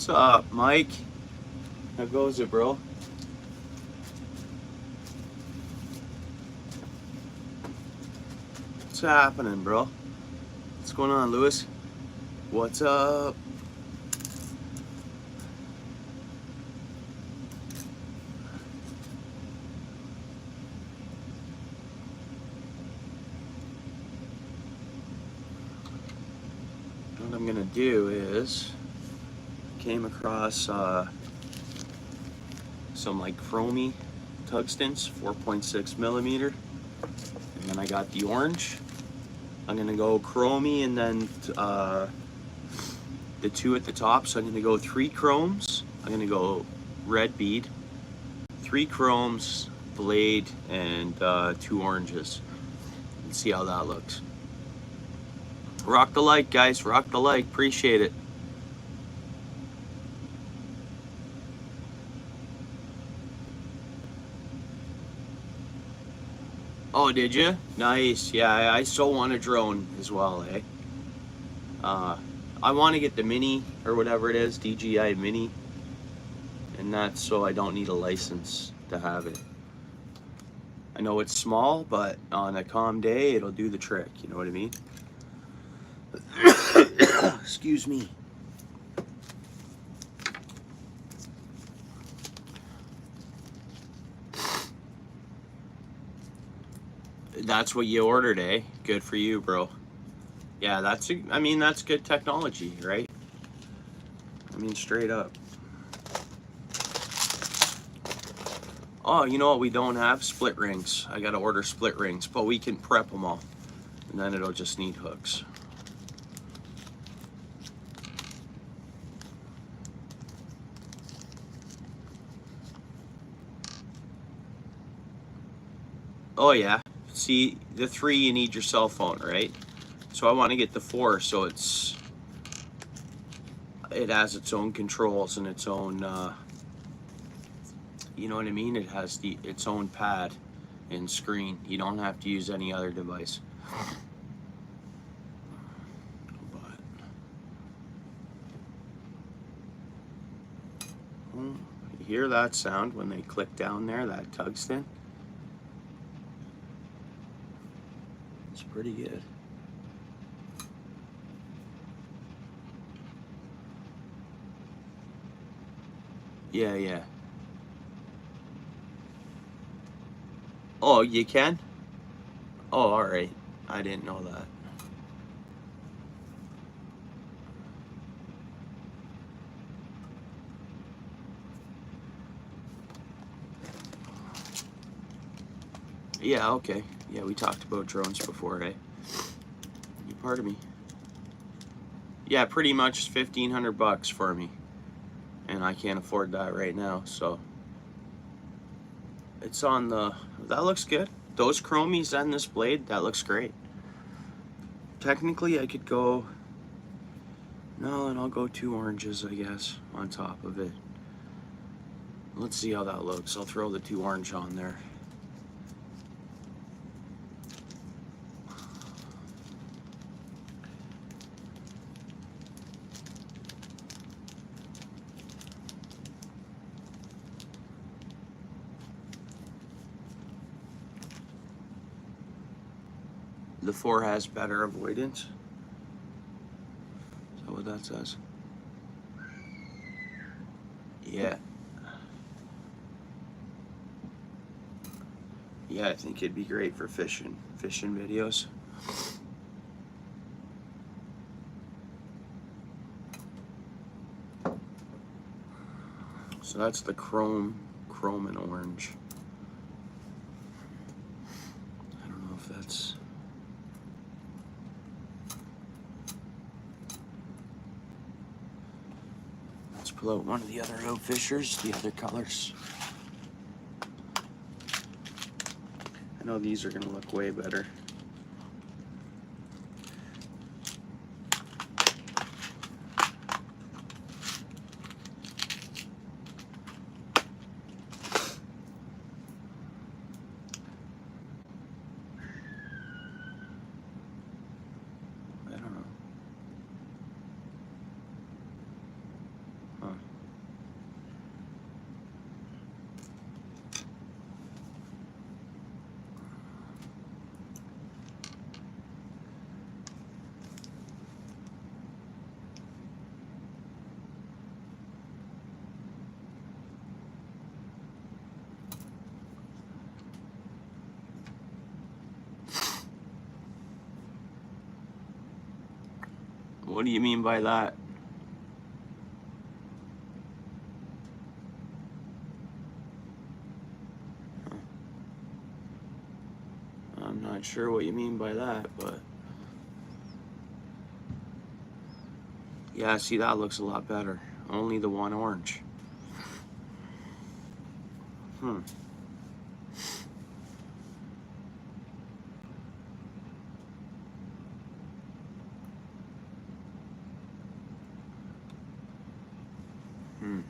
What's up, Mike? How goes it, bro? What's happening, bro? What's going on, Lewis? What's up? What I'm gonna do is came across some like chromy tungstens, 4.6 millimeter, and then I got the orange. I'm gonna go chromy and then the two at the top. So I'm gonna go 3 chromes. I'm gonna go red bead, 3 chromes, blade, and 2 oranges. And see how that looks. Rock the like, guys. Rock the like. Appreciate it. Oh, did you? Nice. Yeah, I still want a drone as well, eh? I want to get the mini or whatever it is, DJI mini, and that's so I don't need a license to have it. I know it's small, but on a calm day, it'll do the trick. You know what I mean? Excuse me. That's what you ordered, eh? Good for you, bro. Yeah, I mean, that's good technology, right? I mean, straight up. Oh, you know what we don't have? Split rings. I gotta order split rings, but we can prep them all. And then it'll just need hooks. Oh yeah. See, the 3 you need your cell phone, right? So I want to get the 4 so it has its own controls and its own you know what I mean? It has its own pad and screen. You don't have to use any other device. But you hear that sound when they click down there, that tungsten? It's pretty good. Yeah, yeah. Oh, you can? Oh, alright. I didn't know that. Yeah, okay. Yeah, we talked about drones before, eh? You part of me. Yeah, pretty much 1,500 bucks for me. And I can't afford that right now, so it's on the, that looks good. Those chromies and this blade, that looks great. Technically I could go, no, and I'll go 2 oranges, I guess, on top of it. Let's see how that looks. I'll throw the 2 orange on there. The 4 has better avoidance. Is that what that says? Yeah. Yeah, I think it'd be great for fishing videos. So that's the chrome and orange. I don't know if that's, let's pull out one of the other OUTFISHers, the other colors. I know these are gonna look way better. I don't know. Huh. What do you mean by that? I'm not sure what you mean by that, but yeah, see, that looks a lot better. Only the one orange. Hmm. Hmm.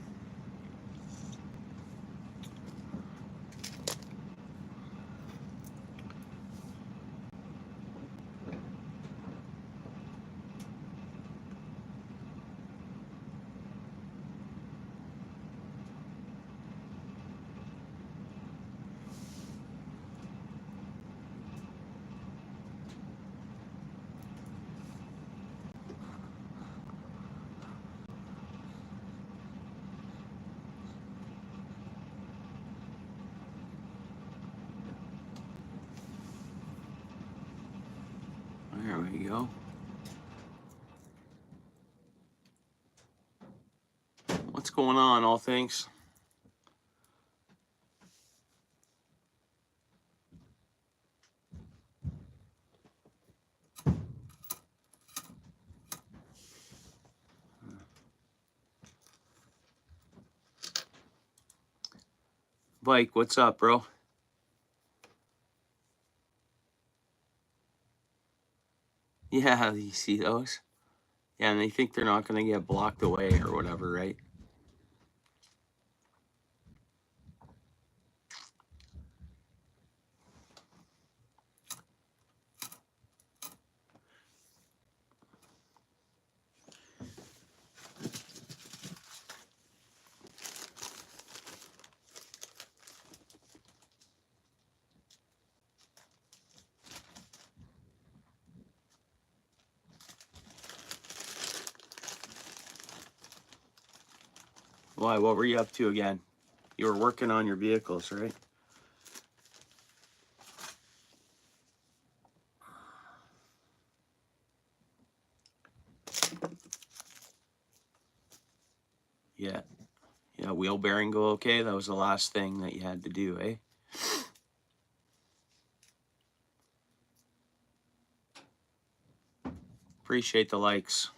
There we go. What's going on, all things? Mike, what's up, bro? Yeah, you see those? Yeah, and they think they're not going to get blocked away or whatever, right? Why? What were you up to again? You were working on your vehicles, right? Yeah. Yeah, wheel bearing go okay? That was the last thing that you had to do, eh? Appreciate the likes.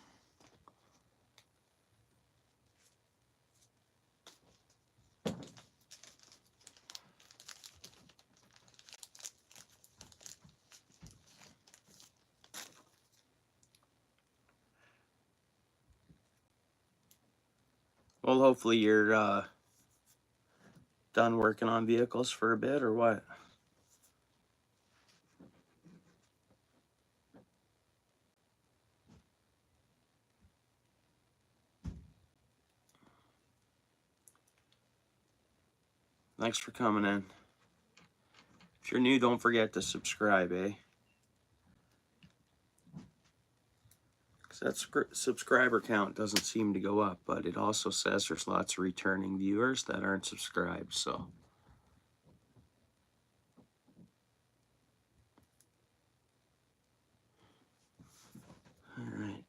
Well, hopefully you're done working on vehicles for a bit, or what? Thanks for coming in. If you're new, don't forget to subscribe, eh? Because that subscriber count doesn't seem to go up, but it also says there's lots of returning viewers that aren't subscribed, so. All right.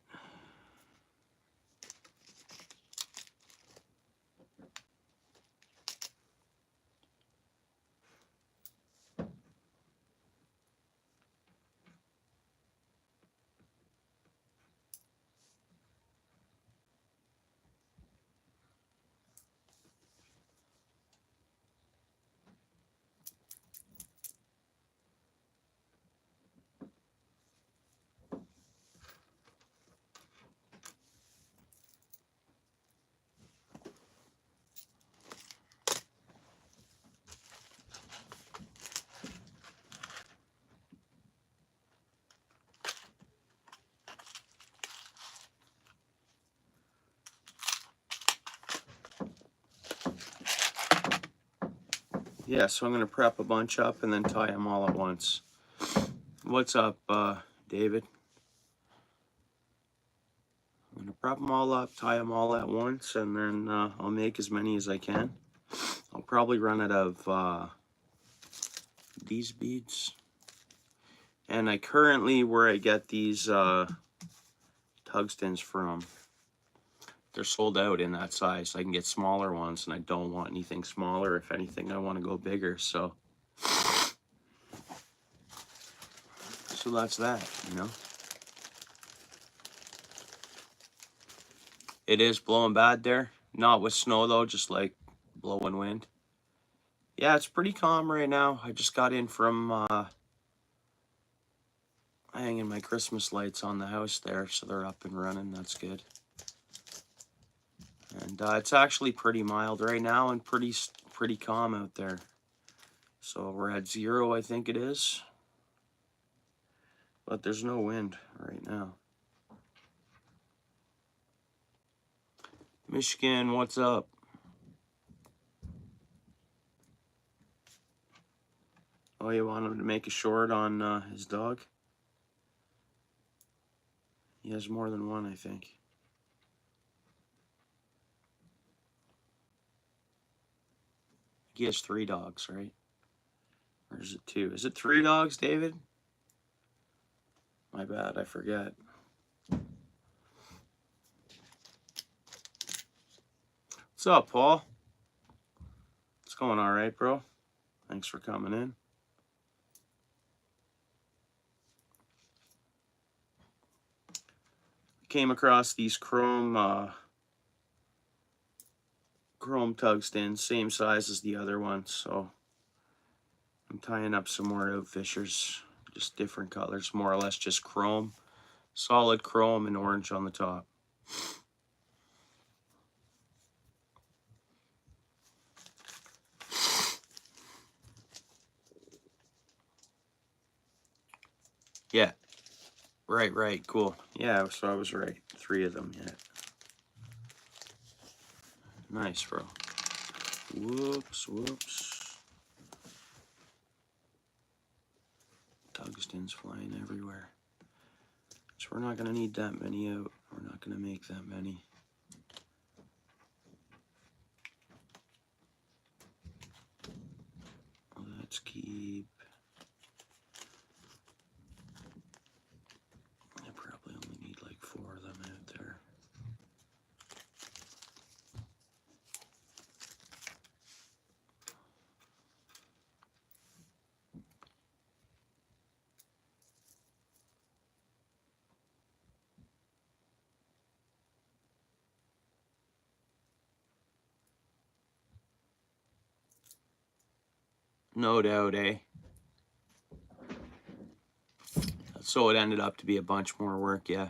Yeah, so I'm going to prep a bunch up and then tie them all at once. What's up, David? I'm going to prep them all up, tie them all at once, and then I'll make as many as I can. I'll probably run out of these beads. And I currently, where I get these tie tungstens from. They're sold out in that size. I can get smaller ones, and I don't want anything smaller. If anything, I want to go bigger. So that's that, you know. It is blowing bad there. Not with snow though, just like blowing wind. Yeah, it's pretty calm right now. I just got in from hanging my Christmas lights on the house there, so they're up and running. That's good. And it's actually pretty mild right now and pretty calm out there. So we're at 0, I think it is. But there's no wind right now. Michigan, what's up? Oh, you want him to make a short on his dog? He has more than one, I think. He has 3 dogs, right? Or is it 2? Is it 3 dogs, David? My bad, I forget. What's up, Paul? It's going all right, bro. Thanks for coming in. Came across these chrome tungstens, same size as the other one, so I'm tying up some more outfishers, just different colors, more or less just chrome, solid chrome and orange on the top. Yeah, right, cool. Yeah, so I was right. 3 of them, yeah. Nice, bro. Whoops. Tungstens flying everywhere. So we're not going to need that many out. We're not going to make that many. Let's keep... I probably only need like 4 of them out there. No doubt, eh? So it ended up to be a bunch more work, yeah.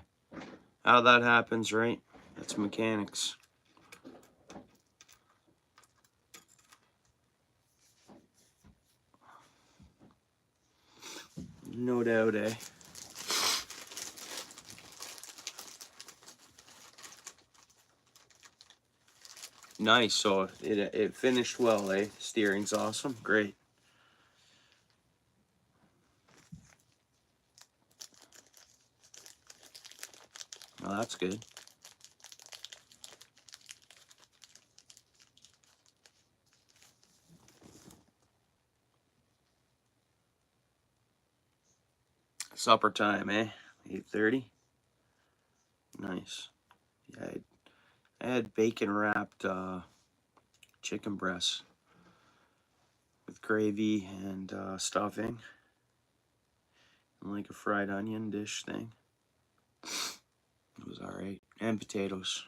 How that happens, right? That's mechanics. No doubt, eh? Nice, so it finished well, eh? Steering's awesome, great. Well, that's good. Supper time, eh? 8:30. Nice. Yeah, I had bacon wrapped chicken breasts with gravy and stuffing, and like a fried onion dish thing. It was all right, and potatoes.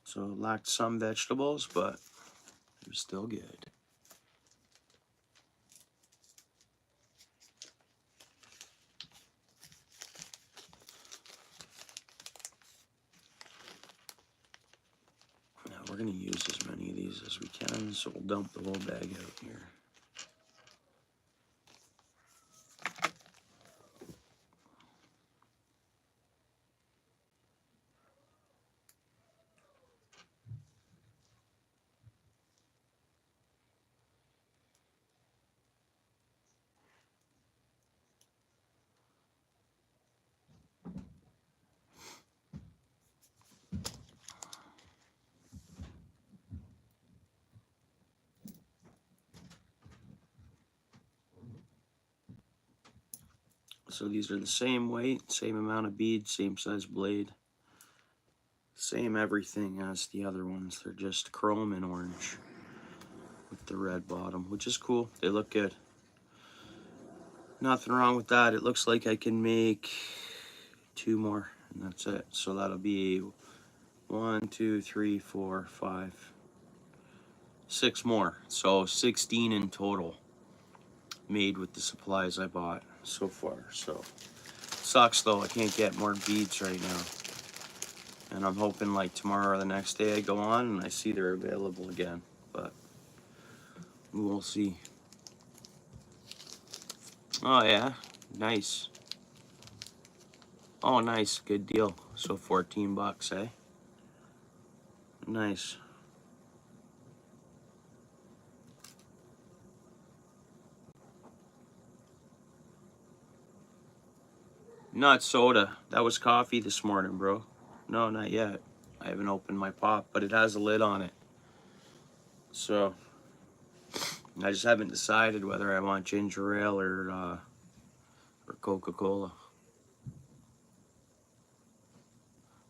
So it lacked some vegetables, but it was still good. Now we're gonna use as many of these as we can, so we'll dump the whole bag out here. So these are the same weight, same amount of bead, same size blade, same everything as the other ones. They're just chrome and orange with the red bottom, which is cool. They look good. Nothing wrong with that. It looks like I can make 2 more, and that's it. So that'll be 1, 2, 3, 4, 5, 6 more. So 16 in total made with the supplies I bought so far. So sucks though, I can't get more beads right now. And I'm hoping like tomorrow or the next day I go on and I see they're available again. But we'll see. Oh yeah, nice. Oh nice, good deal. So 14 bucks, eh? Nice. Not soda. That was coffee this morning, bro. No, not yet. I haven't opened my pop, but it has a lid on it. So I just haven't decided whether I want ginger ale or Coca-Cola.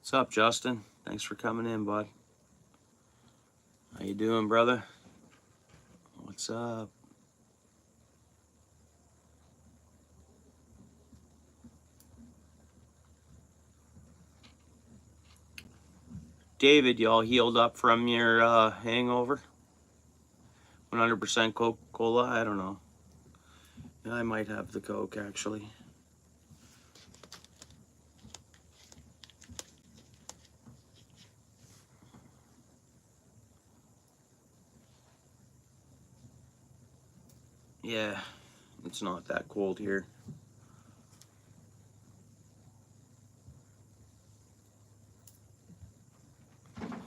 What's up, Justin? Thanks for coming in, bud. How you doing, brother? What's up? David, y'all healed up from your hangover? 100% Coca-Cola? I don't know. I might have the Coke, actually. Yeah, it's not that cold here.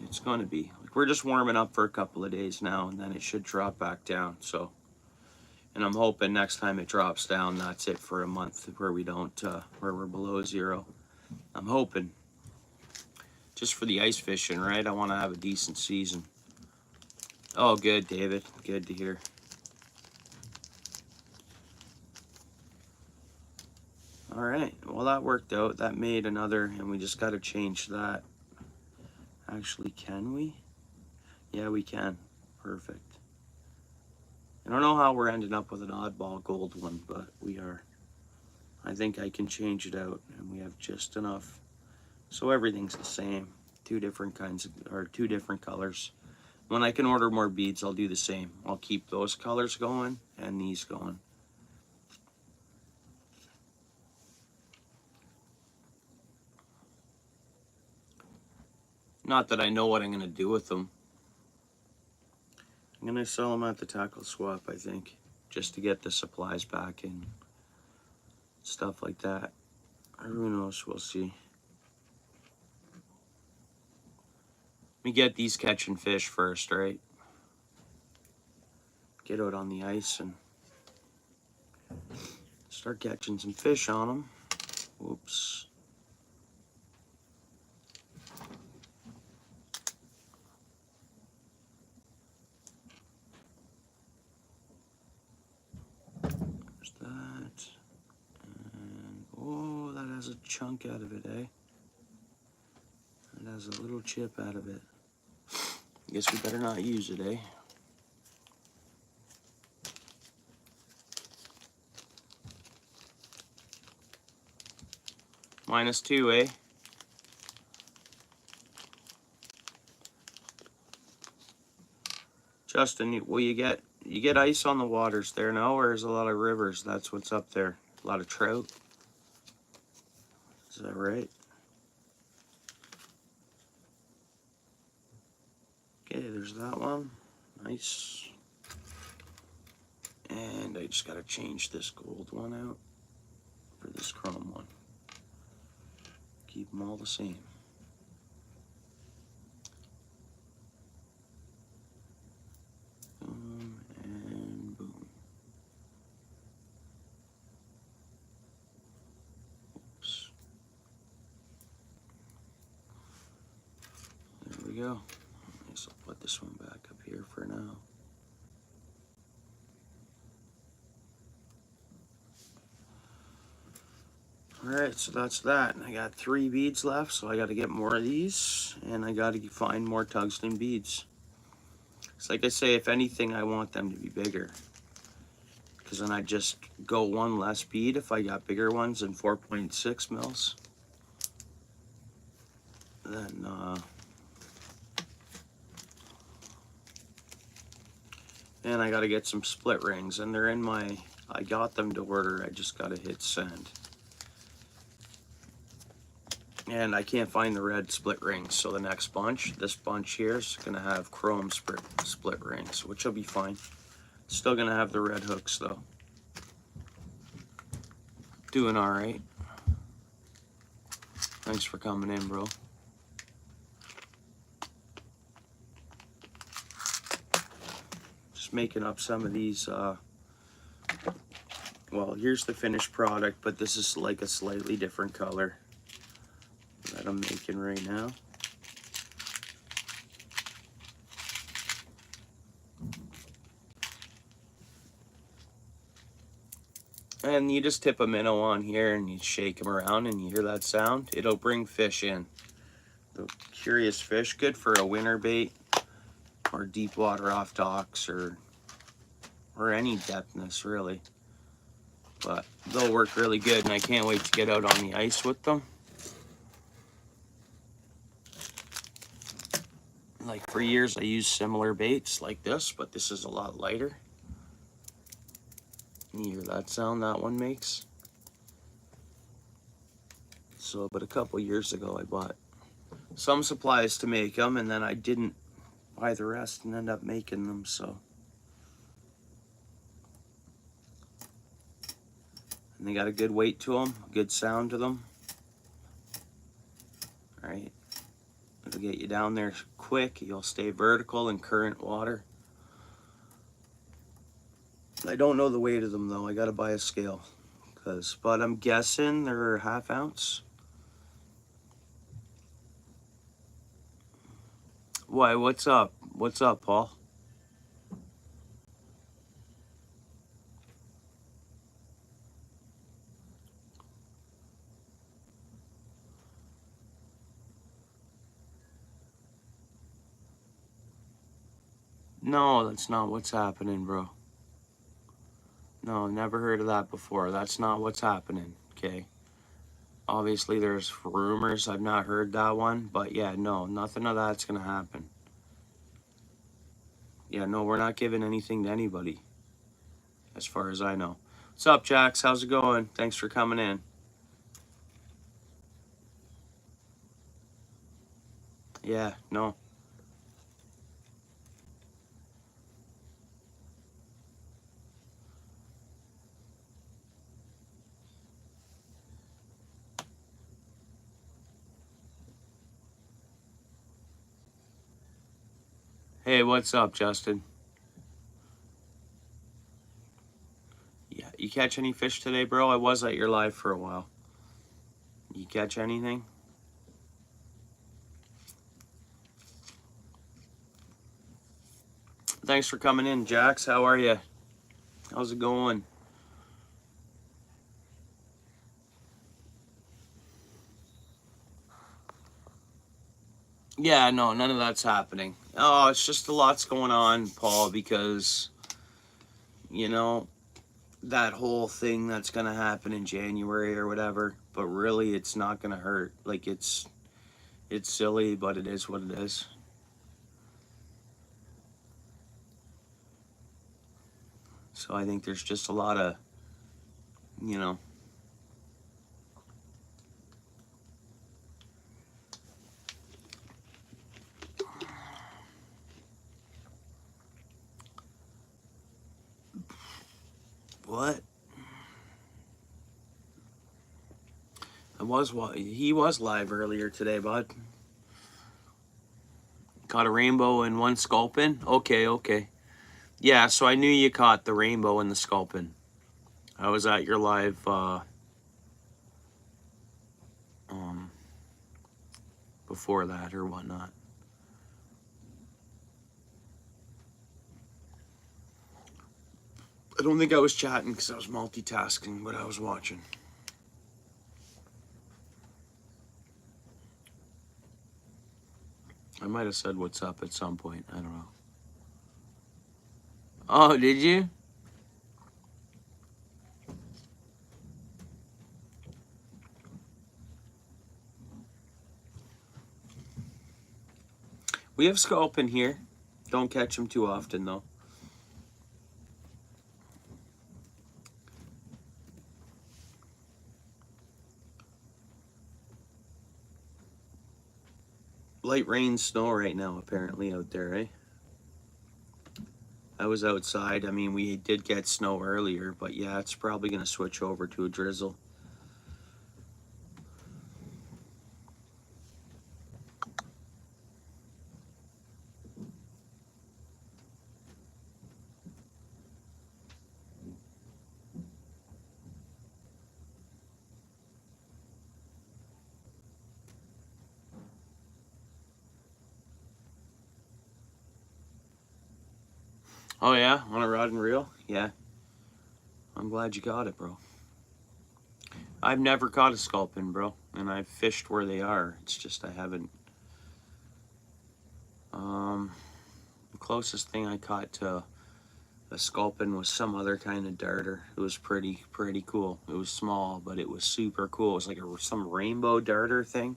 It's going to be. Like, we're just warming up for a couple of days now, and then it should drop back down. So, and I'm hoping next time it drops down, that's it for a month where we don't, where we're below 0. I'm hoping. Just for the ice fishing, right? I want to have a decent season. Oh, good, David. Good to hear. All right. Well, that worked out. That made another, and we just got to change that. Actually, can we? Yeah, we can. Perfect. I don't know how we're ending up with an oddball gold one, but we are. I think I can change it out, and we have just enough. So everything's the same. 2 different kinds of, or 2 different colors. When I can order more beads, I'll do the same. I'll keep those colors going and these going. Not that I know what I'm going to do with them. I'm going to sell them at the tackle swap, I think, just to get the supplies back and stuff like that. Or who knows, we'll see. Let me get these catching fish first, right? Get out on the ice and start catching some fish on them. Whoops. There's that. And, oh, that has a chunk out of it, eh? It has a little chip out of it. I guess we better not use it, eh? -2, eh? Justin, will you get ice on the waters there now, or is a lot of rivers? That's what's up there. A lot of trout. Is that right? Okay, there's that one. Nice. And I just gotta change this gold one out for this chrome one. Keep them all the same. Boom and boom. Oops. There we go. I guess I'll put this one back up here for now. Alright, so that's that. And I got 3 beads left, so I got to get more of these, and I got to find more tungsten beads. It's like I say, if anything, I want them to be bigger, because then I just go 1 less bead if I got bigger ones in 4.6 mils. Then and I got to get some split rings, and they're in my, I got them to order, I just got to hit send. And I can't find the red split rings, so the next bunch, this bunch here, is going to have chrome split rings, which will be fine. Still going to have the red hooks, though. Doing alright. Thanks for coming in, bro. Just making up some of these, well, here's the finished product, but this is like a slightly different color that I'm making right now. And you just tip a minnow on here and you shake them around and you hear that sound. It'll bring fish in. The curious fish, good for a winter bait or deep water off docks or any depthness really. But they'll work really good, and I can't wait to get out on the ice with them. Like for years I used similar baits like this, but this is a lot lighter. You hear that sound that one makes? So, but a couple years ago I bought some supplies to make them, and then I didn't buy the rest and end up making them, so. And they got a good weight to them, a good sound to them. All right, it'll get you down there quick. You'll stay vertical in current water. I don't know the weight of them though. I gotta buy a scale, but I'm guessing they're 1/2 ounce. Why? What's up? What's up, Paul? No, that's not what's happening, bro. No, never heard of that before. That's not what's happening, okay? Obviously, there's rumors. I've not heard that one, but yeah, no, nothing of that's gonna happen. Yeah, no, we're not giving anything to anybody, as far as I know. What's up, Jax? How's it going? Thanks for coming in. Yeah, no. Hey, what's up, Justin? Yeah, you catch any fish today, bro? I was at your live for a while. You catch anything? Thanks for coming in, Jax. How are you? How's it going? Yeah, no, none of that's happening. Oh, it's just a lot's going on, Paul, because, you know, that whole thing that's going to happen in January or whatever, but really it's not going to hurt. Like, it's silly, but it is what it is. So I think there's just a lot of, you know, what? He was live earlier today, bud. Caught a rainbow and 1 sculpin? Okay. Yeah, so I knew you caught the rainbow and the sculpin. I was at your live, before that or whatnot. I don't think I was chatting because I was multitasking, but I was watching. I might have said what's up at some point. I don't know. Oh, did you? We have sculpin here. Don't catch them too often, though. Light rain, snow right now, apparently, out there, eh? I was outside. I mean, we did get snow earlier, but yeah, it's probably going to switch over to a drizzle. Oh, yeah? On a rod and reel? Yeah. I'm glad you got it, bro. I've never caught a sculpin, bro, and I've fished where they are. It's just I haven't. The closest thing I caught to a sculpin was some other kind of darter. It was pretty cool. It was small, but it was super cool. It was like some rainbow darter thing.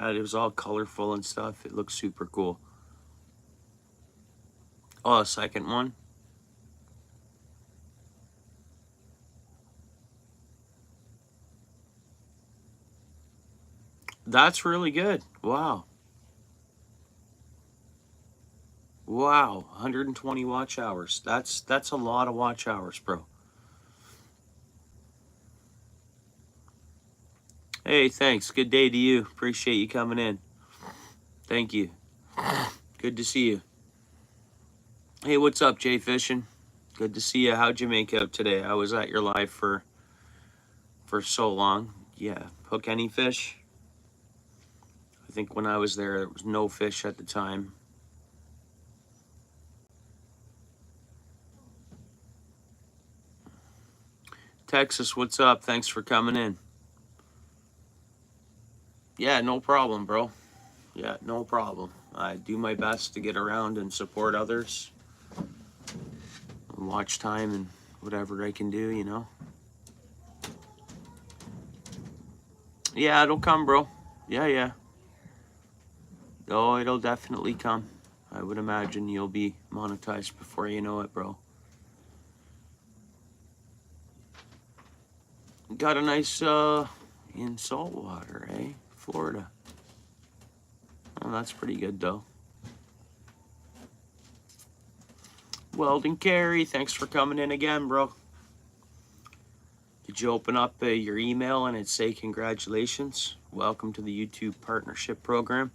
It was all colorful and stuff. It looked super cool. Oh, a second one? That's really good. Wow. Wow, 120 watch hours. That's a lot of watch hours, bro. Hey, thanks. Good day to you. Appreciate you coming in. Thank you. Good to see you. Hey, what's up, Jay Fishing? Good to see you. How'd you make out today? I was at your live for so long. Yeah, hook any fish? I think when I was there was no fish at the time. Texas, what's up? Thanks for coming in. Yeah, no problem, bro. Yeah, no problem. I do my best to get around and support others. Watch time and whatever I can do, you know. Yeah, it'll come, bro. Yeah. Oh, it'll definitely come. I would imagine you'll be monetized before you know it, bro. Got a nice, in saltwater, eh? Florida. Oh, that's pretty good, though. Weldon Carey, thanks for coming in again, bro. Did you open up your email and it say congratulations? Welcome to the YouTube Partnership Program.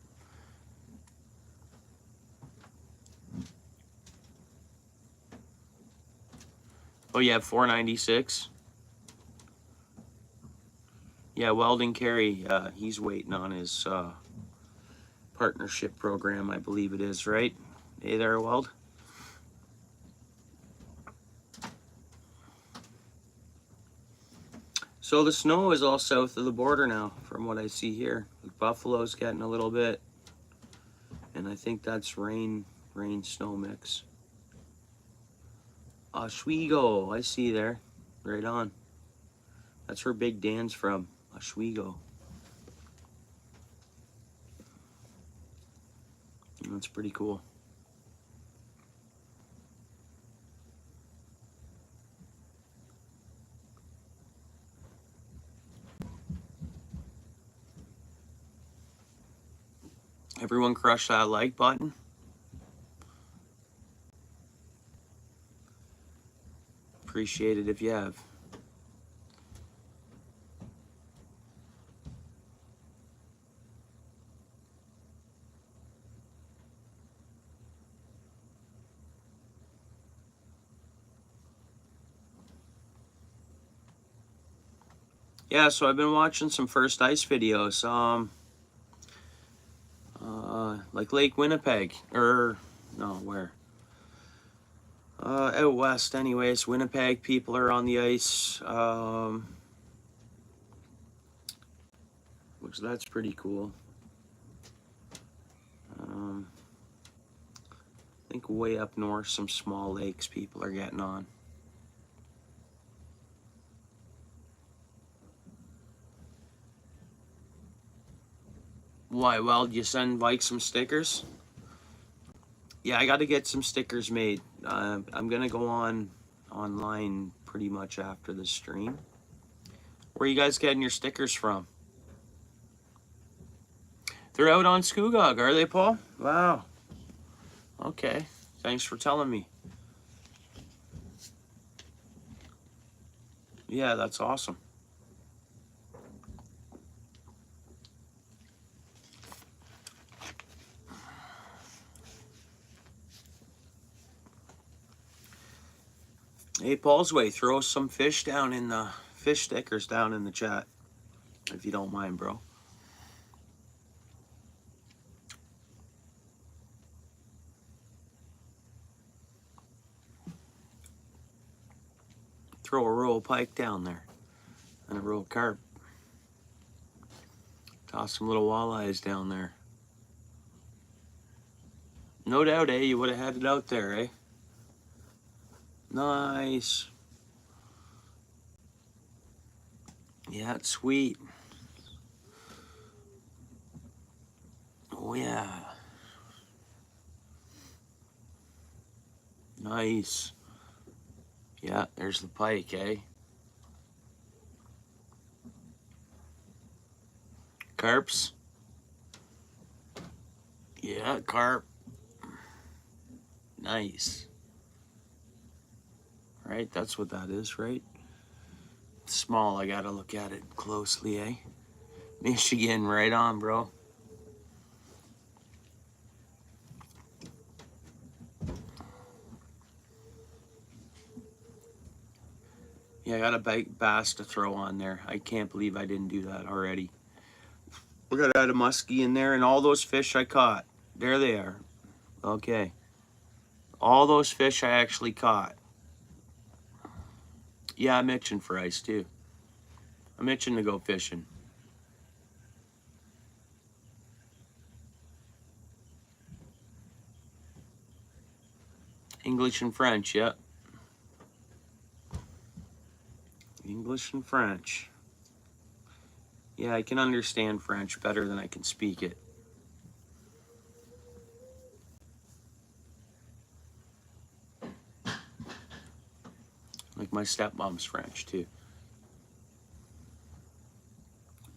Oh, you have 496? Yeah, Weldon Carey, he's waiting on his partnership program, I believe it is, right? Hey there, Weld. So the snow is all south of the border now, from what I see here. Buffalo's getting a little bit, and I think that's rain snow mix. Oswego, I see there, right on. That's where Big Dan's from, Oswego. That's pretty cool. Everyone crush that like button. Appreciate it if you have. Yeah, so I've been watching some first ice videos. Like Lake Winnipeg, or no, where? Out west, anyways. Winnipeg people are on the ice. Which that's pretty cool. think way up north, some small lakes people are getting on. Why, well, you send Mike some stickers? Yeah, I got to get some stickers made. I'm going to go online pretty much after the stream. Where are you guys getting your stickers from? They're out on Skoogog, are they, Paul? Wow. Okay. Thanks for telling me. Yeah, that's awesome. Hey, Paul's way, throw some fish stickers down in the chat, if you don't mind, bro. Throw a row of pike down there and a row of carp. Toss some little walleyes down there. No doubt, eh? You would have had it out there, eh? Nice. Yeah, it's sweet. Oh, yeah. Nice. Yeah, there's the pike, eh? Carps. Yeah, carp. Nice. Right, that's what that is, right? Small, I gotta look at it closely, eh? Michigan, right on, bro. Yeah, I got a big bass to throw on there. I can't believe I didn't do that already. We got to add a muskie in there, and all those fish I caught. There they are. Okay. All those fish I actually caught. Yeah, I'm itching for ice too. I'm itching to go fishing. English and French, yep. English and French. Yeah, I can understand French better than I can speak it. Like my stepmom's French too.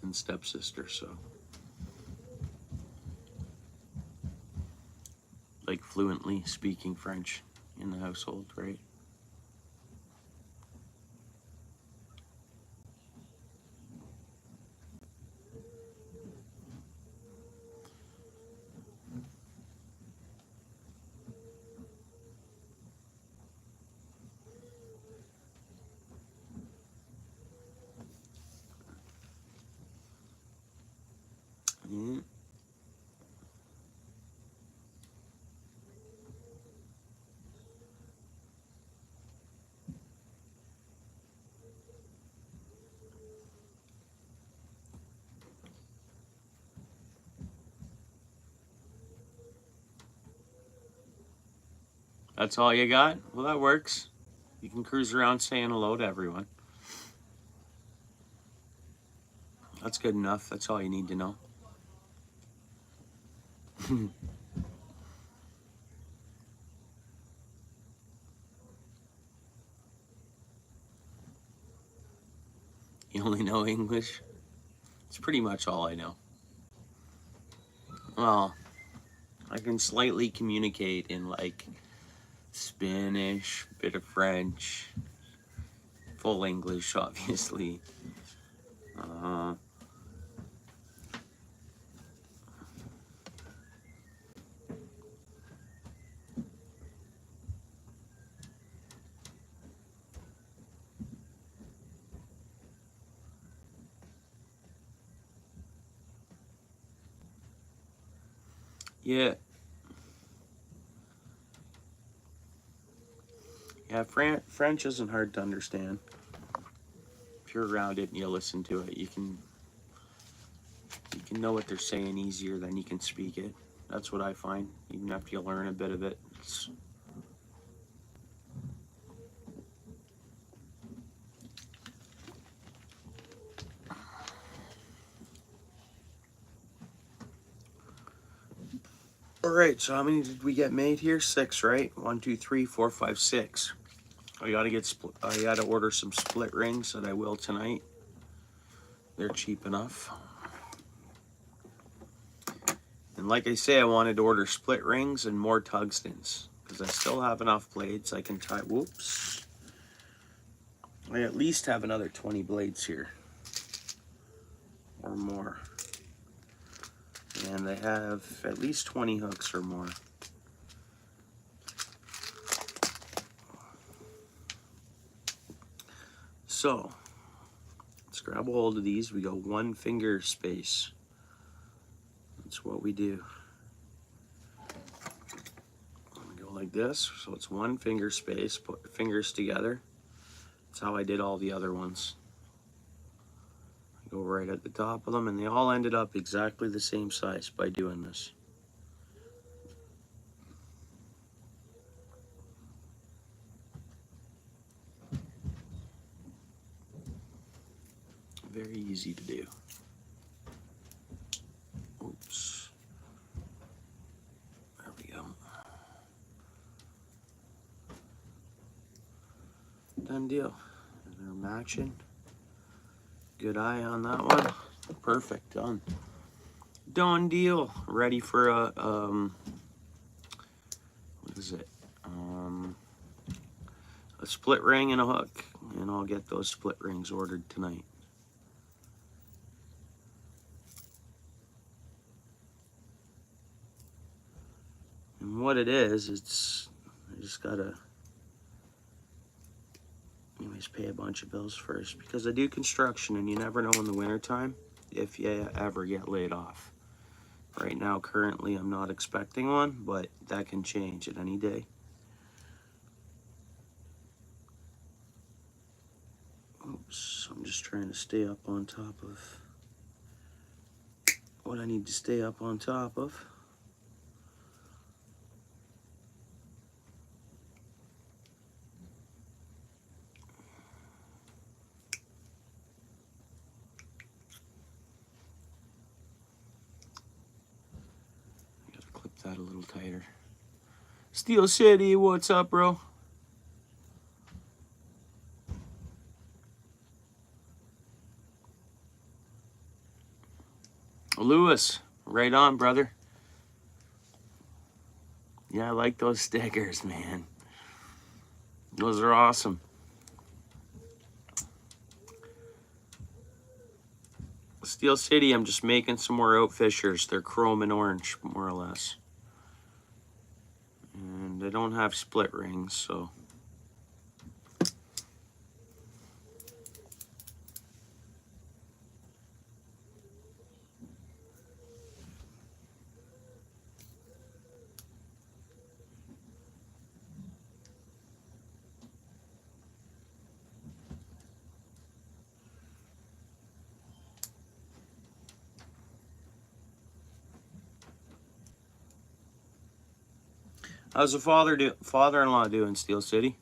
And stepsister, so. Like fluently speaking French in the household, right? Yeah. That's all you got? Well, that works. You can cruise around saying hello to everyone. That's good enough. That's all you need to know. You only know English? It's pretty much all I know. Well, I can slightly communicate in like Spanish, bit of French, full English, obviously. Yeah. Yeah, French isn't hard to understand. If you're around it and you listen to it, you can know what they're saying easier than you can speak it. That's what I find, even after you learn a bit of it. All right, so how many did we get made here? 6, right? 1, 2, 3, 4, 5, 6. I gotta order some split rings that I will tonight. They're cheap enough. And like I say, I wanted to order split rings and more tungstens because I still have enough blades I can tie. Whoops. I at least have another 20 blades here or more. And they have at least 20 hooks or more. So let's grab a hold of these. We go 1 finger space. That's what we do. We go like this, so it's 1 finger space. Put the fingers together. That's how I did all the other ones. I go right at the top of them, and they all ended up exactly the same size by doing this. Very easy to do. Oops. There we go. Done deal. And they're matching. Good eye on that one. Perfect. Done. Done deal. Ready for a what is it? A split ring and a hook, and I'll get those split rings ordered tonight. And what it is, I just gotta anyways pay a bunch of bills first because I do construction, and you never know in the wintertime if you ever get laid off. Right now, currently, I'm not expecting one, but that can change at any day. Oops, I'm just trying to stay up on top of what I need to stay up on top of. I gotta clip that a little tighter. Steel City, what's up, bro? Lewis, right on, brother. Yeah, I like those stickers, man. Those are awesome. Steel City, I'm just making some more outfishers. They're chrome and orange, more or less. And they don't have split rings, so. How's the father-in-law doing, Steel City?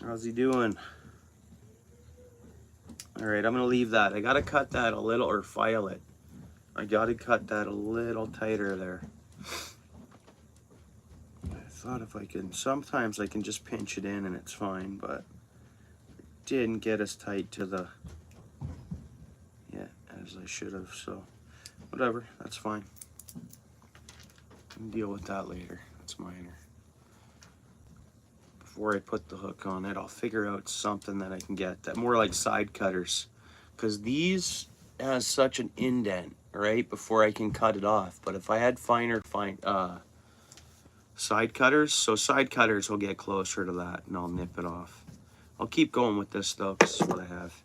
How's he doing? All right, I'm gonna leave that. I gotta cut that a little, or file it. I gotta cut that a little tighter there. I thought if I can, sometimes I can just pinch it in and it's fine, but it didn't get as tight to the, yeah, as I should have, so whatever, that's fine. I can deal with that later, that's minor. Before I put the hook on it, I'll figure out something that I can get that more like side cutters, because these has such an indent, right, before I can cut it off. But if I had finer side cutters, so side cutters will get closer to that and I'll nip it off. I'll keep going with this though, because this is what I have.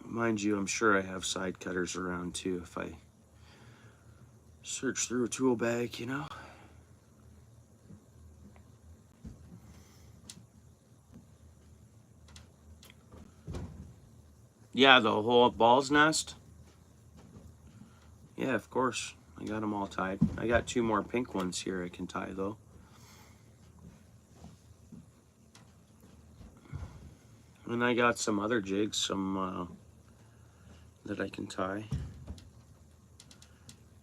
Mind you, I'm sure I have side cutters around too if I search through a tool bag, you know. Yeah, the whole ball's nest. Yeah, of course. I got them all tied. I got 2 more pink ones here I can tie though. And I got some other jigs, that I can tie.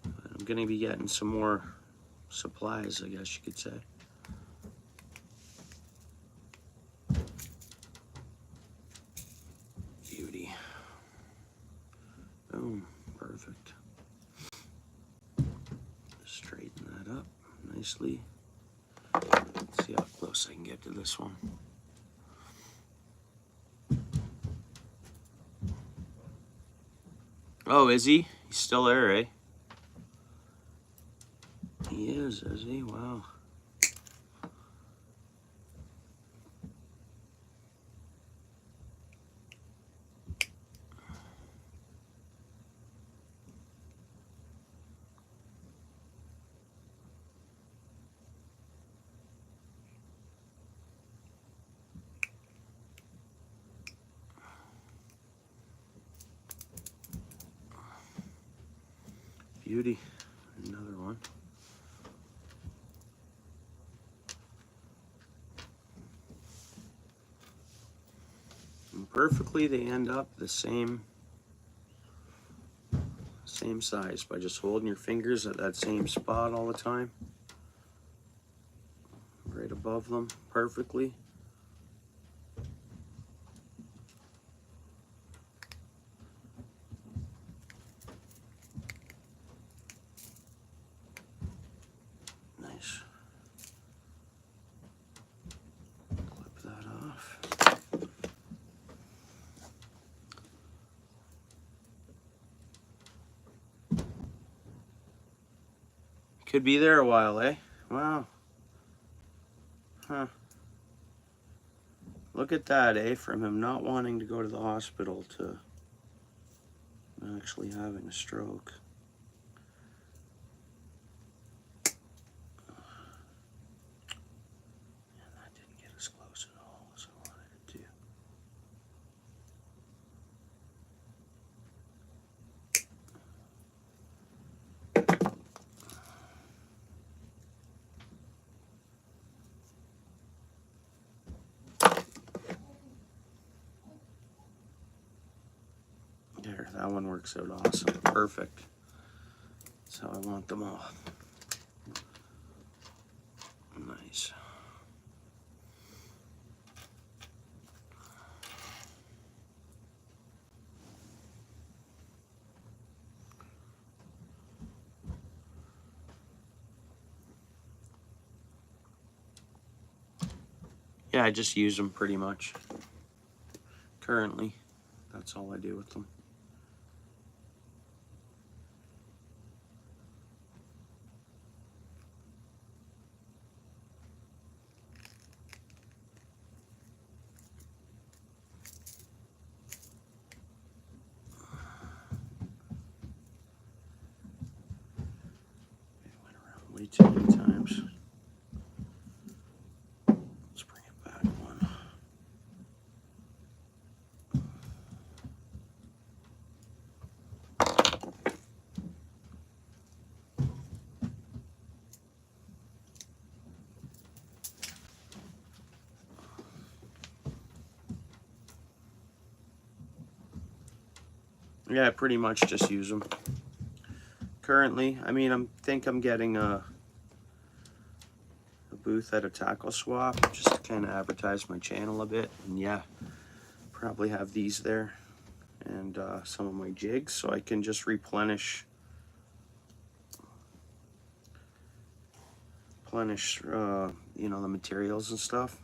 I'm gonna be getting some more supplies, I guess you could say. Beauty. Boom, perfect. Straighten that up nicely. Let's see how close I can get to this one. Oh, is he? He's still there, eh? He is he? Wow. Beauty. Another one. And perfectly, they end up the same size by just holding your fingers at that same spot all the time. Right above them, perfectly. Nice. Clip that off. Could be there a while, eh? Wow. Huh. Look at that, eh? From him not wanting to go to the hospital to actually having a stroke. And that didn't get as close at all as I wanted it to. There, that one works out awesome. Perfect. That's how I want them all. Nice. Yeah, I just use them pretty much. Currently, that's all I do with them. It went around way too many times. Let's bring it back one. Yeah, I pretty much just use them. Currently, I mean, I'm getting a booth at a tackle swap just to kind of advertise my channel a bit. And yeah, probably have these there and some of my jigs so I can just replenish you know, the materials and stuff.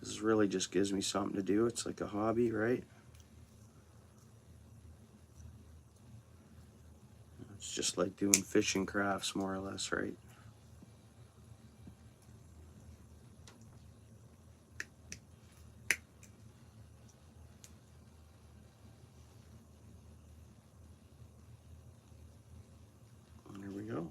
This really just gives me something to do. It's like a hobby, right? It's just like doing fishing crafts, more or less, right? And there we go.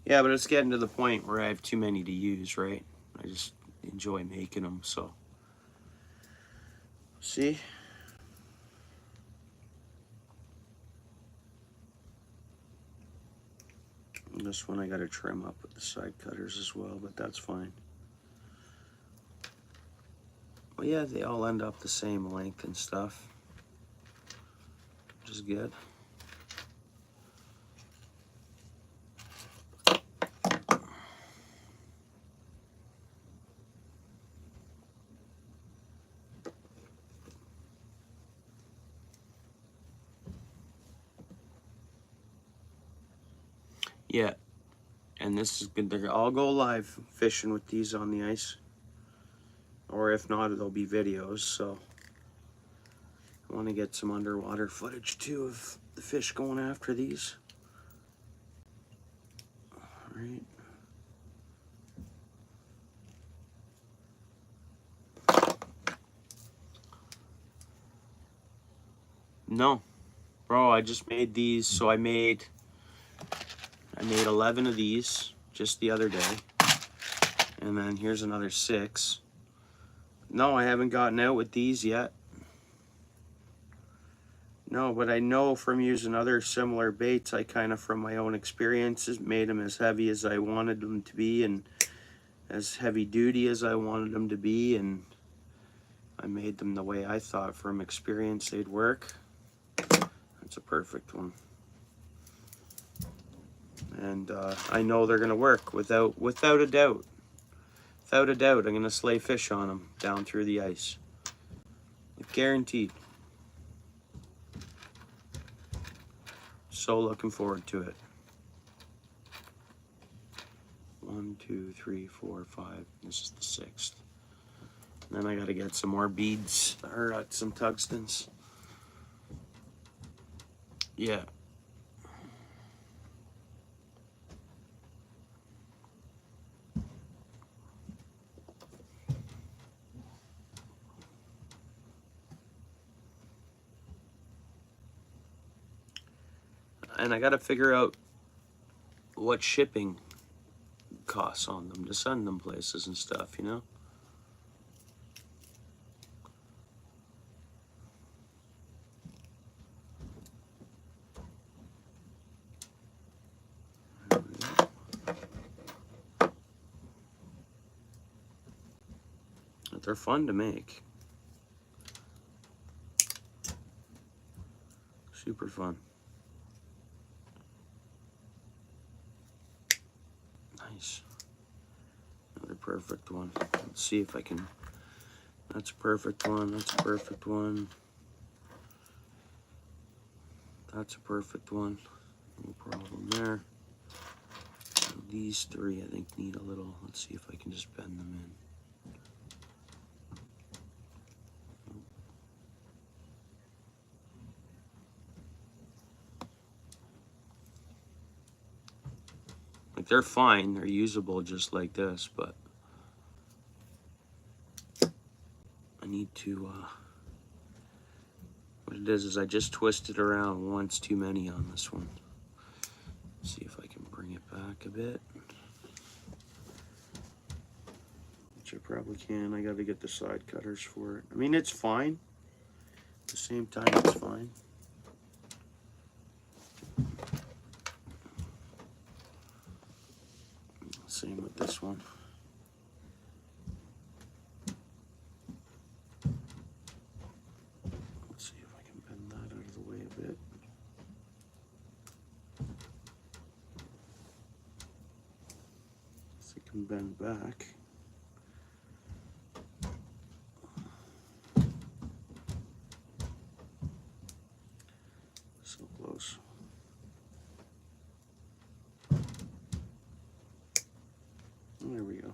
Yeah, but it's getting to the point where I have too many to use, right? I just enjoy making them, so. See? And this one I gotta trim up with the side cutters as well, but that's fine. Well, yeah, they all end up the same length and stuff, which is good. Yeah, and this is good. I'll go live fishing with these on the ice, or if not, there'll be videos. So I want to get some underwater footage too of the fish going after these. All right. No, bro, I just made these. So I made 11 of these just the other day, and then here's another 6. No, I haven't gotten out with these yet. No, but I know from using other similar baits, I kind of, from my own experiences, made them as heavy as I wanted them to be and as heavy duty as I wanted them to be, and I made them the way I thought from experience they'd work. That's a perfect one. And I know they're gonna work without a doubt. Without a doubt, I'm gonna slay fish on them down through the ice. Guaranteed. So looking forward to it. 1, 2, 3, 4, 5. This is the 6th. Then I gotta get some more beads or some tungstens. Yeah. And I gotta figure out what shipping costs on them to send them places and stuff, you know? But they're fun to make. Super fun. Nice. Another perfect one. Let's see if I can. That's a perfect one. That's a perfect one. That's a perfect one. No problem there. These 3 I think need a little. Let's see if I can just bend them in. Like, they're fine, they're usable just like this, but I need to, what it is I just twisted around once too many on this one. Let's see if I can bring it back a bit. Which I probably can. I gotta get the side cutters for it. I mean, it's fine. At the same time, it's fine. Same with this one. Let's see if I can bend that out of the way a bit. So I can bend back. So close. There we go.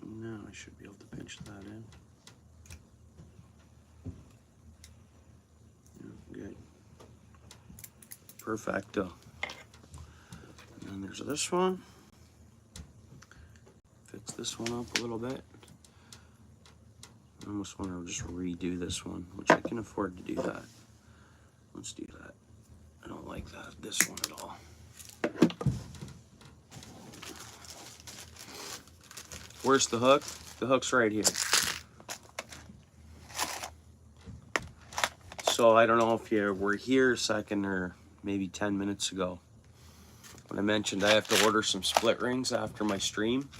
Now I should be able to pinch that in. Yeah, good. Perfecto. And there's this one. Fix this one up a little bit. I almost want to just redo this one, which I can afford to do that. Let's do that. I don't like this one at all. Where's the hook? The hook's right here. So I don't know if you were here a second or maybe 10 minutes ago when I mentioned I have to order some split rings after my stream.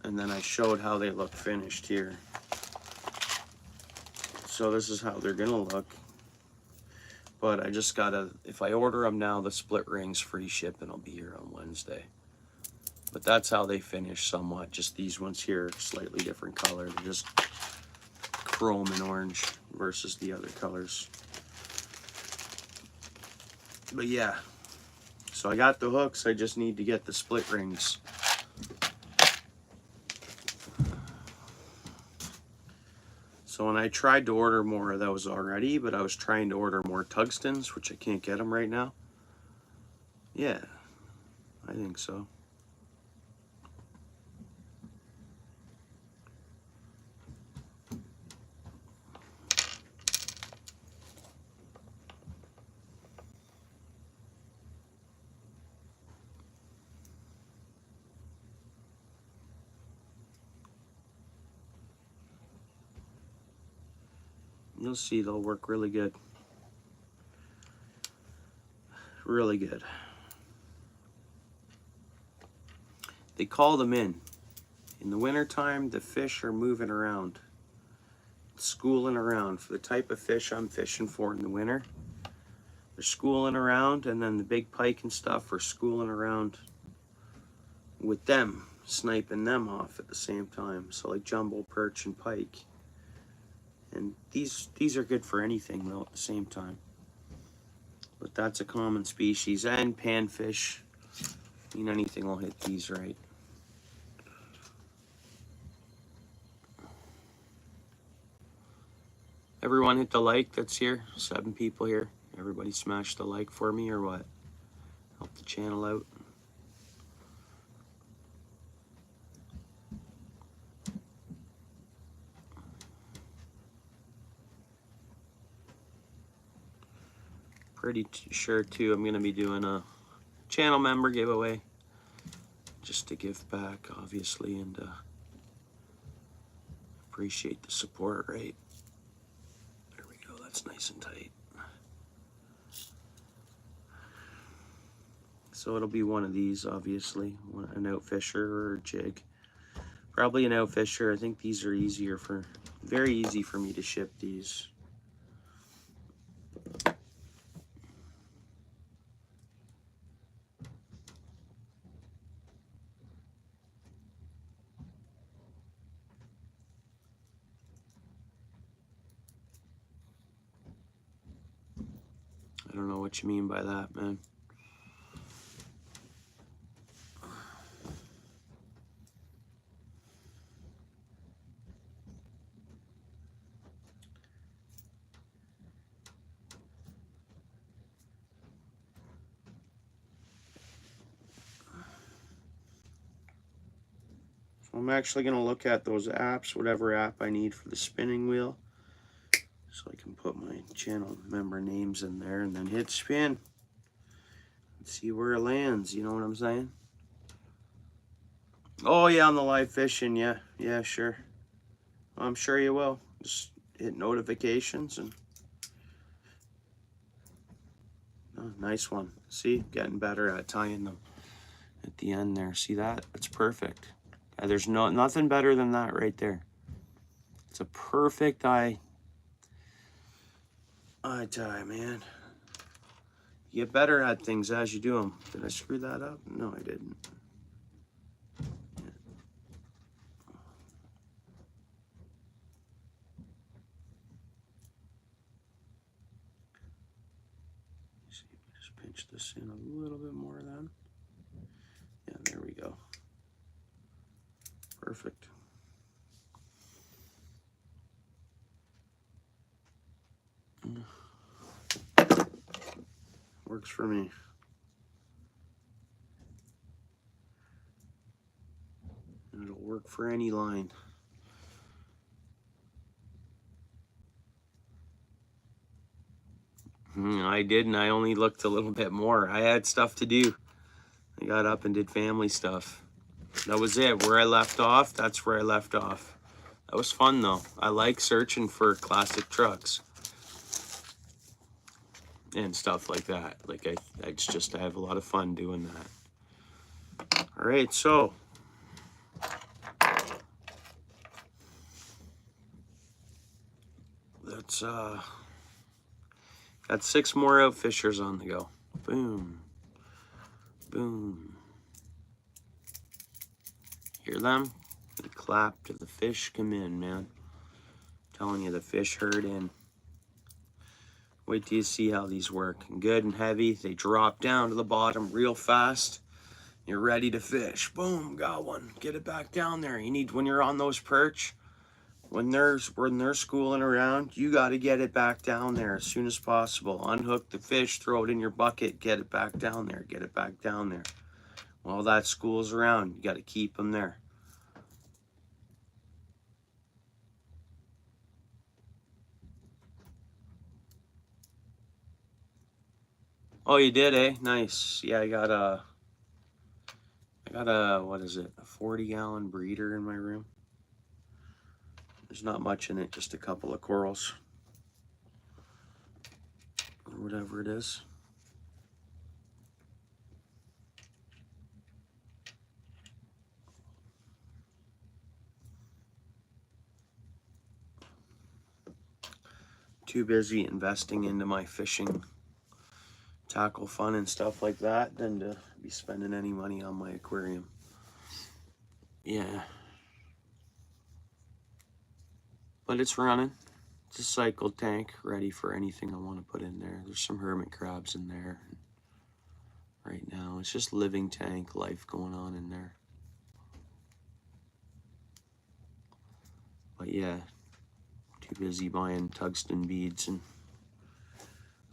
And then I showed how they look finished here. So this is how they're gonna look. But I just gotta, if I order them now, the split rings free shipping will be here on Wednesday. But that's how they finish somewhat. Just these ones here, slightly different color. They're just chrome and orange versus the other colors. But yeah, so I got the hooks. I just need to get the split rings. So when I tried to order more of those already, but I was trying to order more tungstens, which I can't get them right now. Yeah, I think so. You'll see they'll work really good. Really good. They call them in. In the wintertime, the fish are moving around, schooling around for the type of fish I'm fishing for in the winter. They're schooling around, and then the big pike and stuff are schooling around with them, sniping them off at the same time. So like jumbo, perch, and pike. And these are good for anything though at the same time. But that's a common species. And panfish. I mean, anything will hit these right. Everyone hit the like that's here. 7 people here. Everybody smash the like for me or what? Help the channel out. Pretty sure too I'm going to be doing a channel member giveaway just to give back, obviously, and appreciate the support, right? There we go. That's nice and tight. So it'll be one of these, obviously, an outfisher or a jig. Probably an outfisher. I think these are easier very easy for me to ship these. I don't know what you mean by that, man. So I'm actually going to look at those apps, whatever app I need for the spinning wheel. So I can put my channel member names in there and then hit spin. And see where it lands, you know what I'm saying? Oh yeah, on the live fishing, yeah. Yeah, sure. I'm sure you will. Just hit notifications and... Oh, nice one. See, getting better at tying them at the end there. See that? It's perfect. There's nothing better than that right there. It's a perfect eye tie, man. You get better at things as you do them. Did I screw that up? No, I didn't. See, just pinch this in a little bit more then. Yeah, there we go. Perfect. Works for me. for any line. I didn't. I only looked a little bit more. I had stuff to do. I got up and did family stuff. That was it. Where I left off, that's where I left off. That was fun though. I like searching for classic trucks and stuff like that. Like I have a lot of fun doing that. All right, so that's got 6 more outfishers on the go. Boom, boom. Hear them? They clap till the fish come in, man. I'm telling you, the fish herd in. Wait till you see how these work. Good and heavy. They drop down to the bottom real fast. You're ready to fish. Boom, got one. Get it back down there. You need, when you're on those perch, when they're schooling around, you got to get it back down there as soon as possible. Unhook the fish, throw it in your bucket, get it back down there. Get it back down there. While that school's around, you got to keep them there. Oh, you did, eh? Nice. Yeah, I got a, what is it? A 40-gallon breeder in my room. There's not much in it, just a couple of corals. Or whatever it is. Too busy investing into my fishing tackle fun and stuff like that than to be spending any money on my aquarium. Yeah. But it's running. It's a cycled tank, ready for anything I want to put in there. There's some hermit crabs in there. Right now, it's just living tank life going on in there. But yeah, too busy buying tungsten beads and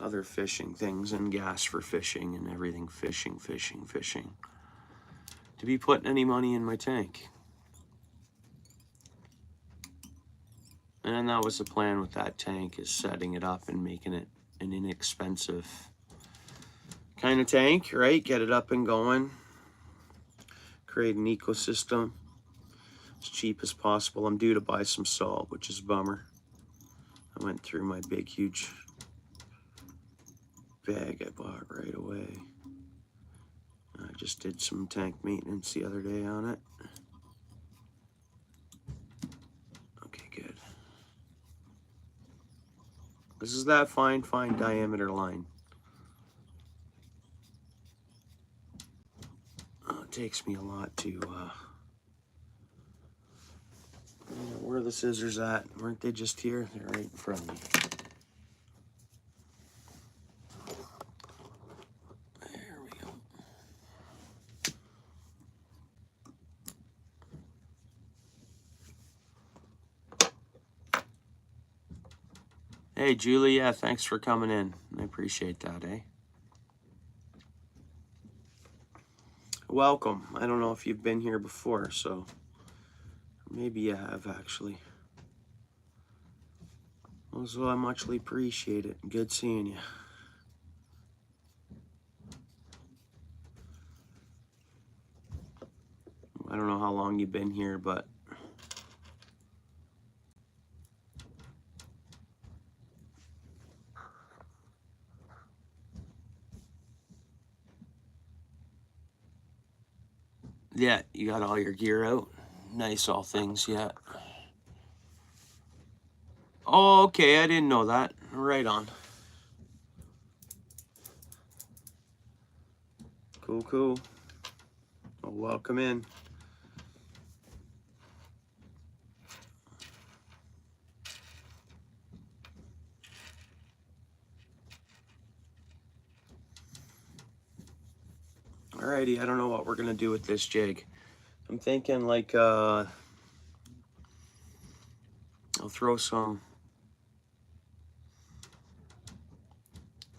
other fishing things and gas for fishing and everything. Fishing to be putting any money in my tank. And that was the plan with that tank, is setting it up and making it an inexpensive kind of tank, right? Get it up and going. Create an ecosystem as cheap as possible. I'm due to buy some salt, which is a bummer. I went through my big, huge bag I bought right away. I just did some tank maintenance the other day on it. Okay, good. This is that fine diameter line. It takes me a lot to, where are the scissors at? Weren't they just here? They're right in front of me. There we go. Hey, Julie, yeah, thanks for coming in. I appreciate that, eh? Welcome. I don't know if you've been here before, so maybe you have, actually. Also, I muchly appreciate it. Good seeing you. I don't know how long you've been here, but yeah, you got all your gear out. Nice, all things, yeah. Oh, okay, I didn't know that. Right on. Cool. Well, welcome in. Alrighty, I don't know what we're gonna do with this jig. I'm thinking like I'll throw some.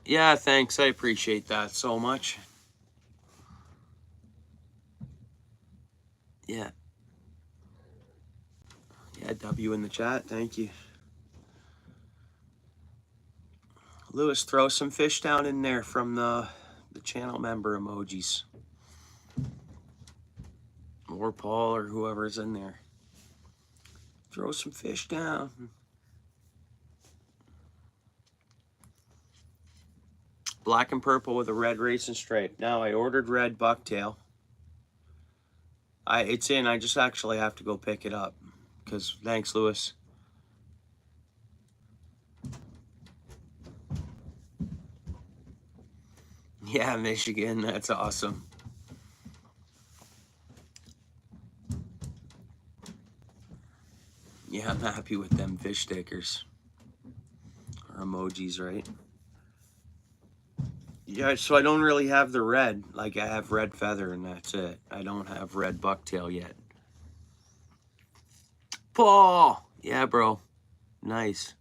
Yeah, thanks. I appreciate that so much. Yeah. W in the chat. Thank you. Lewis, throw some fish down in there from the channel member emojis. Or Paul or whoever's in there. Throw some fish down. Black and purple with a red racing stripe. Now I ordered red bucktail. It's in. I just actually have to go pick it up. Because thanks, Lewis. Yeah, Michigan. That's awesome. Yeah, I'm happy with them fish stickers. Or emojis, right? Yeah, so I don't really have the red. Like, I have red feather and that's it. I don't have red bucktail yet. Paul! Yeah, bro. Nice.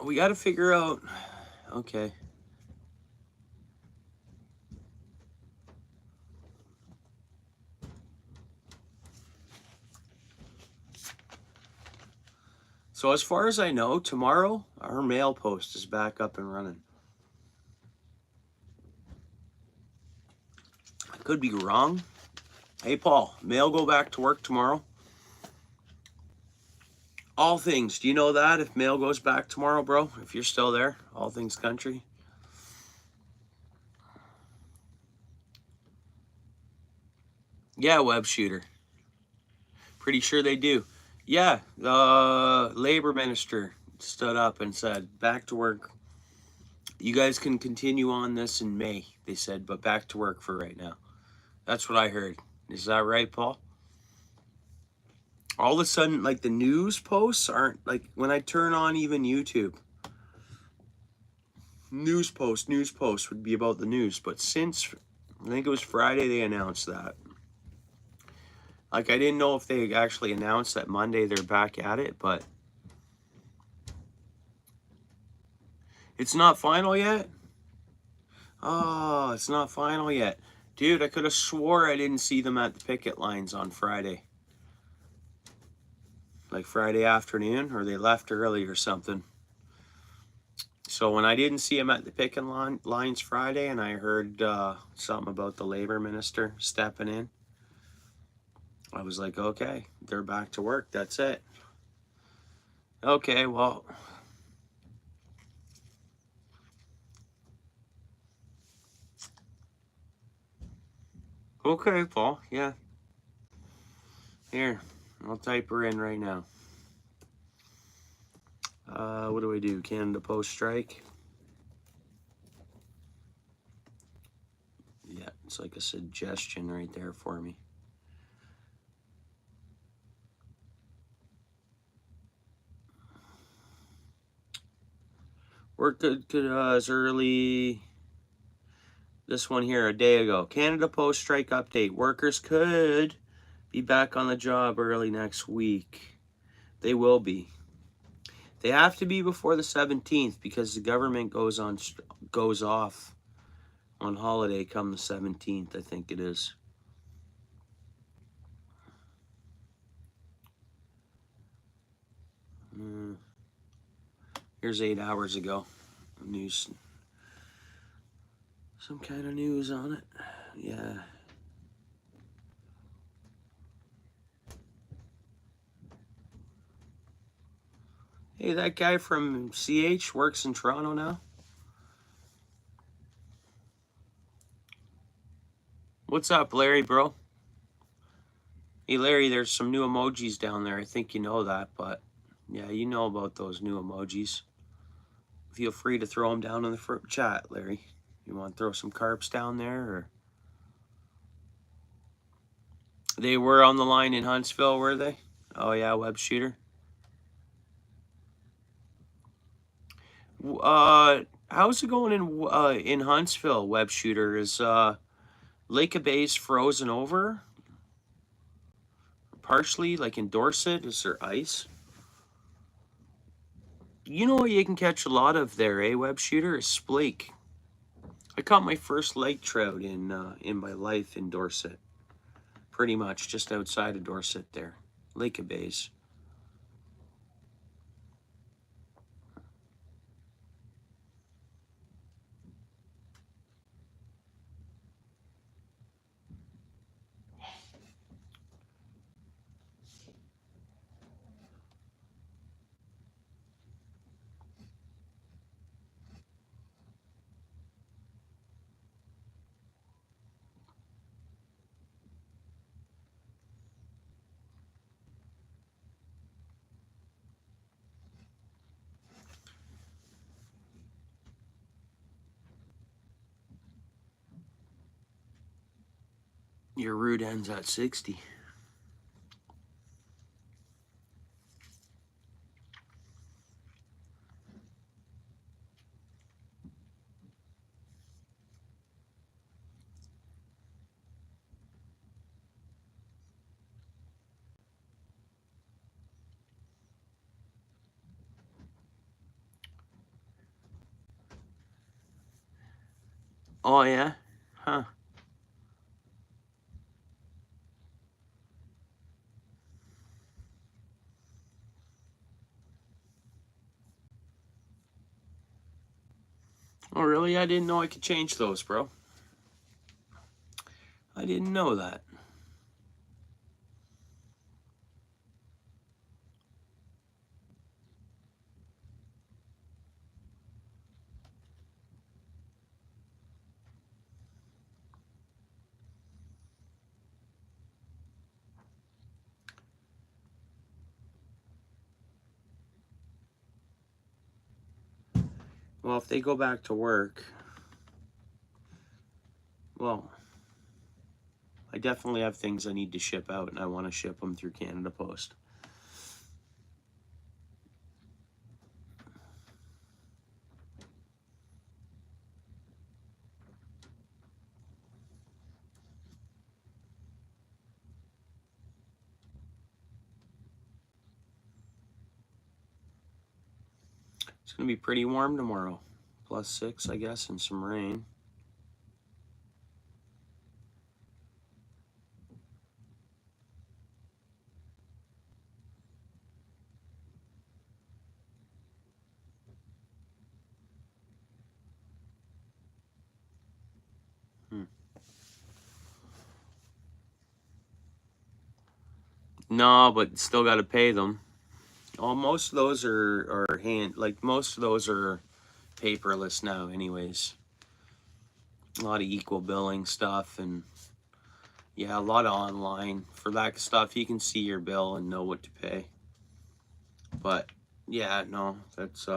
We got to figure out... Okay. So as far as I know, tomorrow, our mail post is back up and running. I could be wrong. Hey, Paul, mail go back to work tomorrow? All Things, do you know that? If mail goes back tomorrow, bro? If you're still there, All Things Country. Yeah, web shooter. Pretty sure they do. Yeah, the labor minister stood up and said, back to work. You guys can continue on this in May, they said, but back to work for right now. That's what I heard. Is that right, Paul? All of a sudden, like, the news posts aren't, like, when I turn on even YouTube, news post would be about the news. But since, I think it was Friday, they announced that. Like, I didn't know if they actually announced that Monday they're back at it, but it's not final yet? Oh, it's not final yet. Dude, I could have swore I didn't see them at the picket lines on Friday. Like Friday afternoon, or they left early or something. So when I didn't see them at the picket lines Friday, and I heard something about the labor minister stepping in, I was like, okay, they're back to work. That's it. Okay, well. Okay, Paul, yeah. Here, I'll type her in right now. What do I do? Canada Post strike? Yeah, it's like a suggestion right there for me. Work could as early, this one here, a day ago. Canada Post strike update. Workers could be back on the job early next week. They will be. They have to be before the 17th because the government goes off on holiday come the 17th, I think it is. Here's 8 hours ago. News. Some kind of news on it. Yeah. Hey, that guy from CH works in Toronto now. What's up, Larry, bro? Hey, Larry, there's some new emojis down there. I think you know that, but yeah, you know about those new emojis. Feel free to throw them down in the chat, Larry. You want to throw some carps down there? Or they were on the line in Huntsville, were they? Oh, yeah, web shooter. How's it going in Huntsville, web shooter? Is Lake of Bays frozen over? partially, like in Dorset, is there ice? You know what you can catch a lot of there, eh, web shooter? Is splake. I caught my first lake trout in my life in Dorset. Pretty much just outside of Dorset there. Lake of Bays. Your route ends at 60. Oh yeah? Huh. Oh really? I didn't know I could change those, bro. I didn't know that. Well, if they go back to work, well, I definitely have things I need to ship out, and I want to ship them through Canada Post. It's going to be pretty warm tomorrow. +6, I guess, and some rain. No, but still got to pay them. Oh, most of those are most of those are paperless now anyways. A lot of equal billing stuff, and yeah, a lot of online. For that stuff, you can see your bill and know what to pay. But yeah, no, that's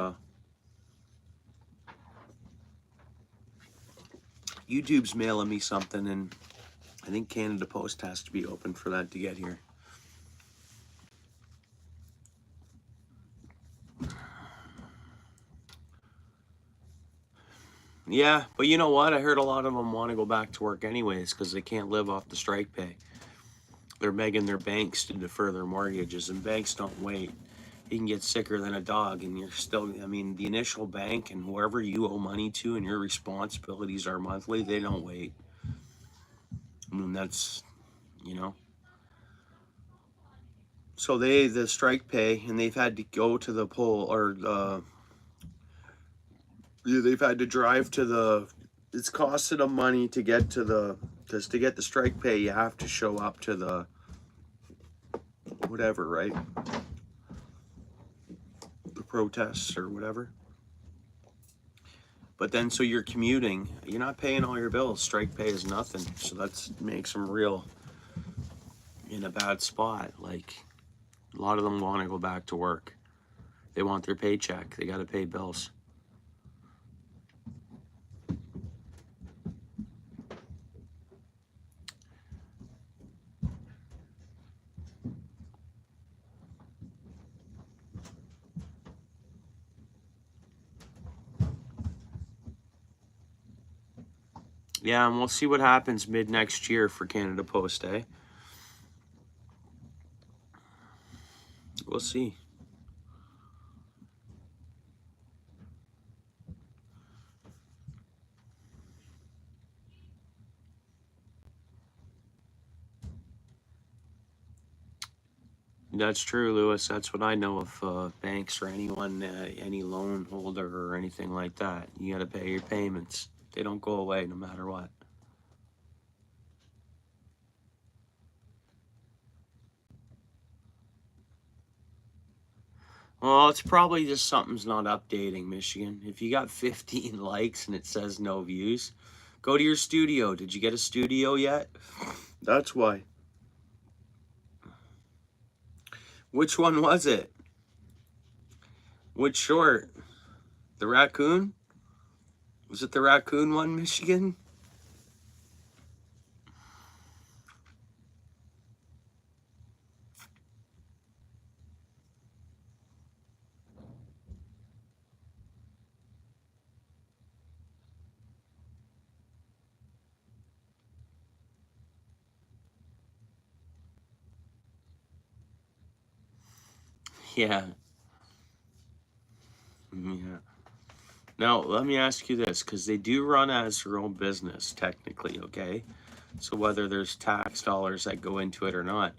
YouTube's mailing me something, and I think Canada Post has to be open for that to get here. Yeah, but you know what? I heard a lot of them want to go back to work anyways because they can't live off the strike pay. They're begging their banks to defer their mortgages, and banks don't wait. You can get sicker than a dog, and you're still, I mean, the initial bank and whoever you owe money to and your responsibilities are monthly, they don't wait. I mean, that's, you know. So the strike pay, and they've had to go to the poll, or they've had to drive to the, it's costed them money to get to the, because to get the strike pay, you have to show up to the, whatever, right? The protests or whatever. But then, so you're commuting, you're not paying all your bills. Strike pay is nothing. So that makes them real in a bad spot. Like, a lot of them want to go back to work. They want their paycheck. They got to pay bills. Yeah, and we'll see what happens mid next year for Canada Post, eh? see. That's true, Lewis. That's what I know of banks or anyone, any loan holder or anything like that. You got to pay your payments. They don't go away no matter what. Well, it's probably just something's not updating, Michigan. If you got 15 likes and it says no views, go to your studio. Did you get a studio yet? That's why. Which one was it? Which short? The raccoon? Was it the raccoon one, Michigan? Yeah. Yeah. Now, let me ask you this, because they do run as their own business, technically, okay? So whether there's tax dollars that go into it or not,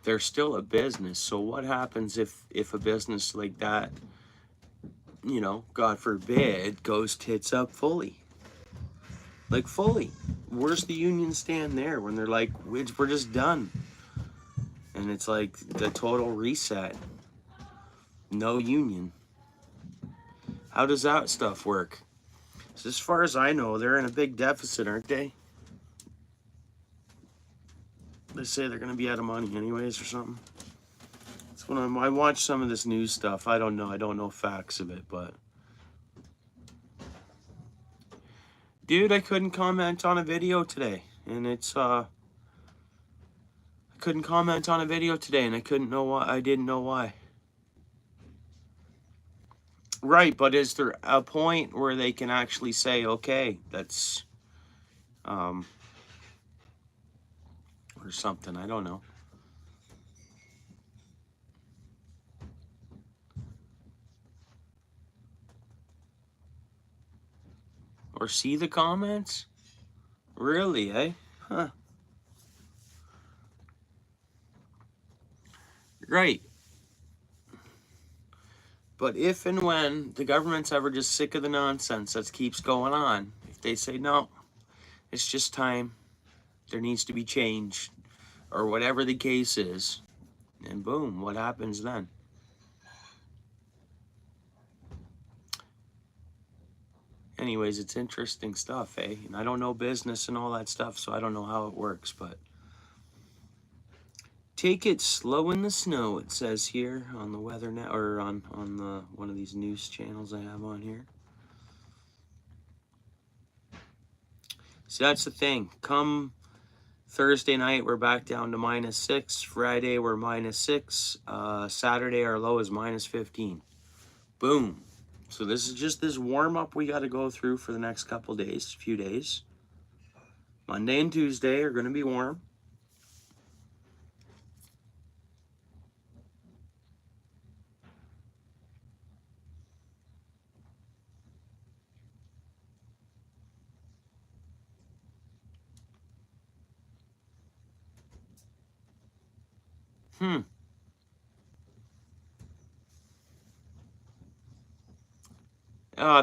they're still a business. So what happens if a business like that, you know, God forbid, goes tits up fully? Like fully. Where's the union stand there when they're like, we're just done? And it's like the total reset. No union. How does that stuff work? So as far as I know, they're in a big deficit, aren't they? They say they're going to be out of money anyways or something. That's when I watch some of this news stuff. I don't know. I don't know facts of it, but... Dude, I couldn't comment on a video today. And it's, I couldn't comment on a video today, and I couldn't know why. I didn't know why. Right, but is there a point where they can actually say, okay, that's, or something, I don't know. Or see the comments? Really, eh? Huh. Right. But if and when the government's ever just sick of the nonsense that keeps going on, if they say, no, it's just time, there needs to be change, or whatever the case is, and boom, what happens then? Anyways, it's interesting stuff, eh? And I don't know business and all that stuff, so I don't know how it works, but take it slow in the snow, it says here on the weather net, or on the one of these news channels I have on here. So that's the thing. Come Thursday night, we're back down to -6. Friday, we're -6. Saturday, our low is -15. Boom. So this is just this warm-up we got to go through for the next couple days, few days. Monday and Tuesday are going to be warm.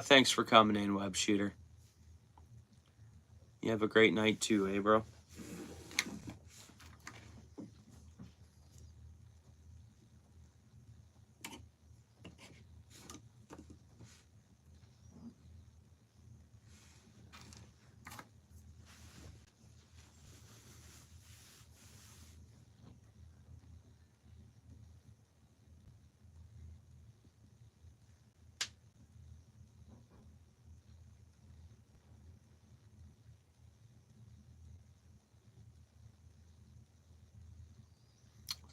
Thanks for coming in, Web Shooter. You have a great night too, eh, bro?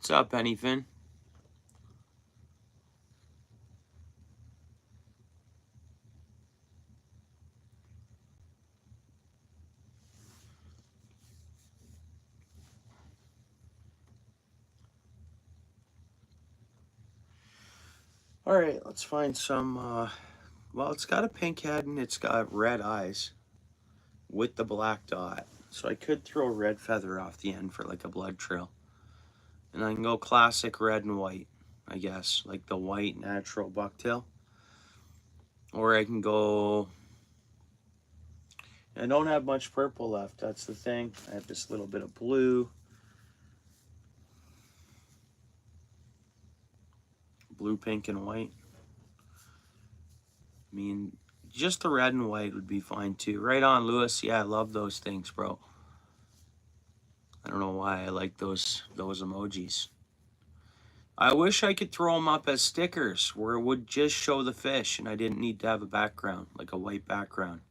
What's up, anything? All right, let's find some, well, it's got a pink head and it's got red eyes with the black dot. So I could throw a red feather off the end for like a blood trail. And I can go classic red and white, I guess, like the white natural bucktail. Or I can go, I don't have much purple left, that's the thing. I have this little bit of blue. Blue, pink, and white. I mean, just the red and white would be fine too. Right on, Lewis. Yeah, I love those things, bro. I don't know why I like those emojis. I wish I could throw them up as stickers where it would just show the fish and I didn't need to have a background, like a white background.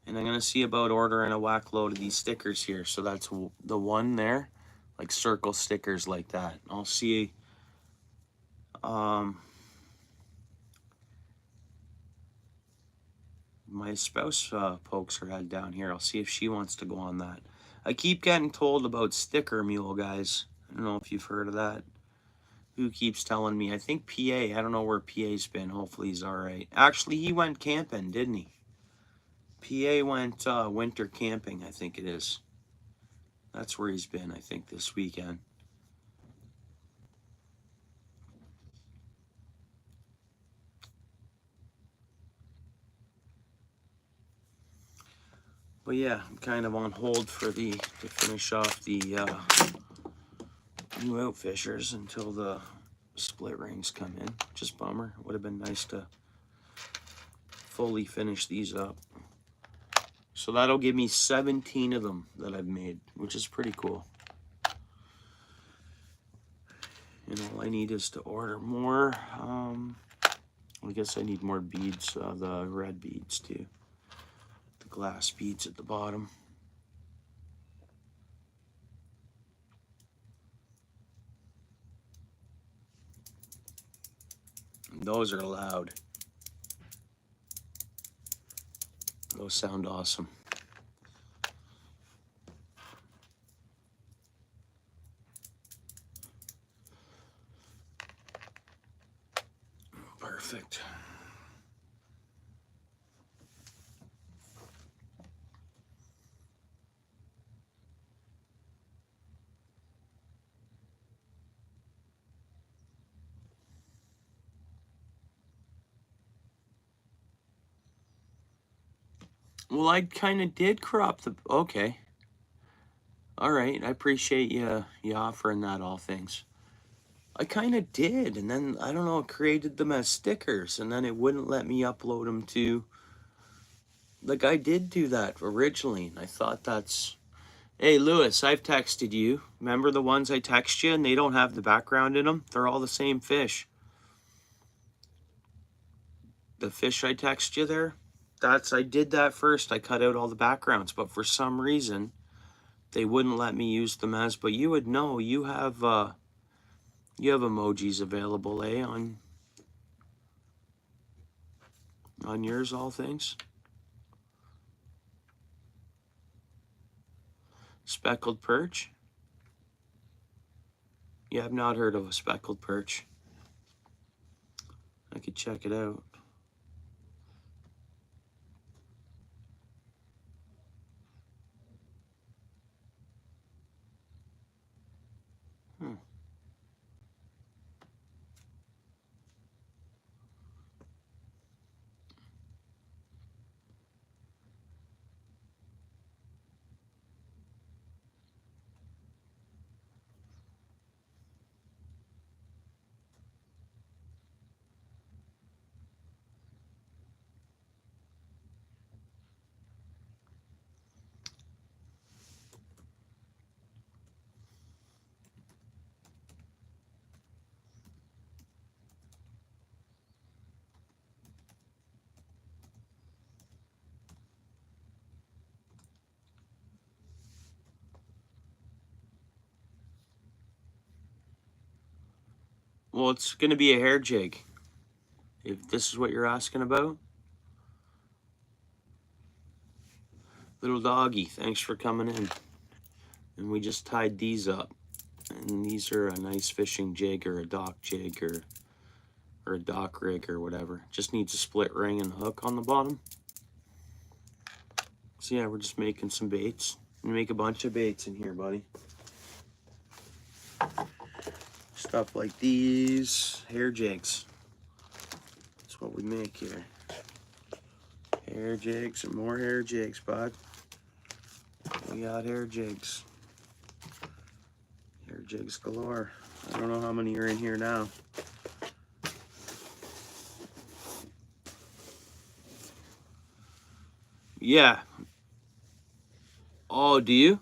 And I'm going to see about ordering a whack load of these stickers here. So that's the one there, like circle stickers like that. I'll see. My spouse pokes her head down here. I'll see if she wants to go on that. I keep getting told about Sticker Mule, guys. I don't know if you've heard of that. Who keeps telling me? I think PA. I don't know where PA's been. Hopefully he's all right. Actually, he went camping, didn't he? PA went winter camping, I think it is. That's where he's been, I think, this weekend. But yeah, I'm kind of on hold for to finish off the new Outfishers until the split rings come in. Just bummer. Would have been nice to fully finish these up. So that'll give me 17 of them that I've made, which is pretty cool. And all I need is to order more. I guess I need more beads, the red beads too. The glass beads at the bottom. And those are loud. Those sound awesome. Perfect. Well, I kind of did crop the... Okay. All right. I appreciate you offering that, all things. I kind of did. And then, I don't know, it created them as stickers. And then it wouldn't let me upload them to... Like, I did do that originally. And I thought that's... Hey, Lewis, I've texted you. Remember the ones I text you and they don't have the background in them? They're all the same fish. The fish I text you there? I did that first. I cut out all the backgrounds, but for some reason, they wouldn't let me use them as, but you would know, you have emojis available, eh, on yours, all things? Speckled perch? Yeah, I've not heard of a speckled perch. I could check it out. Well, it's going to be a hair jig, if this is what you're asking about. Little doggy, thanks for coming in. And we just tied these up. And these are a nice fishing jig or a dock jig or a dock rig or whatever. Just needs a split ring and hook on the bottom. So yeah, we're just making some baits. We make a bunch of baits in here, buddy. Stuff like these hair jigs. That's what we make here. Hair jigs and more hair jigs, bud. We got hair jigs. Hair jigs galore. I don't know how many are in here now. Yeah. Oh, do you?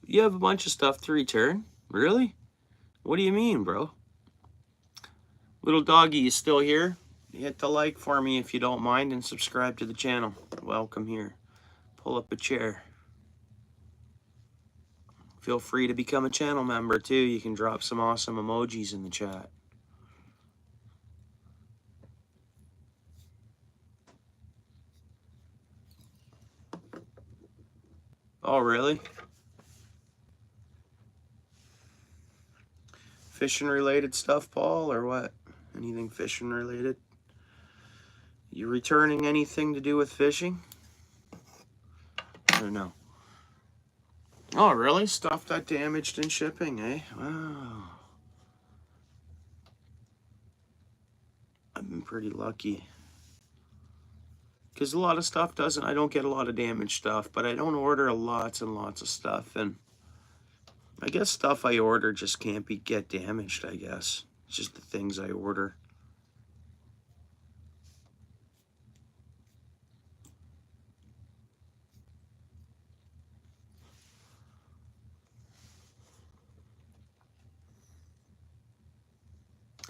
You have a bunch of stuff to return? Really? What do you mean, bro? Little doggy, you still here? Hit the like for me if you don't mind and subscribe to the channel. Welcome here. Pull up a chair. Feel free to become a channel member too. You can drop some awesome emojis in the chat. Oh, really? Fishing related stuff, Paul, or what? Anything fishing related? You returning anything to do with fishing? Or no? Oh, really? Stuff that damaged in shipping, eh? Wow. I've been pretty lucky. Because a lot of stuff doesn't, I don't get a lot of damaged stuff, but I don't order lots and lots of stuff. And I guess stuff I order just can't get damaged, I guess. It's just the things I order.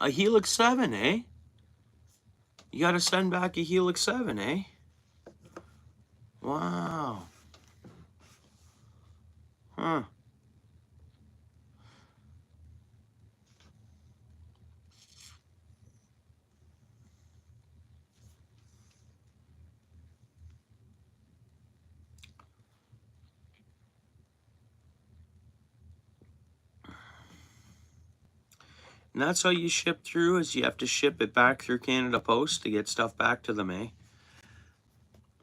A Helix 7, eh? You gotta send back a Helix 7, eh? Wow. Huh. And that's how you ship through, is you have to ship it back through Canada Post to get stuff back to them, eh?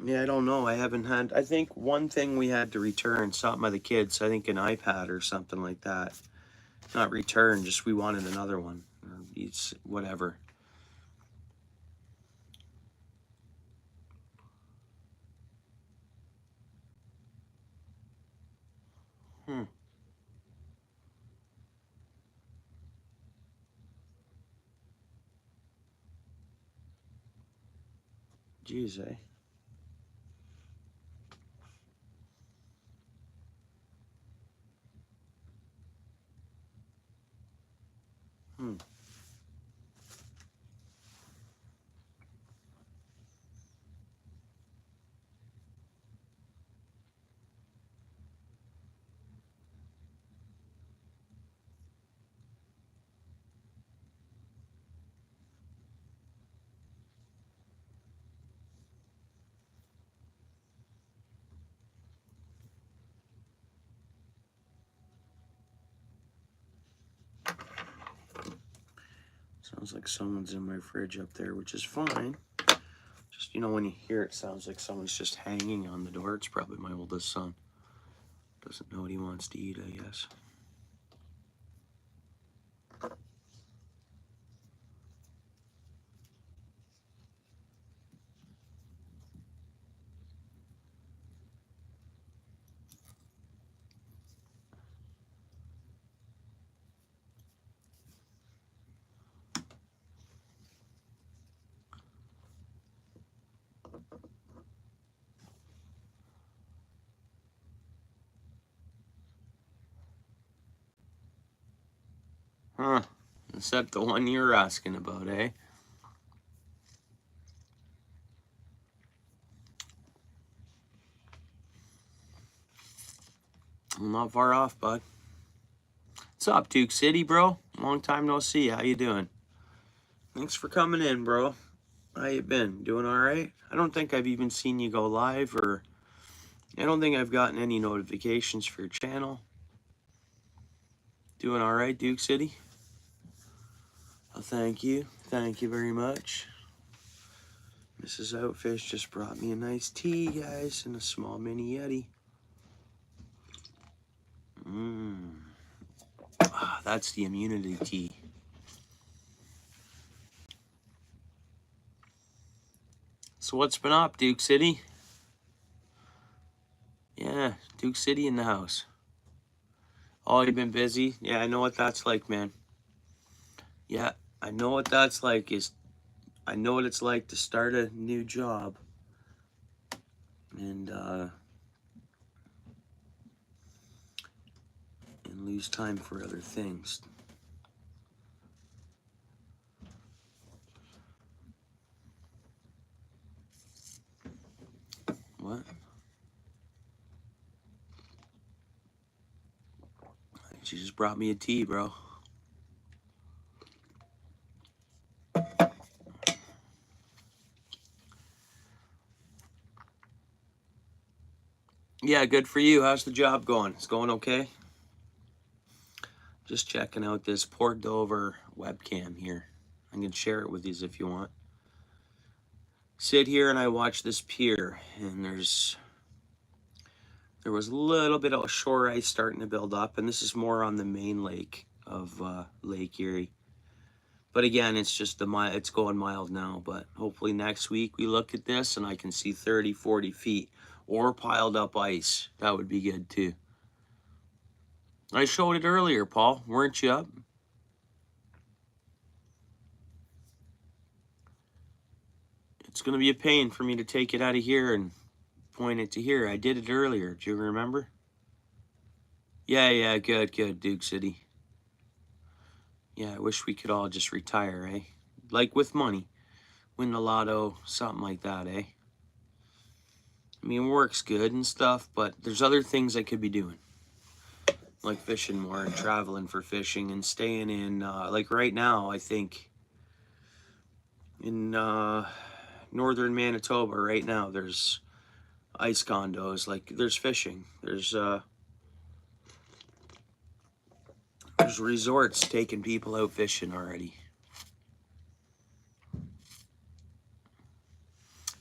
Yeah, I don't know. I haven't had, I think one thing we had to return, something of the kids, I think an iPad or something like that. Not return, just we wanted another one. Or it's whatever. Jeez, eh? Sounds like someone's in my fridge up there, which is fine. Just, you know, when you hear it, sounds like someone's just hanging on the door. It's probably my oldest son. Doesn't know what he wants to eat, I guess. Huh. Is that the one you're asking about, eh? I'm not far off, bud. What's up, Duke City, bro? Long time no see. How you doing? Thanks for coming in, bro. How you been? Doing all right? I don't think I've even seen you go live, or I don't think I've gotten any notifications for your channel. Doing all right, Duke City? Oh, thank you. Thank you very much. Mrs. Outfish just brought me a nice tea, guys, and a small mini Yeti. That's the immunity tea. So what's been up, Duke City? Yeah, Duke City in the house. Oh, you've been busy? Yeah, I know what that's like, man. Yeah, I know what that's like. I know what it's like to start a new job and lose time for other things. What? She just brought me a tea, bro. Yeah, good for you. How's the job going? It's going okay? Just checking out this Port Dover webcam here. I can share it with you if you want. Sit here and I watch this pier, and there was a little bit of shore ice starting to build up, and this is more on the main lake of Lake Erie. But again, it's just it's going mild now, but hopefully next week we look at this and I can see 30, 40 feet or piled up ice. That would be good too. I showed it earlier, Paul. Weren't you up? It's going to be a pain for me to take it out of here and point it to here. I did it earlier. Do you remember? Yeah, good, Duke City. Yeah, I wish we could all just retire, eh? Like with money. Win the lotto, something like that, eh? I mean, work's good and stuff, but there's other things I could be doing. Like fishing more and traveling for fishing and staying in, like right now, I think in northern Manitoba right now, there's ice condos, like there's fishing. There's resorts taking people out fishing already.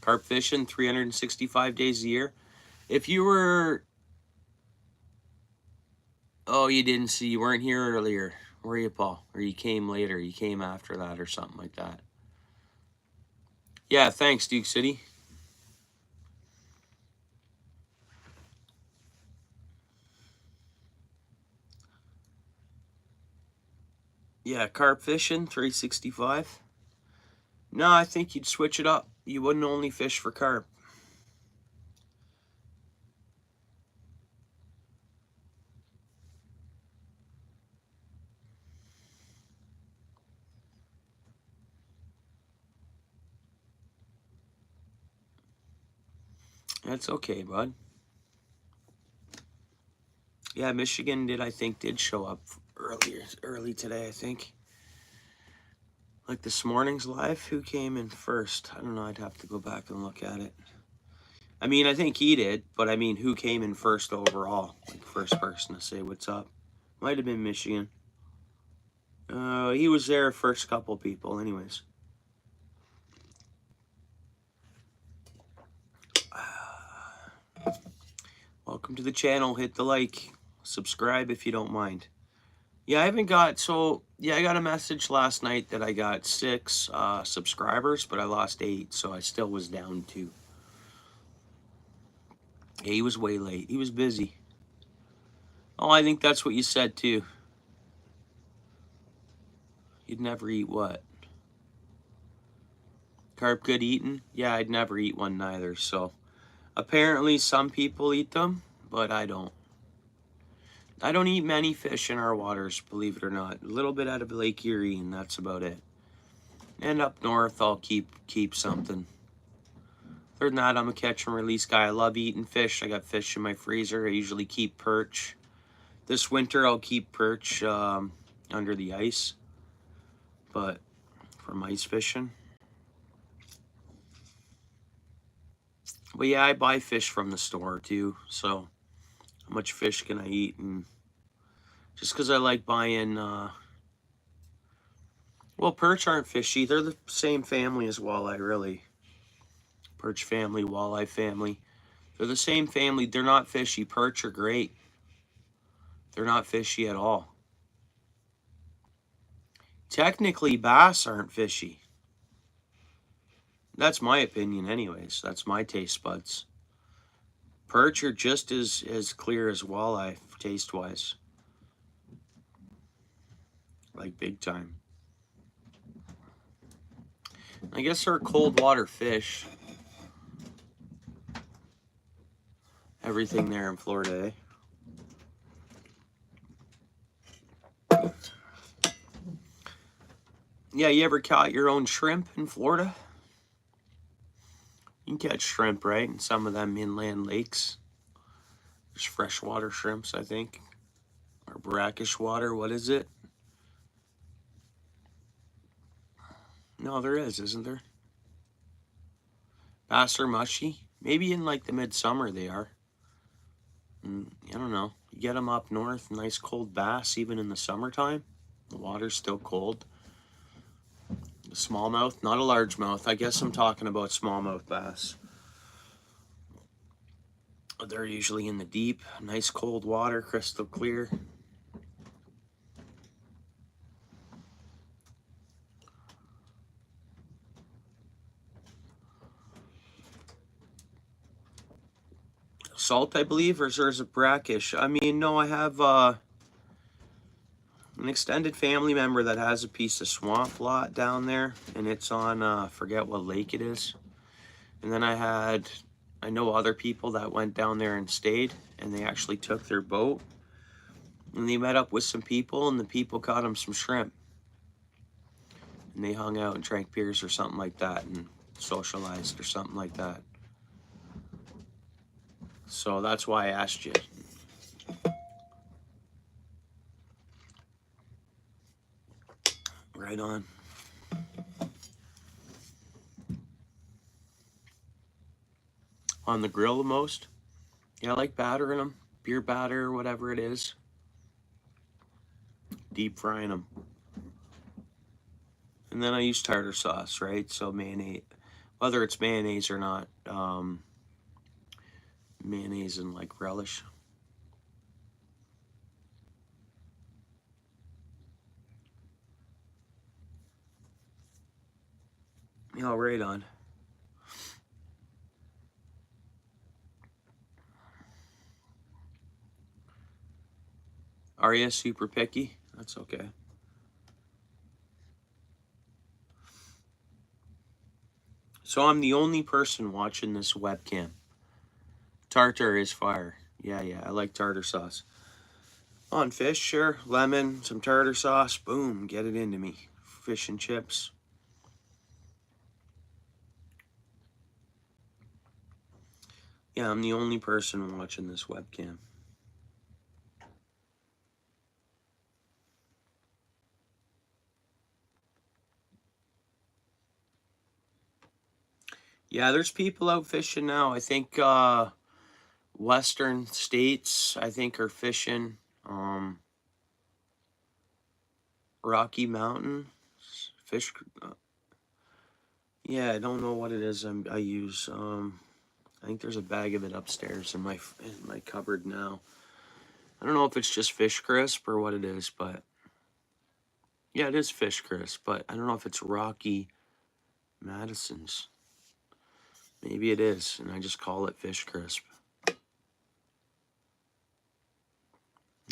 Carp fishing 365 days a year. If you were, oh, you weren't here earlier, were you, Paul? Or you came later, you came after that or something like that. Yeah, thanks, Duke City. Yeah, carp fishing 365. No, I think you'd switch it up. You wouldn't only fish for carp. That's okay, bud. Yeah, Michigan did show up early today, I think. Like this morning's live, who came in first? I don't know, I'd have to go back and look at it. I mean, I think he did, but I mean, who came in first overall? Like first person to say what's up. Might have been Michigan. He was there first couple people anyways. Welcome to the channel. Hit the like. Subscribe if you don't mind. Yeah, I got a message last night that I got 6 subscribers, but I lost 8, so I still was down 2. Yeah, he was way late. He was busy. Oh, I think that's what you said too. You'd never eat what? Carp good eating? Yeah, I'd never eat one neither, so. Apparently some people eat them, but I don't. I don't eat many fish in our waters, believe it or not. A little bit out of Lake Erie, and that's about it. And up north, I'll keep something. Other than that, I'm a catch and release guy. I love eating fish. I got fish in my freezer. I usually keep perch. This winter, I'll keep perch under the ice, but from ice fishing. But yeah, I buy fish from the store too, so how much fish can I eat in Just because I like buying, well, perch aren't fishy. They're the same family as walleye, really. Perch family, walleye family. They're the same family. They're not fishy. Perch are great. They're not fishy at all. Technically, bass aren't fishy. That's my opinion anyways. That's my taste buds. Perch are just as clear as walleye, taste-wise. Like, big time. I guess they're cold water fish. Everything there in Florida, eh? Yeah, you ever caught your own shrimp in Florida? You can catch shrimp, right, in some of them inland lakes. There's freshwater shrimps, I think. Or brackish water, what is it? No, there is, isn't there? Bass are mushy. Maybe in like the midsummer they are. I don't know. You get them up north, nice cold bass, even in the summertime. The water's still cold. The smallmouth, not a largemouth. I guess I'm talking about smallmouth bass. They're usually in the deep, nice cold water, crystal clear. Salt, I believe, or is it brackish? I mean, no, I have an extended family member that has a piece of swamp lot down there, and it's on, forget what lake it is. And then I know other people that went down there and stayed, and they actually took their boat, and they met up with some people, and the people caught them some shrimp. And they hung out and drank beers or something like that, and socialized or something like that. So that's why I asked you. Right on. On the grill the most? Yeah, I like battering them. Beer batter, whatever it is. Deep frying them. And then I use tartar sauce, right? So mayonnaise, whether it's mayonnaise or not, mayonnaise and like relish. Yeah, right on. Are you super picky? That's okay. So I'm the only person watching this webcam. Tartar is fire. Yeah, I like tartar sauce. On fish, sure. Lemon, some tartar sauce, boom, get it into me. Fish and chips. Yeah, I'm the only person watching this webcam. Yeah, there's people out fishing now. I think western states, I think, are fishing. Rocky Mountain fish. Yeah, I don't know what it is I use. I think there's a bag of it upstairs in my cupboard now. I don't know if it's just fish crisp or what it is, but yeah, it is fish crisp, but I don't know if it's Rocky Madison's. Maybe it is, and I just call it fish crisp.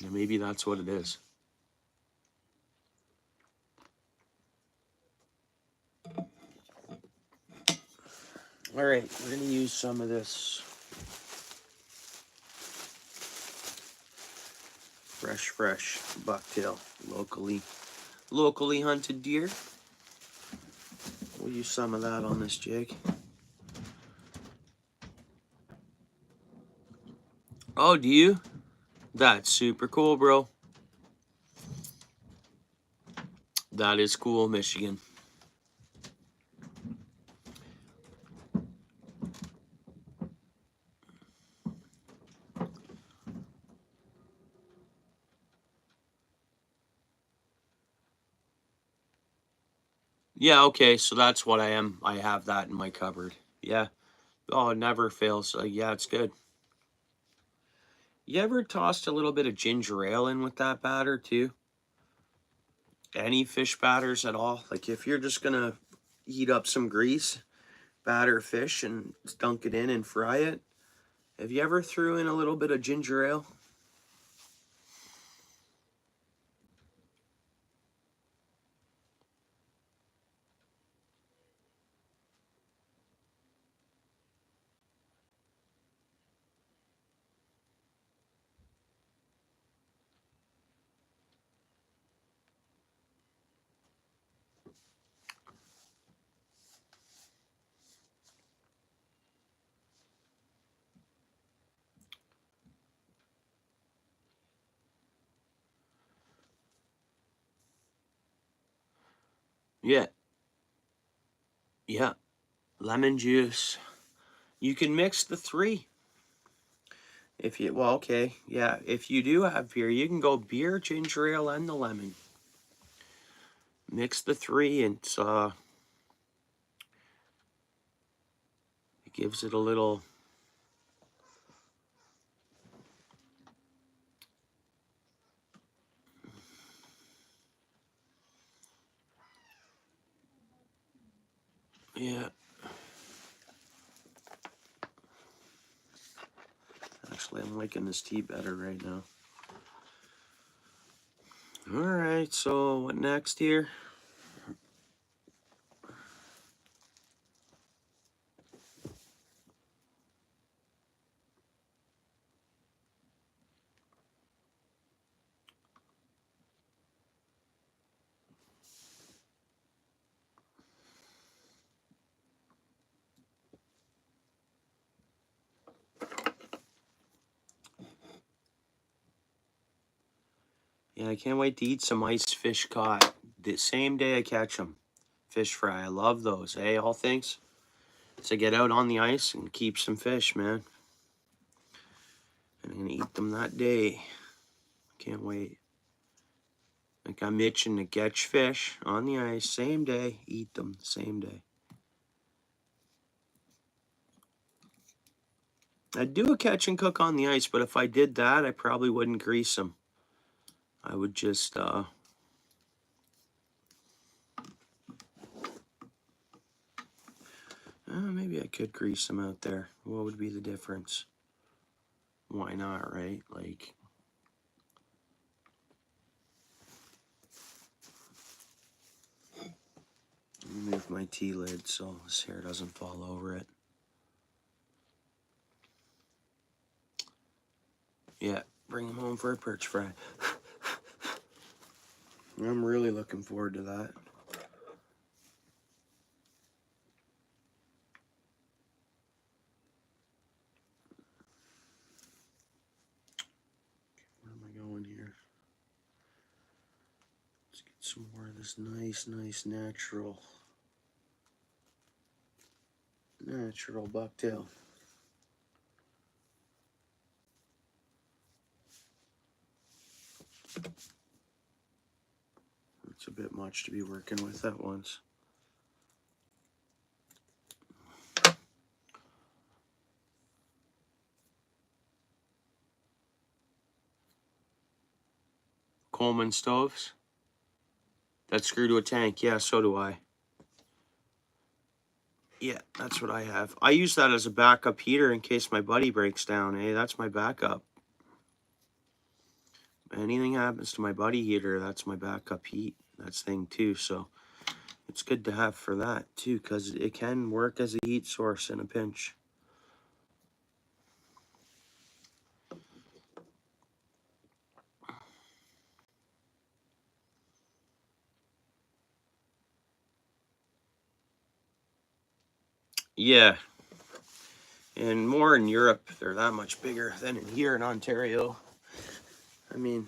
Yeah, maybe that's what it is. All right, we're gonna use some of this fresh bucktail, locally hunted deer. We'll use some of that on this jig. Oh, do you? That's super cool, bro. That is cool, Michigan. Yeah, okay, so that's what I am. I have that in my cupboard. Yeah. Oh, it never fails. Yeah, it's good. You ever tossed a little bit of ginger ale in with that batter too? Any fish batters at all? Like if you're just gonna heat up some grease, batter fish, and dunk it in and fry it, have you ever threw in a little bit of ginger ale? Yeah, yeah. Lemon juice. You can mix the three. If you, well, okay, yeah. If you do have beer, you can go beer, ginger ale, and the lemon. Mix the three, and it gives it a little. Yeah. Actually, I'm liking this tea better right now. All right, so what next here? Yeah, I can't wait to eat some iced fish caught the same day I catch them. Fish fry, I love those. Hey, all things to get out on the ice and keep some fish, man. And I'm gonna eat them that day. Can't wait. Like I'm itching to catch fish on the ice, same day, eat them the same day. I'd do a catch and cook on the ice, but if I did that, I probably wouldn't grease them. I would just, maybe I could grease them out there. What would be the difference? Why not, right? Like, move my tea lid so this hair doesn't fall over it. Yeah, bring them home for a perch fry. I'm really looking forward to that. Where am I going here? Let's get some more of this nice natural bucktail. It's a bit much to be working with at once. Coleman stoves that screw to a tank. Yeah, so do I. Yeah, that's what I have. I use that as a backup heater in case my buddy breaks down. Hey, that's my backup. Anything happens to my buddy heater, that's my backup heat. That's thing too. So it's good to have for that too, because it can work as a heat source in a pinch. Yeah, and more in Europe, they're that much bigger than in here in Ontario. I mean,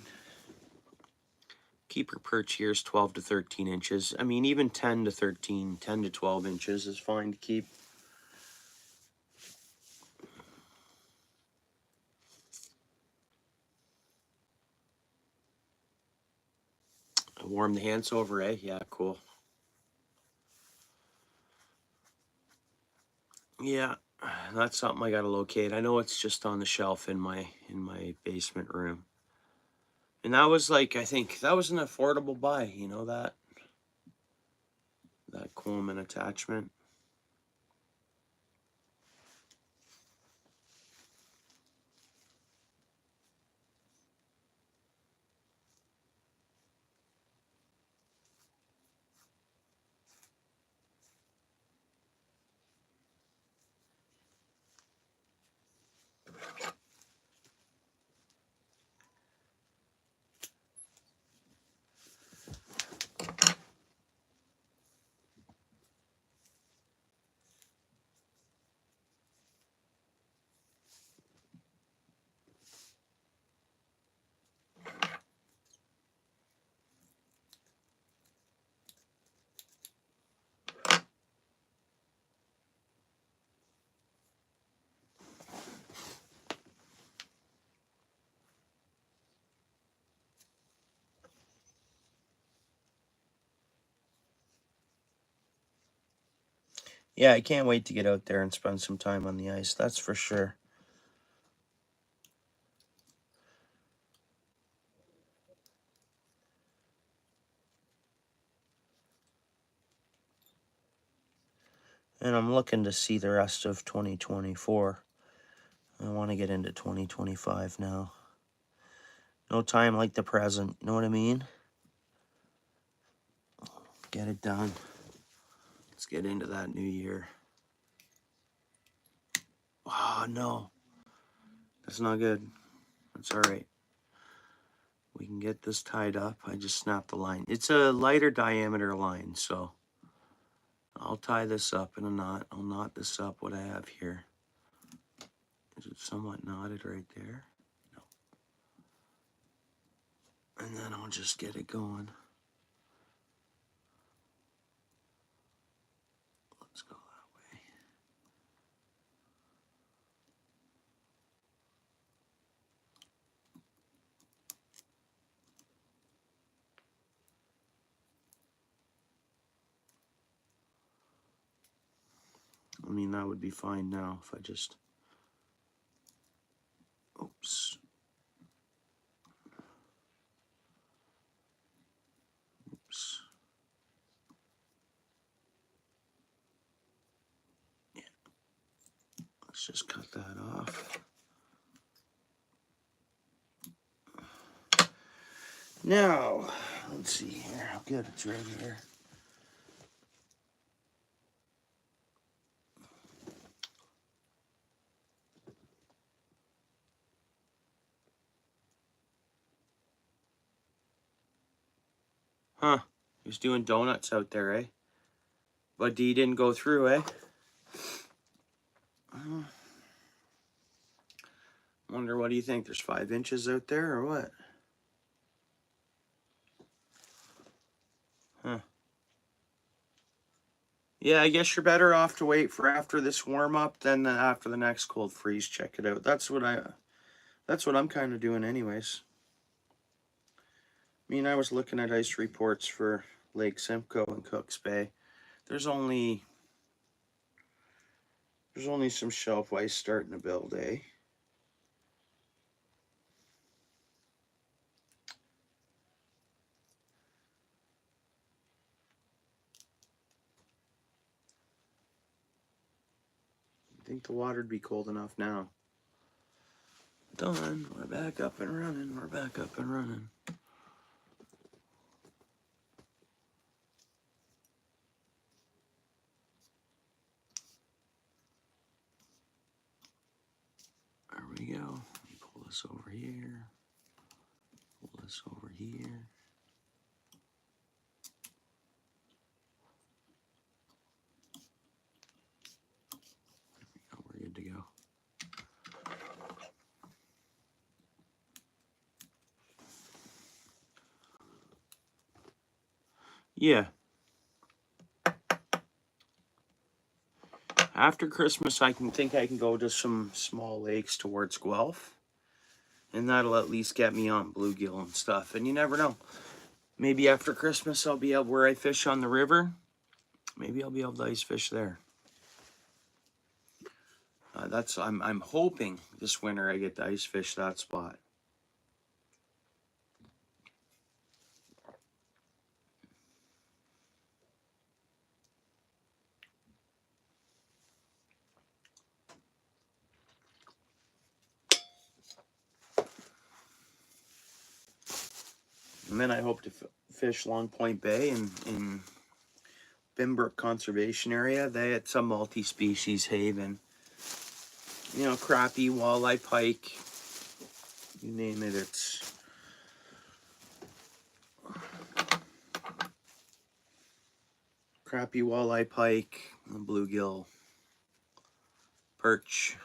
keeper perch here is 12 to 13 inches. I mean, even 10 to 13, 10 to 12 inches is fine to keep. Warm the hands over, eh? Yeah, cool. Yeah, that's something I gotta locate. I know it's just on the shelf in my basement room. And that was like, I think that was an affordable buy, you know, that Coleman attachment. Yeah, I can't wait to get out there and spend some time on the ice, that's for sure. And I'm looking to see the rest of 2024. I want to get into 2025 now. No time like the present, you know what I mean? Get it done. Let's get into that new year. Oh, no. That's not good. That's all right. We can get this tied up. I just snapped the line. It's a lighter diameter line, so I'll tie this up in a knot. I'll knot this up, what I have here. Is it somewhat knotted right there? No. And then I'll just get it going. Let's go that way. I mean, that would be fine now if I just... Oops. Oops. Yeah. Let's just cut that off. Now, let's see here. How good it's right here. Huh. He was doing donuts out there, eh? But D didn't go through, eh? Wonder, what do you think? There's 5 inches out there or what? Huh. Yeah, I guess you're better off to wait for after this warm up than after the next cold freeze. Check it out. That's what I'm kind of doing anyways. I mean, I was looking at ice reports for Lake Simcoe and Cook's Bay. There's only some shelf ice starting to build, eh? I think the water'd be cold enough now. Done. We're back up and running. We're back up and running. There we go. Let me pull this over here. Pull this over here. There we go. We're good to go. Yeah. After Christmas, I can go to some small lakes towards Guelph. And that'll at least get me on bluegill and stuff. And you never know. Maybe after Christmas, I'll be able, where I fish on the river, maybe I'll be able to ice fish there. I'm hoping this winter I get to ice fish that spot. And then I hope to fish Long Point Bay in Bimbrook Conservation Area. It's a multi-species haven. You know, crappie, walleye, pike, you name it, it's crappie, walleye, pike, bluegill, perch.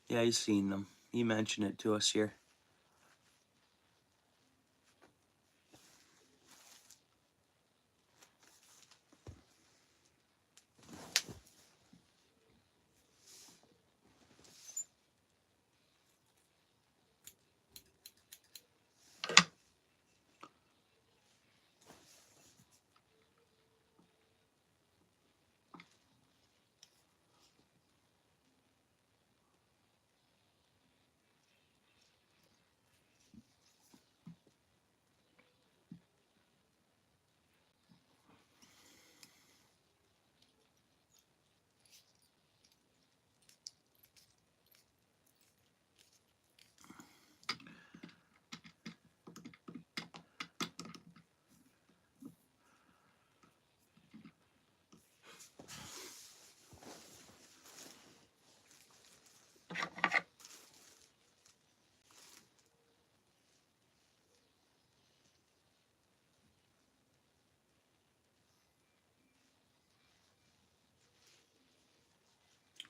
Yeah, he's seen them. He mentioned it to us here.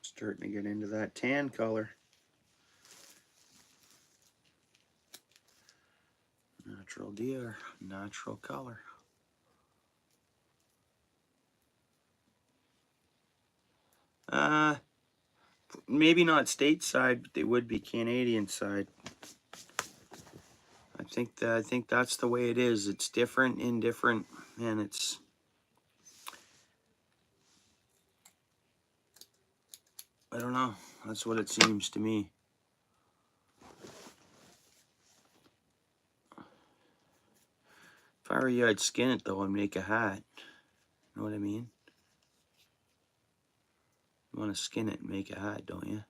Starting to get into that tan color. Natural deer, natural color. Maybe not stateside, but they would be Canadian side. I think that's the way it is. It's different, indifferent, and it's I don't know. That's what it seems to me. If I were you, I'd skin it though and make a hat. Know what I mean? You want to skin it and make a hat, don't you?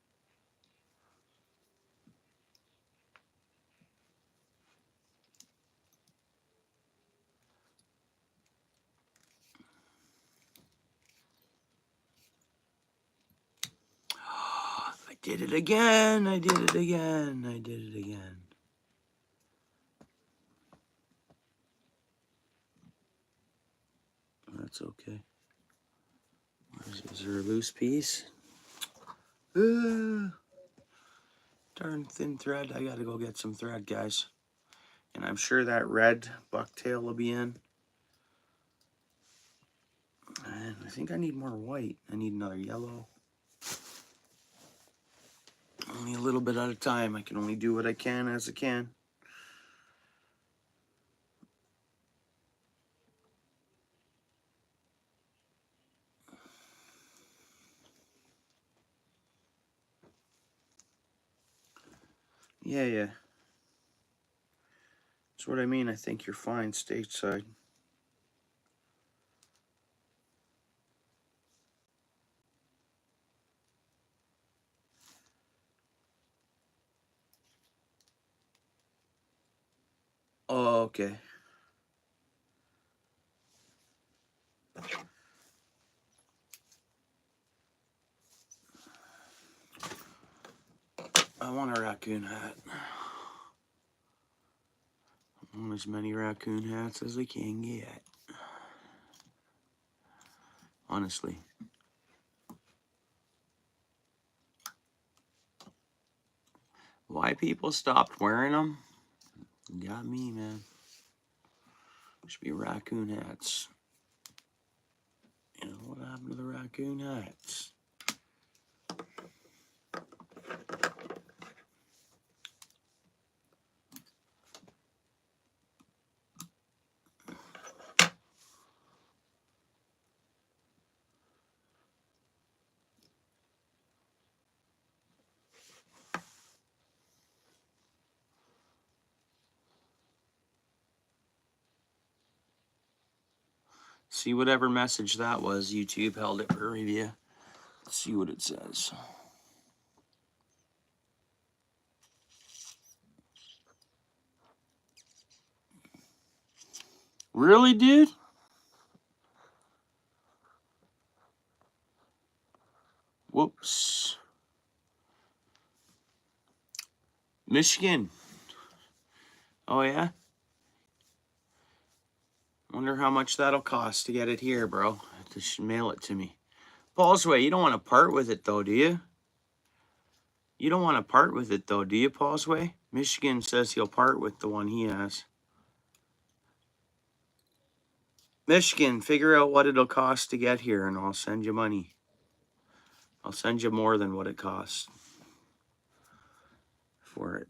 I did it again. I did it again. I did it again. That's okay. Is there a loose piece? Darn thin thread. I gotta go get some thread, guys. And I'm sure that red bucktail will be in. And I think I need more white. I need another yellow. Only a little bit at a time. I can only do what I can as I can. Yeah. That's what I mean. I think you're fine stateside. Oh, okay. I want a raccoon hat. I want as many raccoon hats as I can get. Honestly. Why people stopped wearing them? Got me, man. Should be raccoon hats. You know, what happened to the raccoon hats? See whatever message that was. YouTube held it for review. Let's see what it says. Really, dude? Whoops. Michigan. Oh, yeah? Wonder how much that'll cost to get it here, bro. Just mail it to me. Paulsway, you don't want to part with it, though, do you? You don't want to part with it, though, do you, Paulsway? Michigan says he'll part with the one he has. Michigan, figure out what it'll cost to get here, and I'll send you money. I'll send you more than what it costs for it.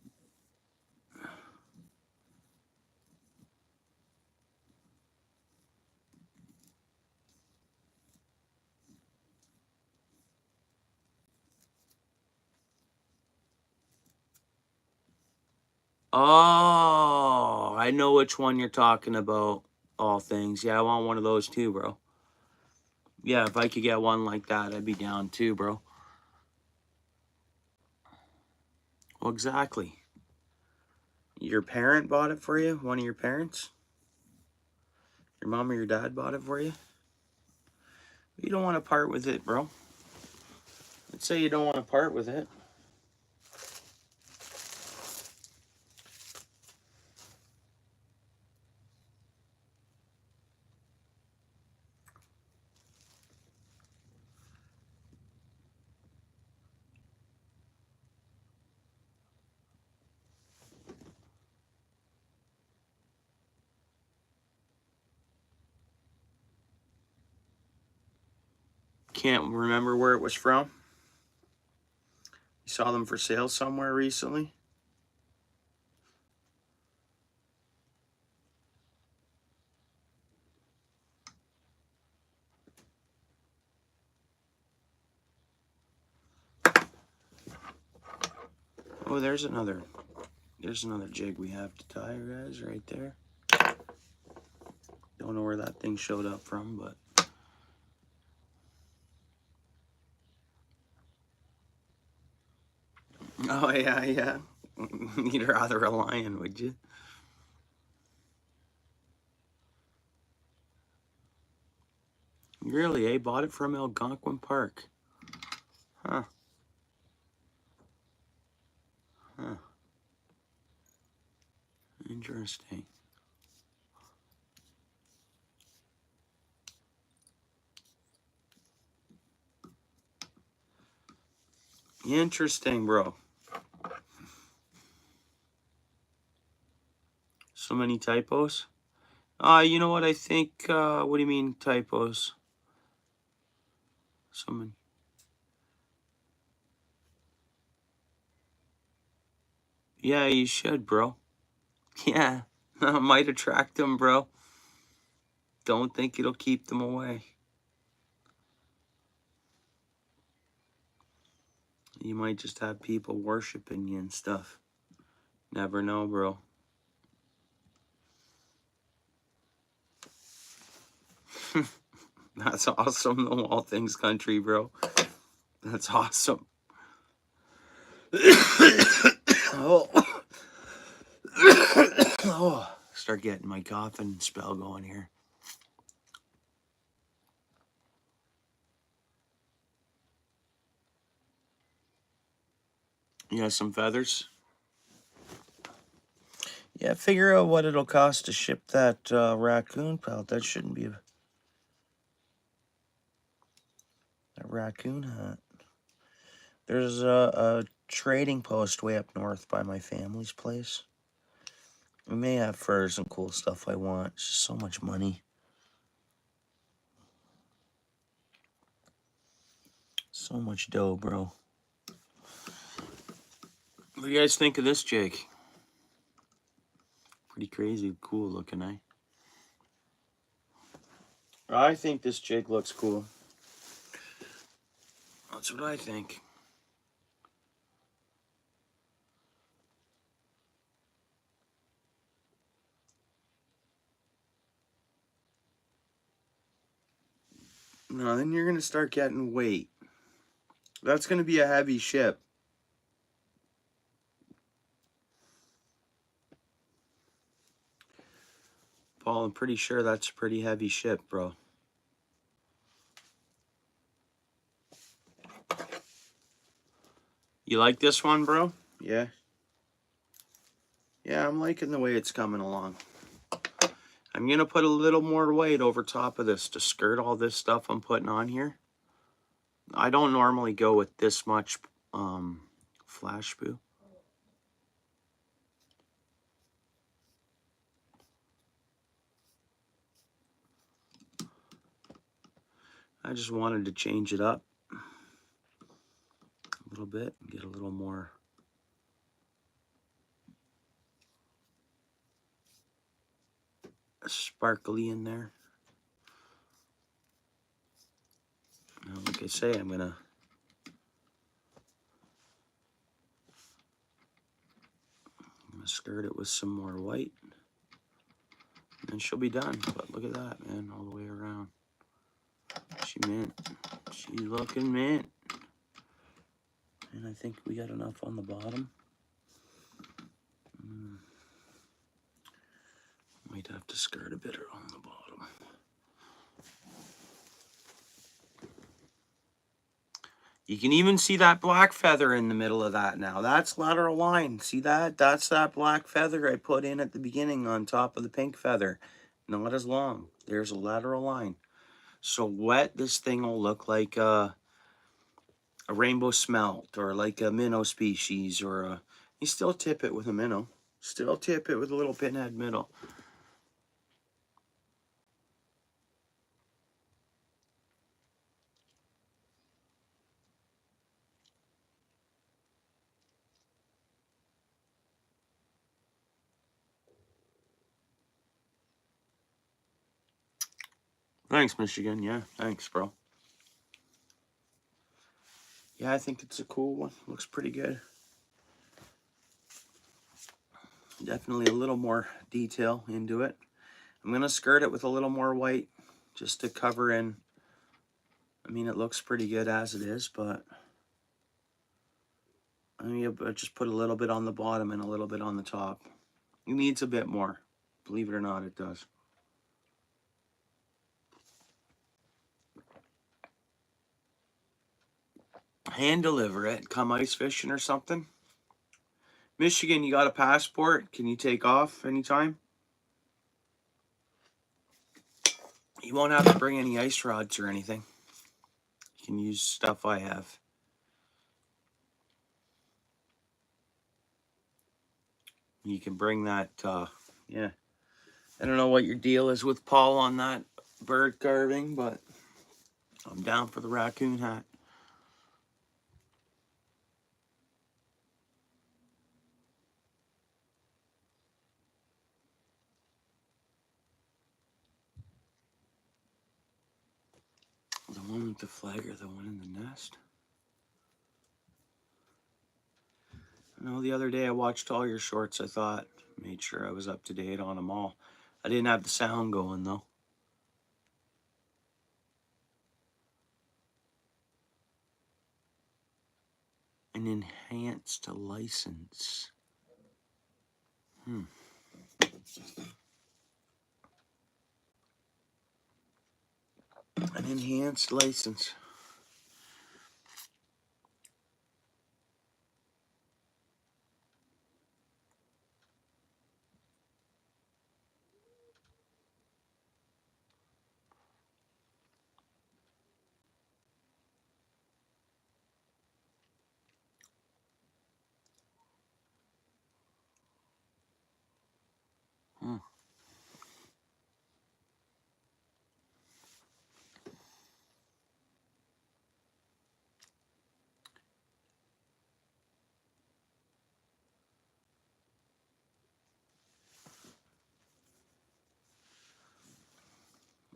Oh, I know which one you're talking about. All things. Yeah, I want one of those too, bro. Yeah, if I could get one like that, I'd be down too, bro. Well, exactly. Your parent bought it for you? One of your parents? Your mom or your dad bought it for you? You don't want to part with it, bro. Let's say you don't want to part with it. Can't remember where it was from. You saw them for sale somewhere recently? Oh, there's another jig we have to tie, guys, right there. Don't know where that thing showed up from, but oh yeah. You'd rather a lion, would you? Really, eh? Bought it from Algonquin Park. Huh. Huh. Interesting. Interesting, bro. So many typos? You know what I think? What do you mean typos? So many. Yeah, you should, bro. Yeah, might attract them, bro. Don't think it'll keep them away. You might just have people worshiping you and stuff. Never know, bro. That's awesome, though, all things country, bro. That's awesome. Oh. Oh, start getting my coughing spell going here. You got some feathers? Yeah, figure out what it'll cost to ship that raccoon pelt. That shouldn't be a raccoon hat. There's a trading post way up north by my family's place. We may have furs and cool stuff I want. It's just so much money. So much dough, bro. What do you guys think of this jig? Pretty crazy, cool looking, eh? I think this jig looks cool. That's what I think. No, then you're going to start getting weight. That's going to be a heavy ship. Paul, I'm pretty sure that's a pretty heavy ship, bro. You like this one, bro? Yeah. Yeah, I'm liking the way it's coming along. I'm going to put a little more weight over top of this to skirt all this stuff I'm putting on here. I don't normally go with this much flash boo. I just wanted to change it up a little bit, get a little more sparkly in there. Now, like I say, I'm gonna skirt it with some more white, and she'll be done. But look at that, man, all the way around. She mint. She's looking mint. And I think we got enough on the bottom. Might have to skirt a bit on the bottom. You can even see that black feather in the middle of that now. That's lateral line. See that? That's that black feather I put in at the beginning on top of the pink feather. Not as long. There's a lateral line. So wet, this thing will look like a rainbow smelt or like a minnow species or a... You still tip it with a minnow. Still tip it with a little pinhead minnow. Thanks, Michigan. Yeah, thanks, bro. Yeah, I think it's a cool one. Looks pretty good. Definitely a little more detail into it. I'm going to skirt it with a little more white just to cover in. I mean, it looks pretty good as it is, but I'm going to just put a little bit on the bottom and a little bit on the top. It needs a bit more. Believe it or not, it does. Hand deliver it. Come ice fishing or something. Michigan, you got a passport? Can you take off anytime? You won't have to bring any ice rods or anything. You can use stuff I have. You can bring that, yeah. I don't know what your deal is with Paul on that bird carving, but I'm down for the raccoon hat. The one with the flag or the one in the nest? I know the other day I watched all your shorts. I thought, made sure I was up to date on them all. I didn't have the sound going though. An enhanced license. An enhanced license.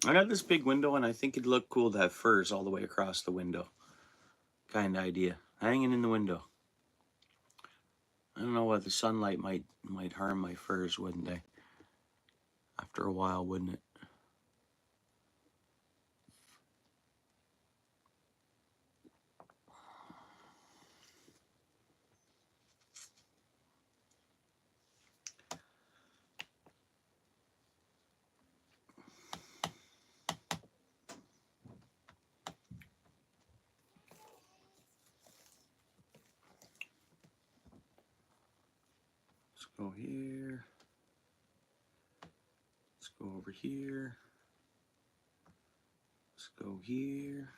I got this big window and I think it'd look cool to have furs all the way across the window. Kind of idea. Hanging in the window. I don't know what the sunlight might harm my furs, wouldn't they? After a while, wouldn't it? Let's go here. Let's go over here. Let's go here.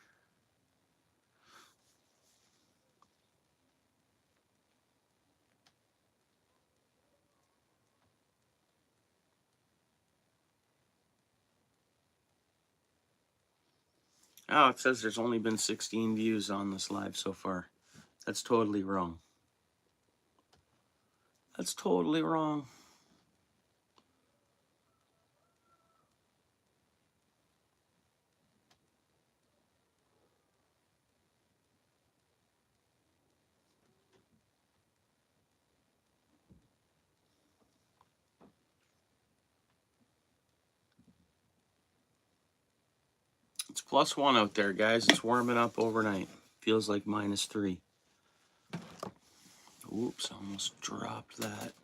Oh, it says there's only been 16 views on this live so far. That's totally wrong. That's totally wrong. It's +1 out there, guys. It's warming up overnight. Feels like -3. Oops, almost dropped that.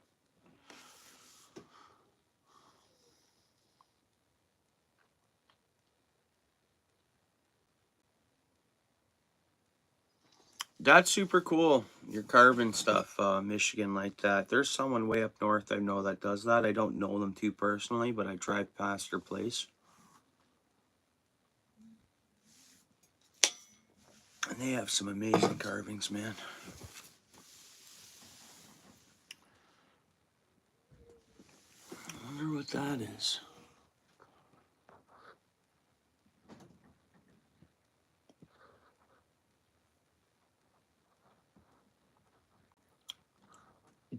That's super cool. You're carving stuff, Michigan, like that. There's someone way up north I know that does that. I don't know them too personally, but I drive past their place. And they have some amazing carvings, man. I wonder what that is.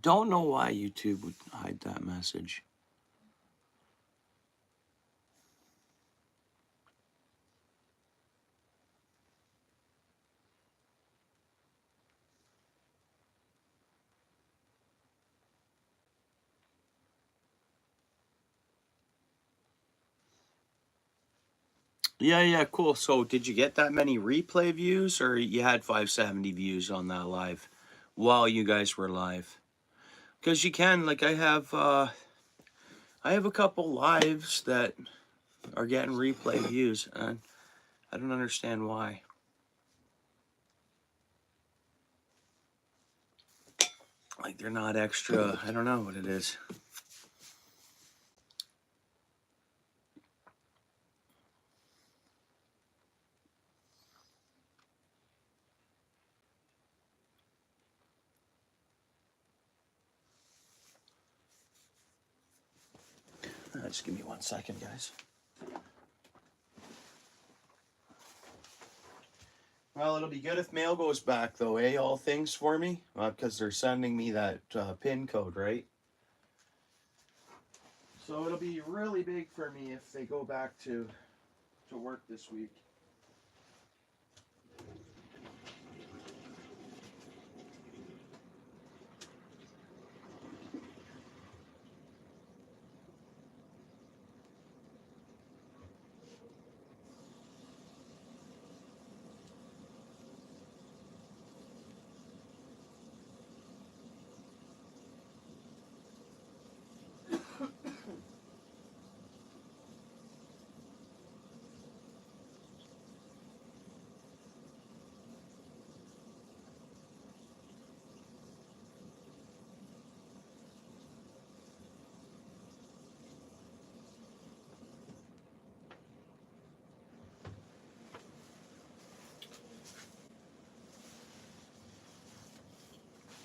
Don't know why YouTube would hide that message. Yeah, cool. So did you get that many replay views, or you had 570 views on that live while you guys were live? Because you can, like I have a couple lives that are getting replay views, and I don't understand why. Like they're not extra, I don't know what it is. Just give me 1 second, guys. Well, it'll be good if mail goes back, though, eh? All things for me, because they're sending me that PIN code, right? So it'll be really big for me if they go back to work this week.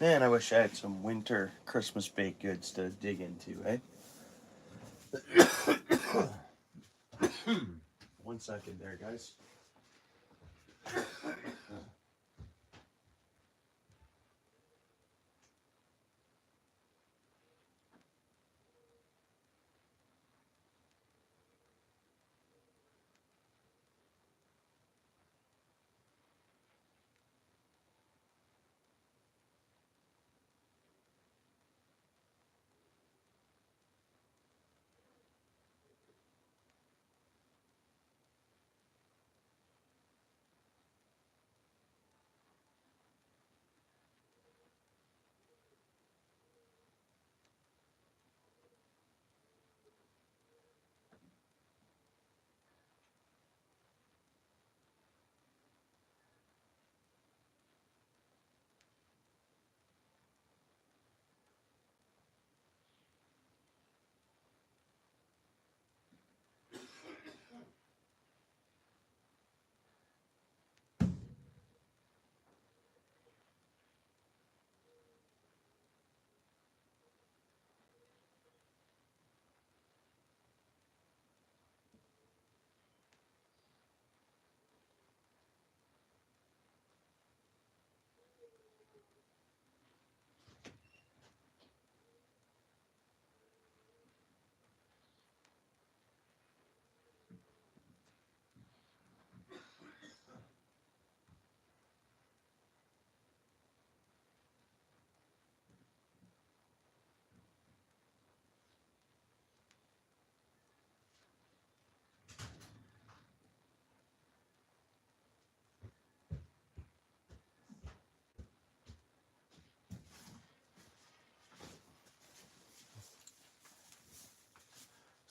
Man, I wish I had some winter Christmas baked goods to dig into, eh? 1 second there, guys.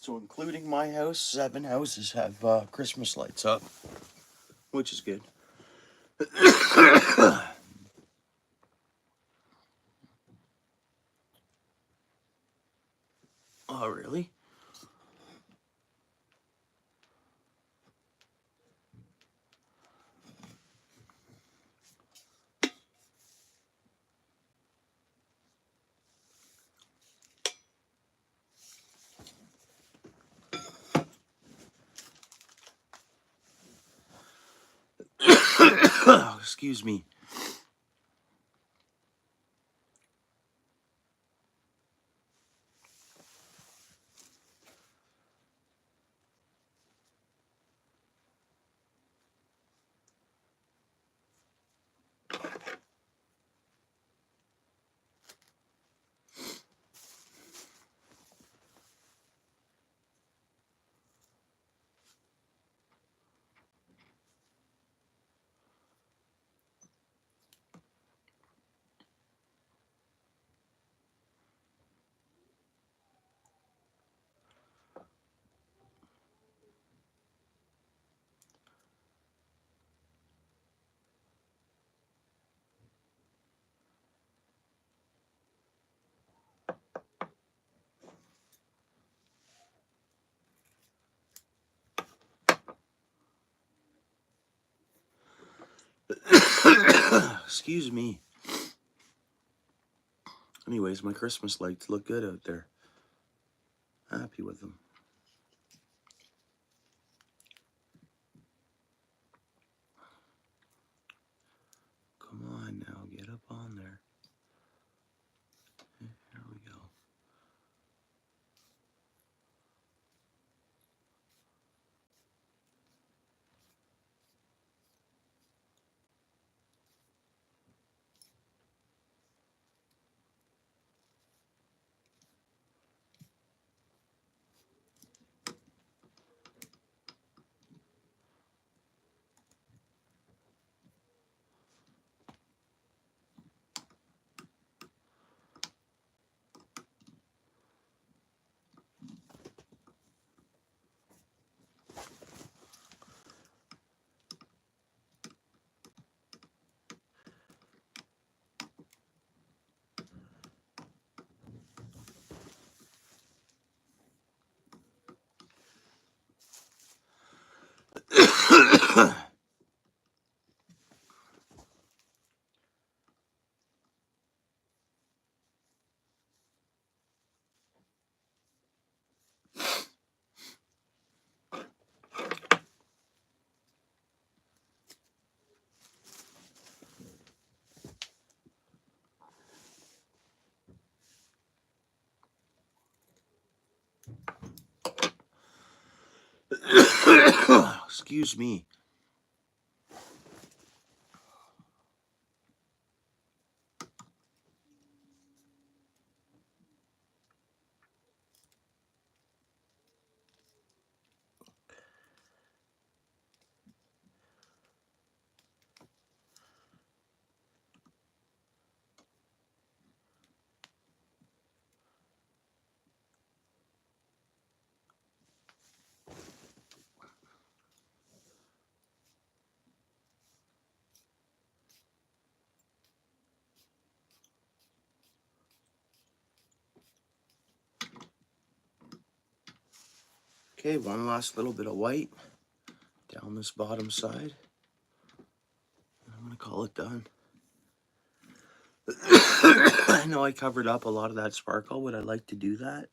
So including my house, 7 houses have Christmas lights up, which is good. Oh, really? Excuse me. Excuse me. Anyways, my Christmas lights look good out there. Happy with them. Come on now, get up on there. There we go. Excuse me. Okay, one last little bit of white down this bottom side. I'm gonna call it done. I know I covered up a lot of that sparkle. Would I like to do that?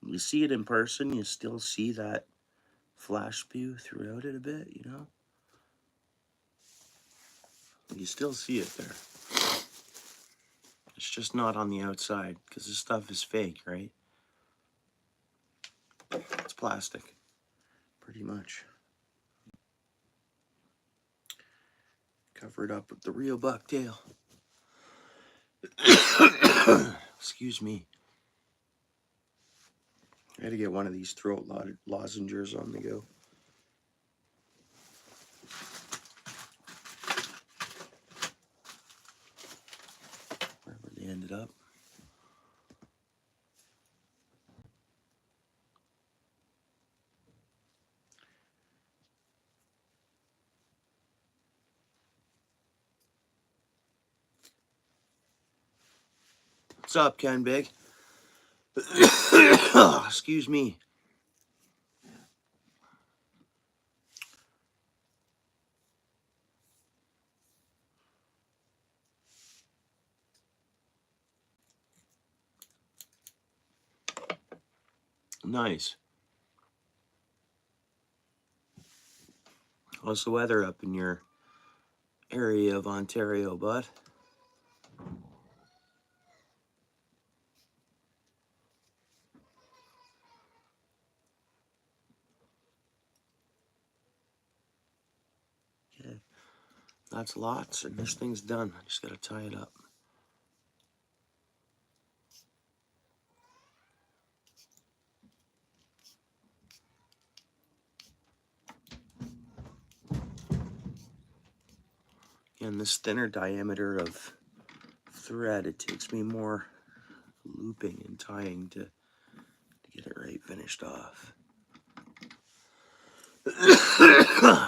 When you see it in person, you still see that flash spew throughout it a bit, you know? You still see it there. It's just not on the outside, because this stuff is fake, right? It's plastic, pretty much. Cover it up with the real bucktail. Excuse me. I had to get one of these throat lozenges on the go. Wherever they ended up. What's up, Ken Big? Excuse me. Nice. How's the weather up in your area of Ontario, bud? Okay. That's lots, and this thing's done. I just gotta tie it up. And this thinner diameter of thread, it takes me more looping and tying to get it right finished off.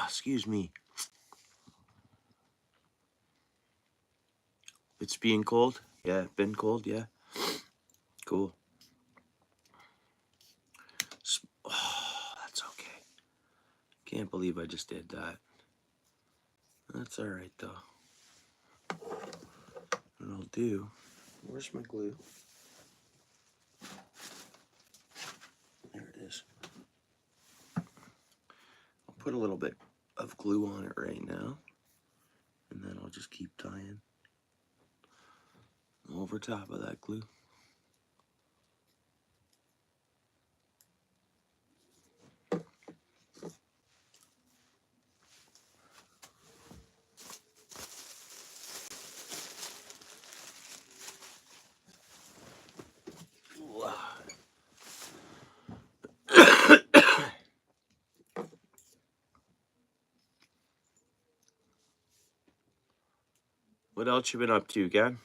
Excuse me. It's being cold? Yeah, been cold, yeah. Cool. Oh, that's okay. Can't believe I just did that. That's alright though. What I'll do, where's my glue? There it is. I'll put a little bit of glue on it right now, and then I'll just keep tying over top of that glue. What else you been up to, Gan?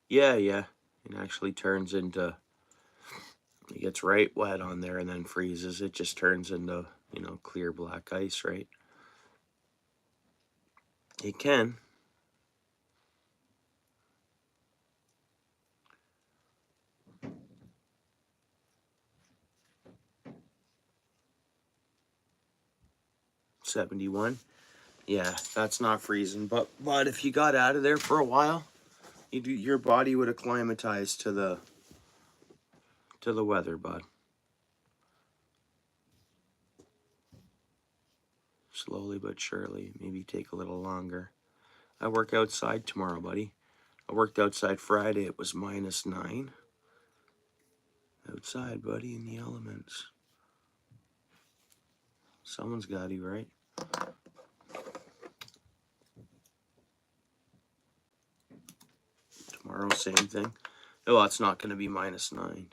Yeah. It actually turns into, it gets right wet on there and then freezes. It just turns into, clear black ice, right? It can. $71. Yeah, that's not freezing. But if you got out of there for a while, your body would acclimatize to the weather, bud. Slowly but surely, maybe take a little longer. I work outside tomorrow, buddy. I worked outside Friday. It was -9. Outside, buddy, in the elements. Someone's got you, right? Tomorrow, same thing. Oh, it's not going to be -9.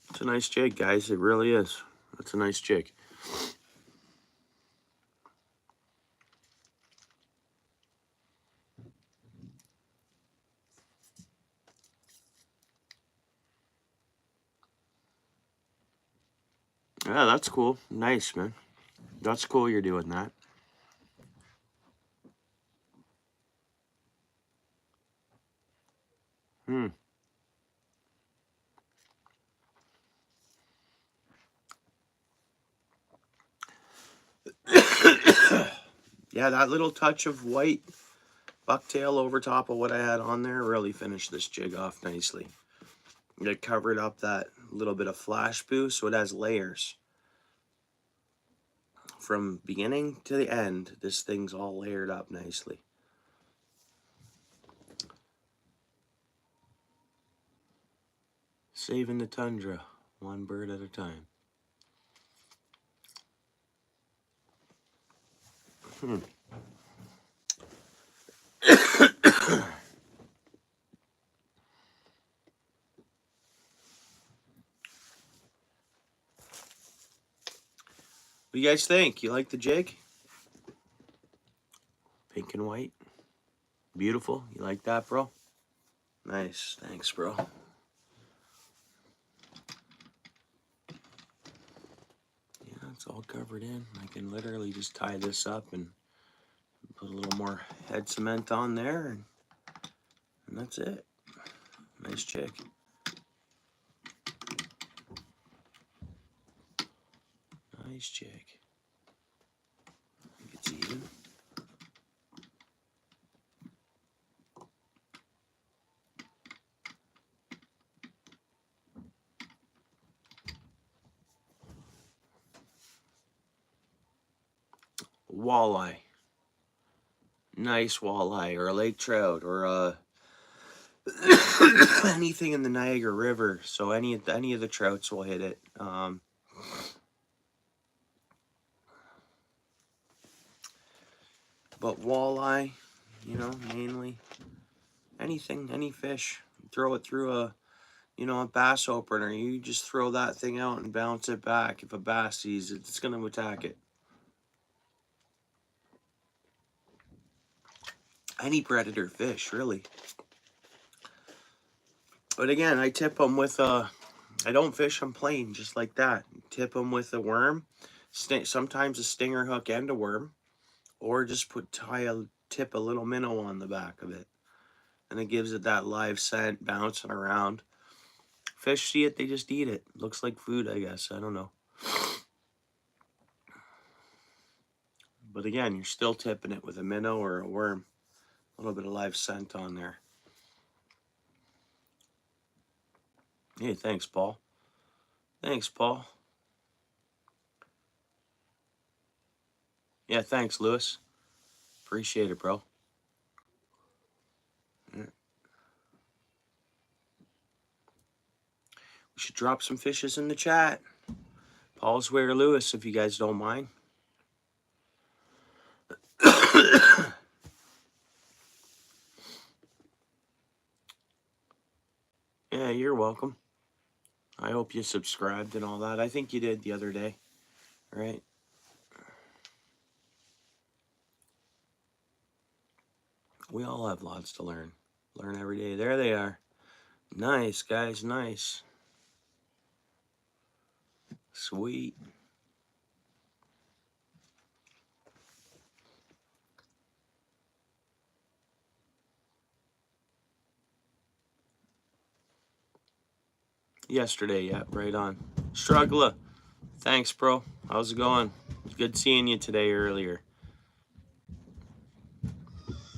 It's a nice jig, guys. It really is. That's a nice jig. Yeah, that's cool. Nice, man. That's cool you're doing that. Yeah, that little touch of white bucktail over top of what I had on there really finished this jig off nicely. It covered up that little bit of flash boost, so it has layers. From beginning to the end, this thing's all layered up nicely. Saving the tundra, one bird at a time. What do you guys think? You like the jig? Pink and white. Beautiful. You like that, bro? Nice. Thanks, bro. Yeah, it's all covered in. I can literally just tie this up and put a little more head cement on there, and that's it. Nice jig. Nice jig. I think it's even. Walleye. Nice walleye, or a lake trout, or anything in the Niagara River. So any of the trouts will hit it. But walleye, you know, mainly anything, any fish. Throw it through a bass opener. You just throw that thing out and bounce it back. If a bass sees it, it's going to attack it. Any predator fish, really. But again, I tip them with I don't fish them plain, just like that. Tip them with a worm, sometimes a stinger hook and a worm, or just tip a little minnow on the back of it, and it gives it that live scent bouncing around. Fish see it, they just eat it. Looks like food, I guess. I don't know. But again, you're still tipping it with a minnow or a worm. A little bit of live scent on there. Hey, thanks, Paul. Thanks, Paul. Yeah, thanks, Lewis. Appreciate it, bro. We should drop some fishes in the chat. Paul's where Lewis, if you guys don't mind. Yeah, you're welcome. I hope you subscribed and all that. I think you did the other day, right? We all have lots to learn. Learn every day. There they are. Nice, guys, nice. Sweet. Yesterday, yeah, right on. Struggler. Thanks, bro. How's it going? Good seeing you today earlier.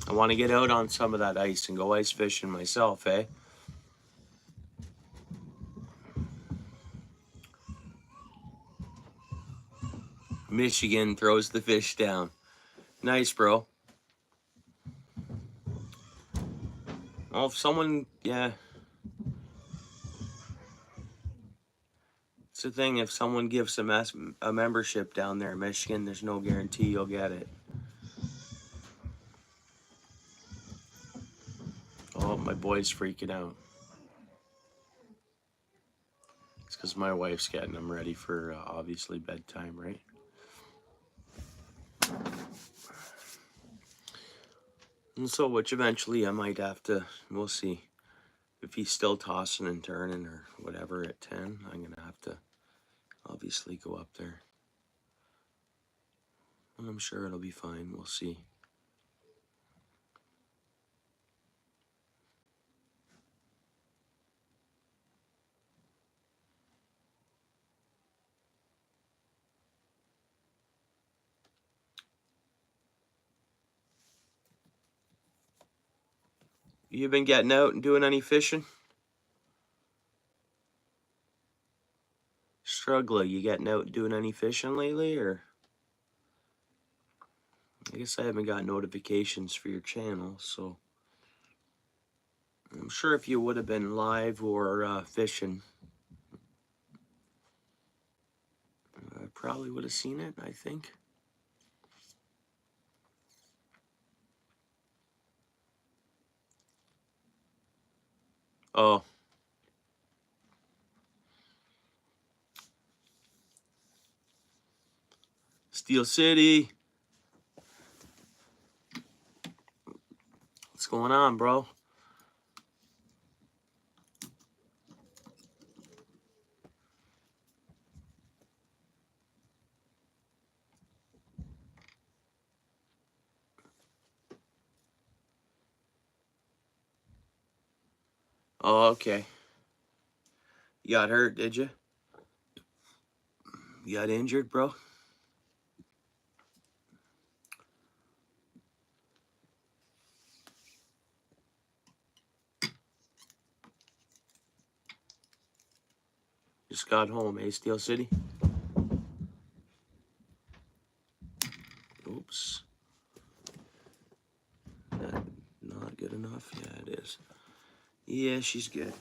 I want to get out on some of that ice and go ice fishing myself, eh? Michigan throws the fish down. Nice, bro. Well, if someone, yeah. It's the thing, if someone gives a membership down there in Michigan, there's no guarantee you'll get it. Oh, my boy's freaking out. It's because my wife's getting him ready for, obviously, bedtime, right? And so, which eventually I might have to, we'll see. If he's still tossing and turning or whatever at 10, I'm going to have to obviously go up there. And I'm sure it'll be fine. We'll see. You been getting out and doing any fishing? Struggler, you getting out and doing any fishing lately, or? I guess I haven't got notifications for your channel, so I'm sure if you would have been live or fishing, I probably would have seen it, I think. Oh. Steel City. What's going on, bro? Oh, okay. You got hurt, did you? You got injured, bro? Just got home, eh, Steel City? Oops. That not good enough? Yeah, it is. Yeah, she's good.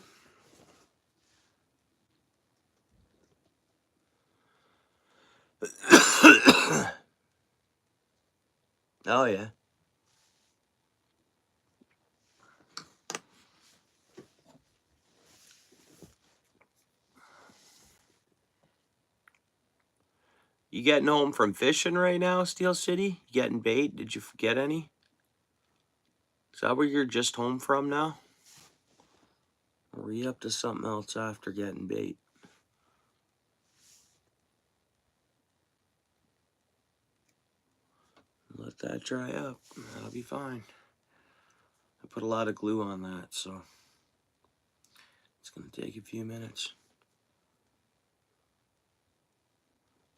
Oh, yeah. You getting home from fishing right now, Steel City? You getting bait? Did you get any? Is that where you're just home from now? Or were you up to something else after getting bait? Let that dry up. That'll be fine. I put a lot of glue on that, so it's going to take a few minutes.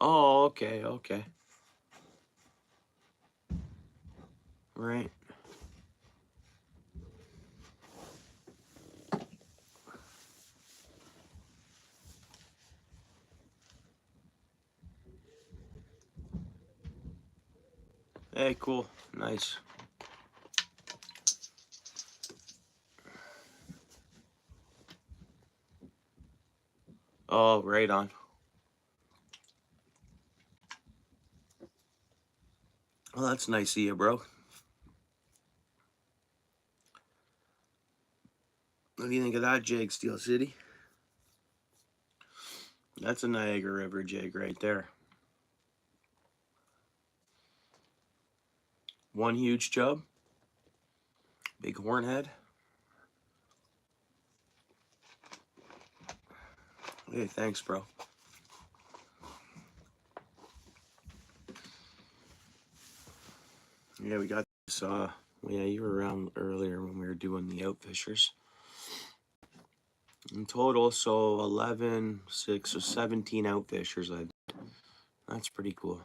Oh, okay, okay. Right. Hey, cool. Nice. Oh, right on. Well, that's nice of you, bro. What do you think of that jig, Steel City? That's a Niagara River jig right there. One huge chub. Big hornhead. Hey, thanks, bro. Yeah, we got this. Yeah, you were around earlier when we were doing the outfishers. In total, so 11, 6, or 17 outfishers. That's pretty cool.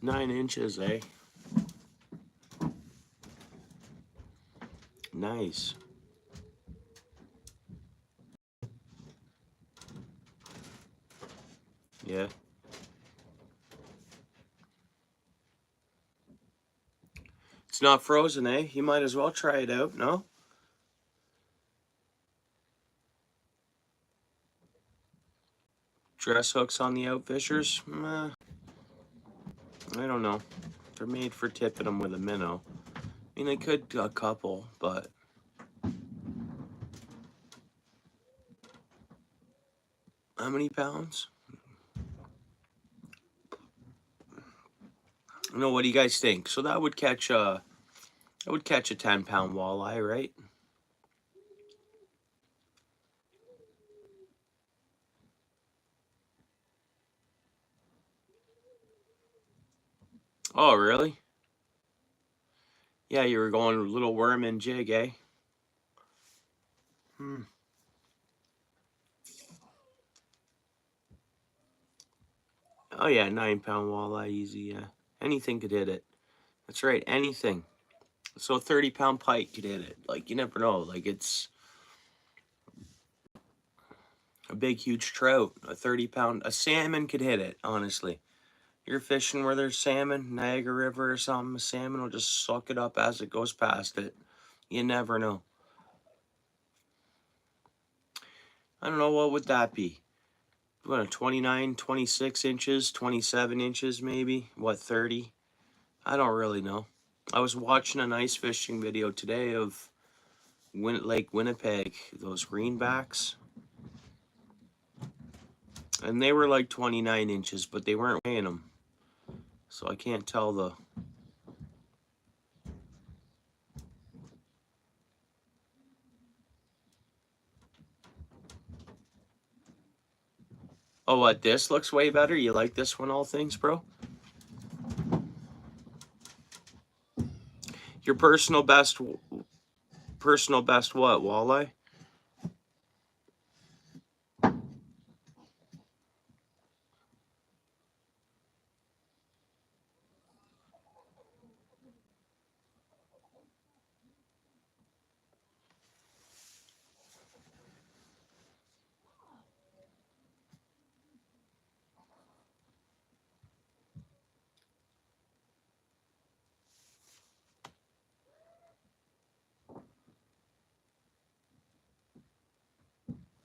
9 inches, eh? Nice. Yeah. It's not frozen, eh? You might as well try it out, no? Dress hooks on the outfishers? I don't know. They're made for tipping them with a minnow. I mean, they could do a couple, but how many pounds? No, what do you guys think? So that would catch a 10-pound walleye, right? Oh, really? Yeah, you were going little worm and jig, eh? Oh yeah, 9-pound walleye, easy, yeah. Anything could hit it. That's right, anything. So a 30-pound pike could hit it. Like, you never know. Like, it's a big, huge trout. A 30-pound, a salmon could hit it, honestly. You're fishing where there's salmon, Niagara River or something, a salmon will just suck it up as it goes past it. You never know. I don't know, what would that be? What, a 29, 26 inches, 27 inches maybe? What, 30? I don't really know. I was watching an ice fishing video today of Lake Winnipeg, those greenbacks. And they were like 29 inches, but they weren't weighing them. So I can't tell the... Oh, what, this looks way better? You like this one, all things, bro? Your personal best what, walleye?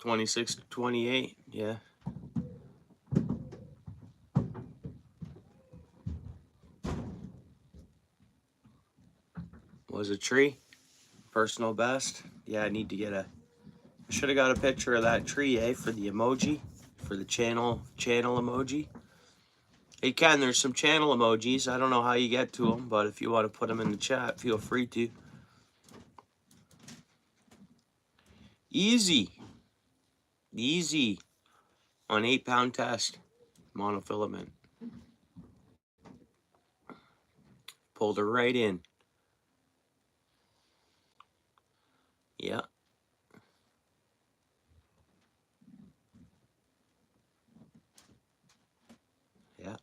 $26 to $28, yeah. Was a tree? Personal best? Yeah, I need to get a... I should have got a picture of that tree, for the emoji? For the channel emoji? Hey, Ken, there's some channel emojis. I don't know how you get to them, but if you want to put them in the chat, feel free to. Easy. Easy. On 8-pound test. Monofilament. Pulled her right in. Yeah. Yeah.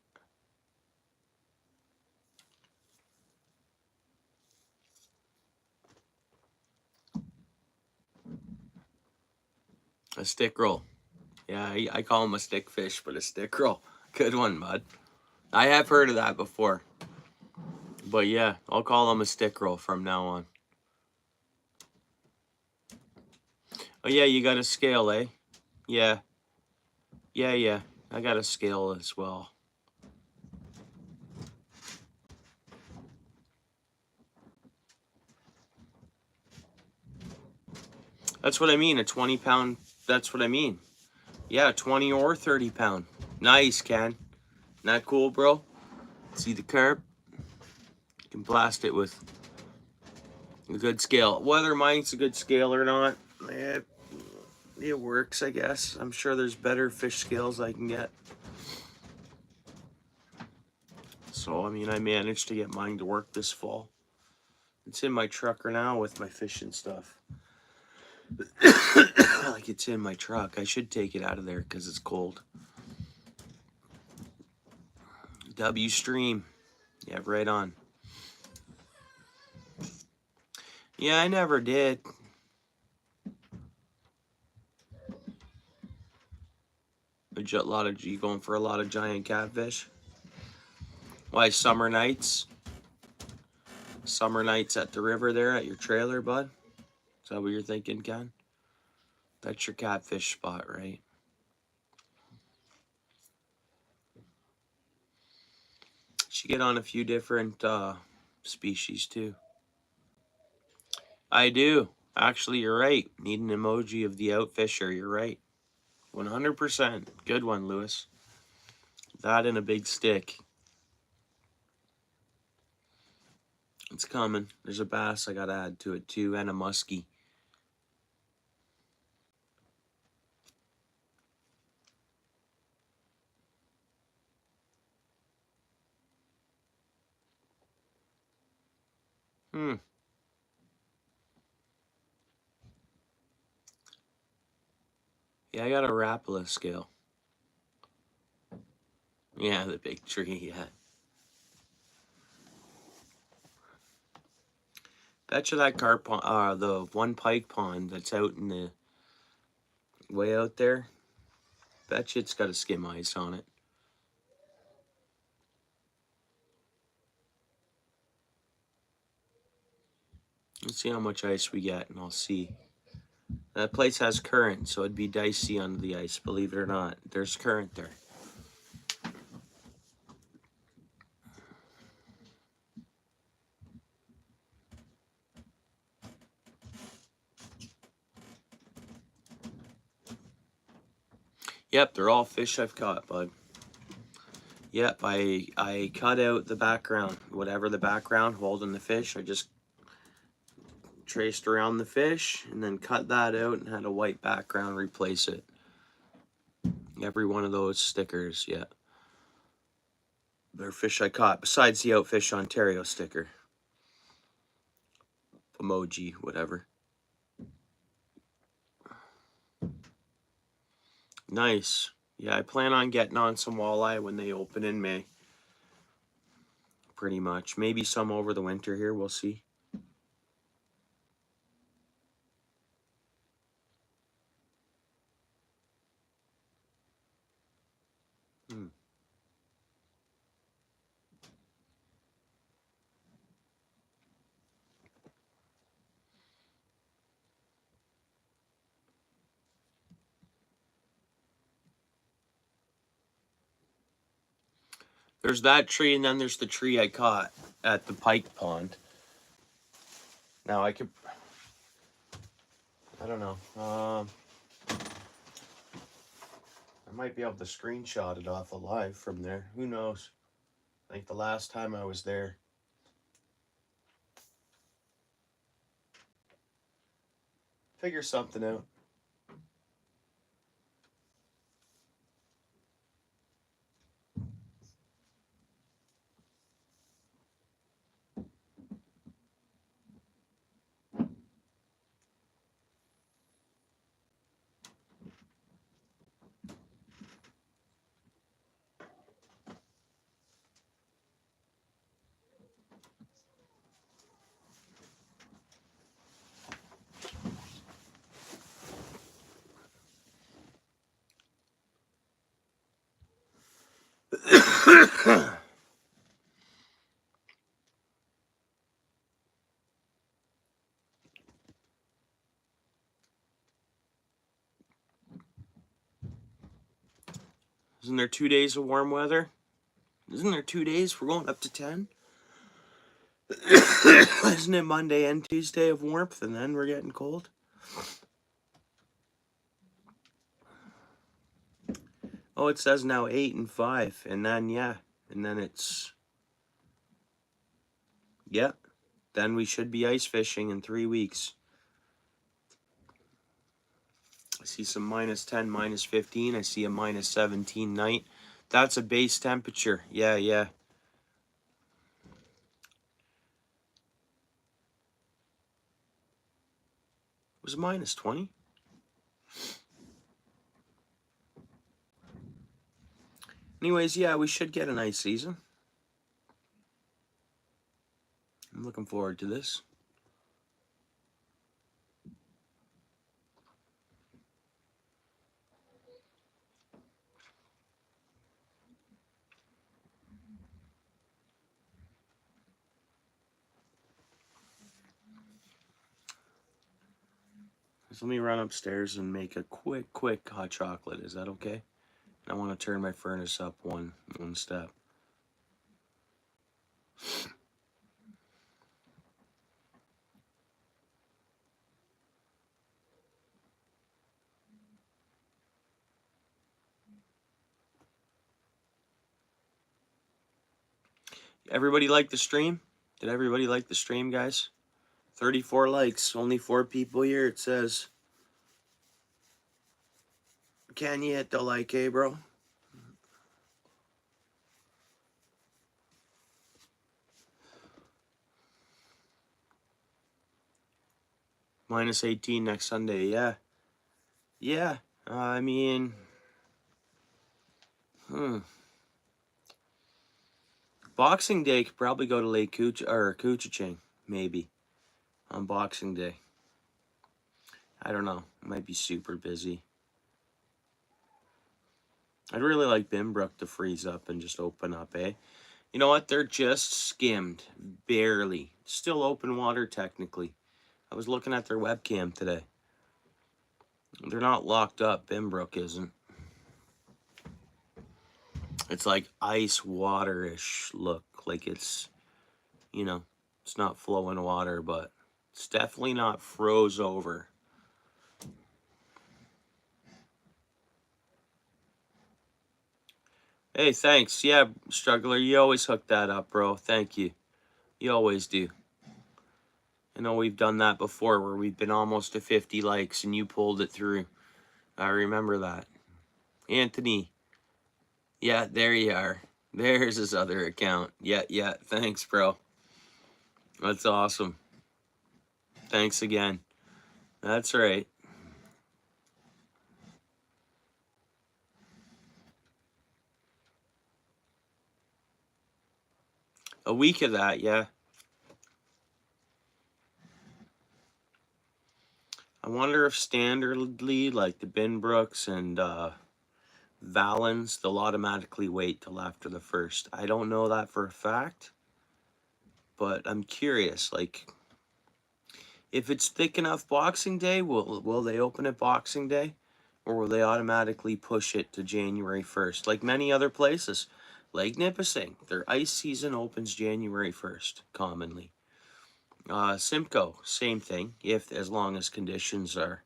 A stick roll. Yeah, I call them a stick fish, but a stick roll. Good one, bud. I have heard of that before. But yeah, I'll call them a stick roll from now on. Oh yeah, you got a scale, eh? Yeah. Yeah. I got a scale as well. That's what I mean, a 20-pound, that's what I mean. Yeah, 20 or 30-pound. Nice, Ken. Not cool, bro? See the carp? You can blast it with a good scale. Whether mine's a good scale or not, it works, I guess. I'm sure there's better fish scales I can get. So, I mean, I managed to get mine to work this fall. It's in my truck right now with my fishing stuff. Like, it's in my truck. I should take it out of there because it's cold. W Stream. Yeah, right on. Yeah, I never did. You going for a lot of giant catfish? Why, summer nights? Summer nights at the river there at your trailer, bud? Is that what you're thinking, Ken? That's your catfish spot, right? Should get on a few different species too. I do. Actually, you're right. Need an emoji of the outfisher. You're right. 100%. Good one, Lewis. That and a big stick. It's coming. There's a bass I gotta add to it too, and a muskie. Yeah, I got a Rapala scale. Yeah, the big tree, yeah. Betcha that carp pond, the one pike pond that's out in the way out there, betcha it's got a skim ice on it. Let's see how much ice we get, and I'll see. That place has current, so it'd be dicey under the ice, believe it or not. There's current there. Yep, they're all fish I've caught, bud. Yep, I cut out the background. Whatever the background holding the fish, I just traced around the fish and then cut that out and had a white background replace it. Every one of those stickers, yeah. They're fish I caught, besides the OUTFISH Ontario sticker. Emoji, whatever. Nice. Yeah, I plan on getting on some walleye when they open in May. Pretty much. Maybe some over the winter here, we'll see. There's that tree, and then there's the tree I caught at the pike pond. Now I could, I don't know. I might be able to screenshot it off alive from there. Who knows? I think the last time I was there. Figure something out. Isn't there 2 days of warm weather? Isn't there 2 days? We're going up to 10. Isn't it Monday and Tuesday of warmth, and then we're getting cold? Oh, it says now 8 and 5, and then yeah, and then it's yeah. Then we should be ice fishing in 3 weeks. I see some -10, -15. I see a -17 night. That's a base temperature. Yeah, yeah. It was -20. Anyways, yeah, we should get a nice season. I'm looking forward to this. So let me run upstairs and make a quick hot chocolate. Is that okay? I want to turn my furnace up one step. Everybody like the stream? Did everybody like the stream, guys? 34 likes, only 4 people here, it says. Can you hit the like, eh, bro? -18 next Sunday, yeah. Yeah, I mean, Boxing Day, could probably go to Lake Couchiching, maybe, on Boxing Day. I don't know. Might be super busy. I'd really like Binbrook to freeze up and just open up, eh? You know what? They're just skimmed. Barely. Still open water, technically. I was looking at their webcam today. They're not locked up. Binbrook isn't. It's like ice water-ish look. Like it's, you know, it's not flowing water, but it's definitely not froze over. Hey, thanks. Yeah, Struggler, you always hook that up, bro. Thank you. You always do. I know we've done that before where we've been almost to 50 likes and you pulled it through. I remember that. Anthony. Yeah, there you are. There's his other account. Yeah. Thanks, bro. That's awesome. Thanks again. That's right. A week of that, yeah. I wonder if standardly, like the Binbrooks and Valens, they'll automatically wait till after the first. I don't know that for a fact, but I'm curious. Like, if it's thick enough Boxing Day, will they open it Boxing Day, or will they automatically push it to January 1st? Like many other places, Lake Nipissing, their ice season opens January 1st commonly. Simcoe, same thing. As long as conditions are.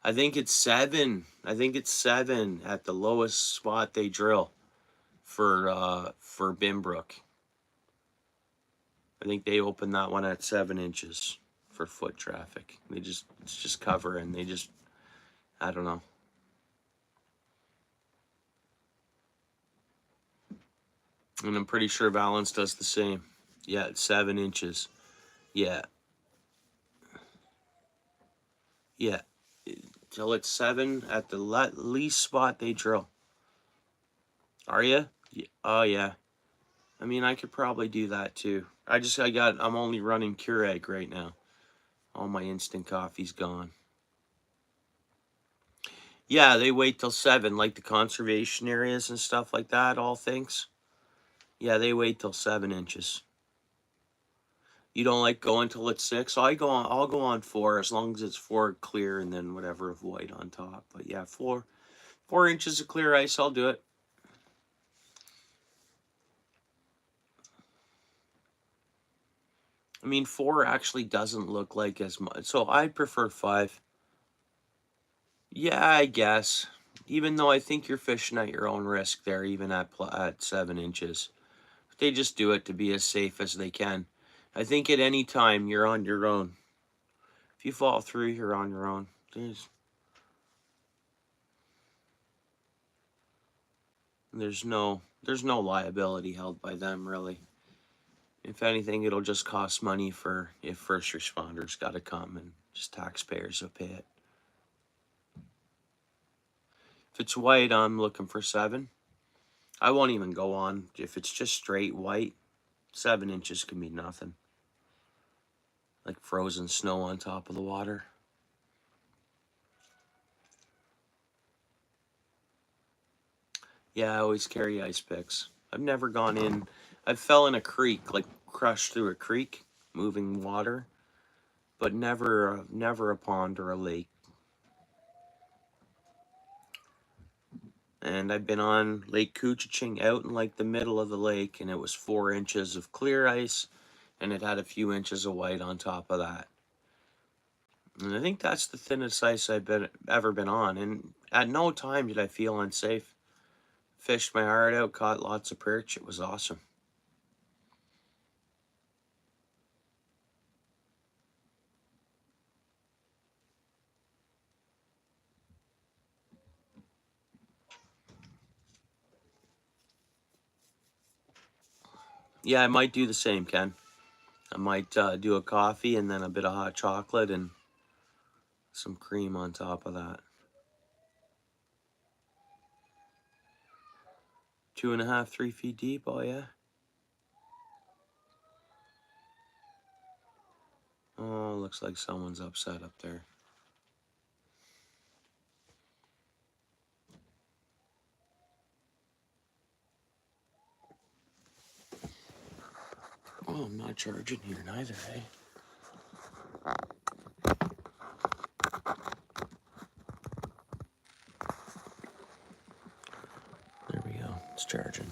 I think it's 7. I think it's 7 at the lowest spot they drill for Binbrook. I think they opened that one at 7 inches for foot traffic. It's just cover, and I don't know. And I'm pretty sure Valence does the same. Yeah, it's 7 inches. Yeah. Till it's 7 at the least spot they drill. Are you? Oh, yeah. I mean, I could probably do that too. I'm only running Keurig right now. All my instant coffee's gone. Yeah, they wait till 7, like the conservation areas and stuff like that, all things. Yeah, they wait till 7 inches. You don't like going till it's 6? I'll go on 4 as long as it's 4 clear and then whatever of white on top. But yeah, 4 inches of clear ice, I'll do it. I mean, 4 actually doesn't look like as much, so I'd prefer 5. Yeah, I guess. Even though I think you're fishing at your own risk there, even at 7 inches. They just do it to be as safe as they can. I think at any time you're on your own. If you fall through, you're on your own. There's no liability held by them, really. If anything, it'll just cost money for if first responders got to come, and just taxpayers will pay it. If it's white, I'm looking for 7. I won't even go on. If it's just straight white, 7 inches can be nothing. Like frozen snow on top of the water. Yeah, I always carry ice picks. I've never gone in. I fell in a creek, like crushed through a creek, moving water, but never a pond or a lake. And I've been on Lake Couchiching out in like the middle of the lake, and it was 4 inches of clear ice, and it had a few inches of white on top of that. And I think that's the thinnest ice I've ever been on, and at no time did I feel unsafe. Fished my heart out, caught lots of perch. It was awesome. Yeah, I might do the same, Ken. I might do a coffee and then a bit of hot chocolate and some cream on top of that. 2.5, 3 feet deep. Oh yeah. Oh, looks like someone's upset up there. Oh, I'm not charging here neither, eh? There we go. It's charging.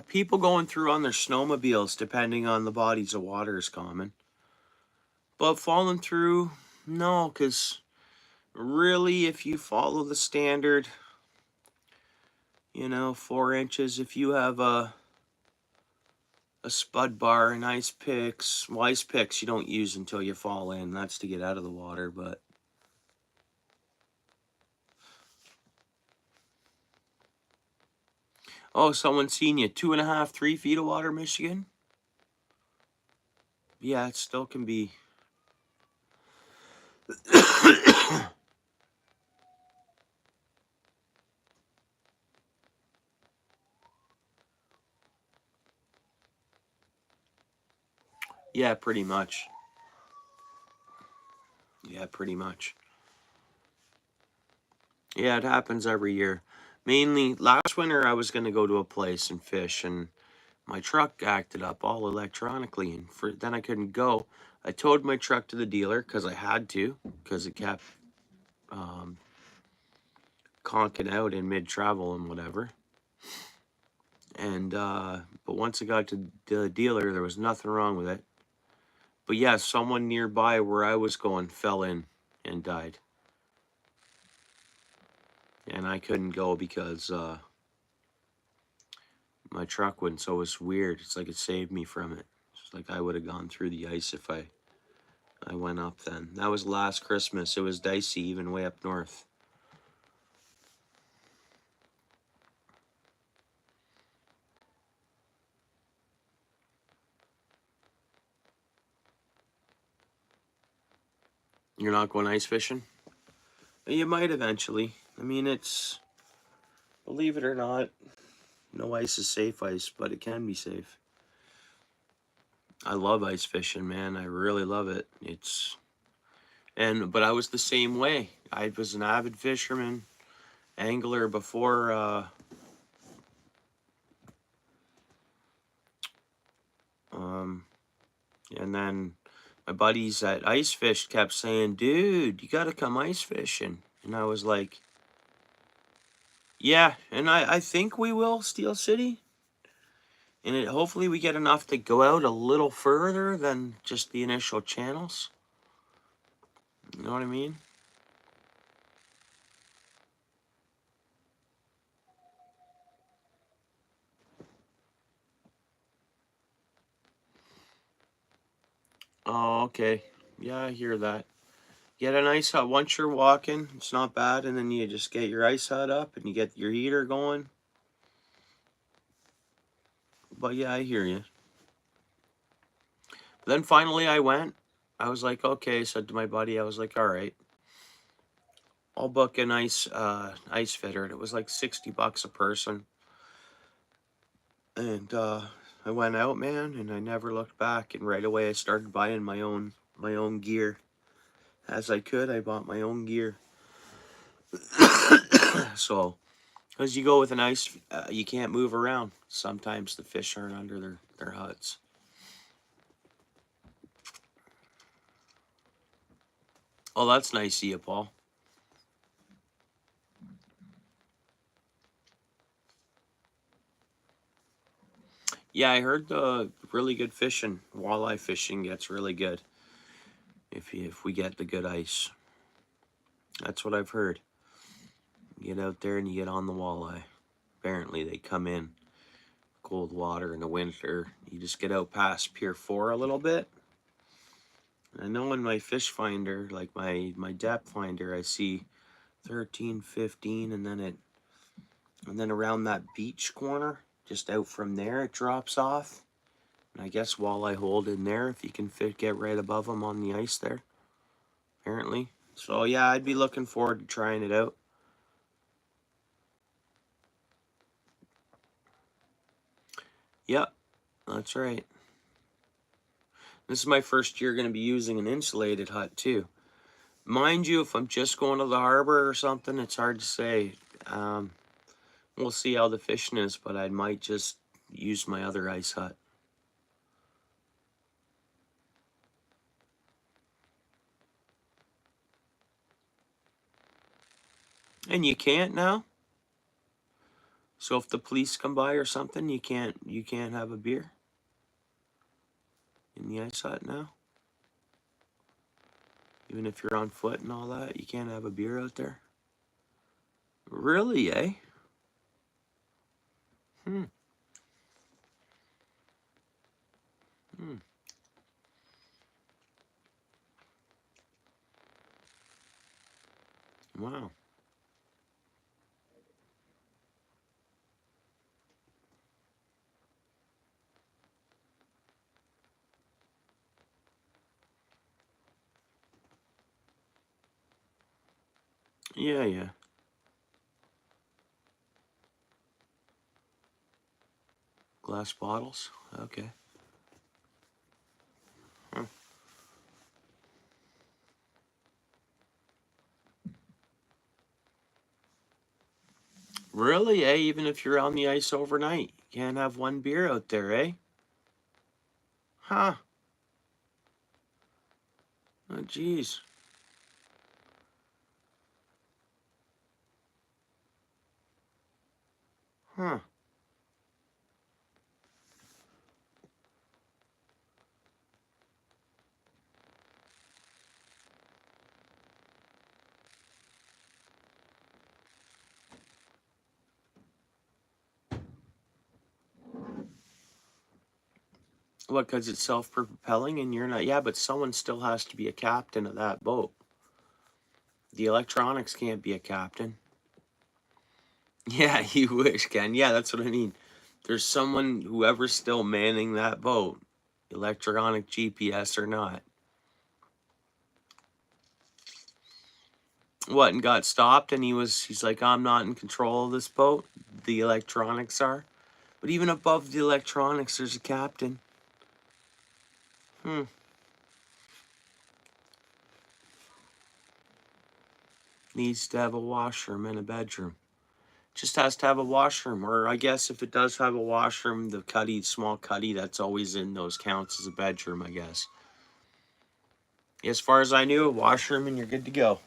People going through on their snowmobiles, depending on the bodies of water, is common. But falling through, no, because really, if you follow the standard, 4 inches, if you have a spud bar and ice picks, well, ice picks you don't use until you fall in. That's to get out of the water, but oh, someone's seen you. 2.5, 3 feet of water, Michigan? Yeah, it still can be. Yeah, pretty much. Yeah, pretty much. Yeah, it happens every year. Mainly, last winter I was going to go to a place and fish, and my truck acted up all electronically, and then I couldn't go. I towed my truck to the dealer because I had to, because it kept conking out in mid-travel and whatever. And but once I got to the dealer, there was nothing wrong with it. But yeah, someone nearby where I was going fell in and died. And I couldn't go because my truck wouldn't. So it was weird. It's like it saved me from it. It's like I would have gone through the ice if I went up then. That was last Christmas. It was dicey even way up north. You're not going ice fishing? You might eventually. I mean, it's, believe it or not, no ice is safe ice, but it can be safe. I love ice fishing, man. I really love it. But I was the same way. I was an avid fisherman, angler before, and then my buddies at Ice Fish kept saying, dude, you gotta come ice fishing. And I was like, yeah, and I think we will, Steel City. And hopefully we get enough to go out a little further than just the initial channels. You know what I mean? Oh, okay. Yeah, I hear that. Get an ice hut. Once you're walking, it's not bad. And then you just get your ice hut up and you get your heater going. But yeah, I hear you. Then finally I went. I was like, okay, I said to my buddy, I was like, all right, I'll book an ice fitter. And it was like $60 a person. And I went out, man, and I never looked back. And right away I started buying my own gear. As I could, I bought my own gear. So, because you go with an ice, you can't move around. Sometimes the fish aren't under their huts. Oh, that's nice of you, Paul. Yeah, I heard the really good fishing, walleye fishing gets really good if we get the good ice. That's what I've heard. You get out there and you get on the walleye. Apparently they come in cold water in the winter. You just get out past Pier 4 a little bit. I know in my fish finder, like my depth finder, I see 13, 15, and then around that beach corner, just out from there, it drops off. And I guess walleye hold in there if you can get right above them on the ice there. Apparently. So yeah, I'd be looking forward to trying it out. Yep, that's right. This is my first year going to be using an insulated hut too. Mind you, if I'm just going to the harbor or something, it's hard to say. We'll see how the fishing is, but I might just use my other ice hut. And you can't now? So if the police come by or something, you can't have a beer in the ice hut now? Even if you're on foot and all that, you can't have a beer out there? Really, eh? Hmm. Hmm. Wow. Yeah, yeah. Glass bottles? Okay. Huh. Really, eh? Even if you're on the ice overnight, you can't have one beer out there, eh? Huh. Oh, jeez. Huh. What, because it's self-propelling and you're not? Yeah, but someone still has to be a captain of that boat. The electronics can't be a captain. Yeah, you wish, Ken. Yeah, that's what I mean. There's someone, whoever's still manning that boat, electronic GPS or not. What, and got stopped and he's like, I'm not in control of this boat. The electronics are. But even above the electronics, there's a captain. Hmm. Needs to have a washroom and a bedroom. Just has to have a washroom, or I guess if it does have a washroom, the cuddy, small cuddy that's always in those counts as a bedroom, I guess. As far as I knew, a washroom and you're good to go.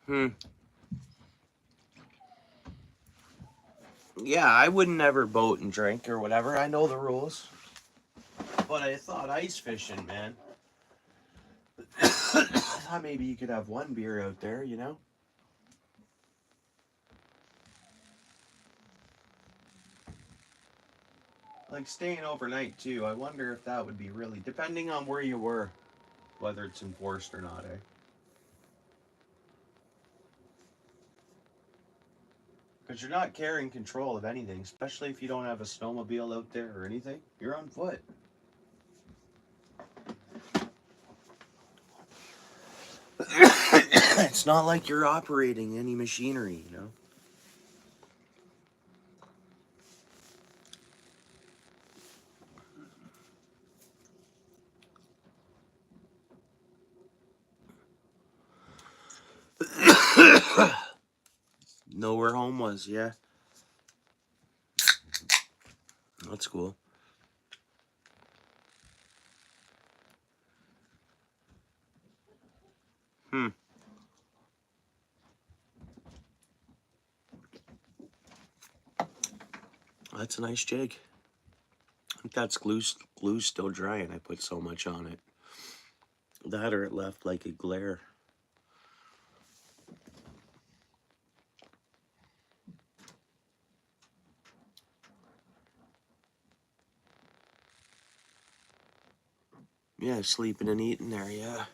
Hmm. Yeah, I wouldn't ever boat and drink or whatever. I know the rules. But I thought ice fishing, man. I thought maybe you could have one beer out there, you know? Like staying overnight too. I wonder if that would be really, depending on where you were, whether it's enforced or not, eh? Because you're not carrying control of anything, especially if you don't have a snowmobile out there or anything. You're on foot. It's not like you're operating any machinery, you know? does, yeah. That's cool. That's a nice jig. I think that's glue's still dry and I put so much on it. That or it left like a glare. Yeah, sleeping and eating there, yeah.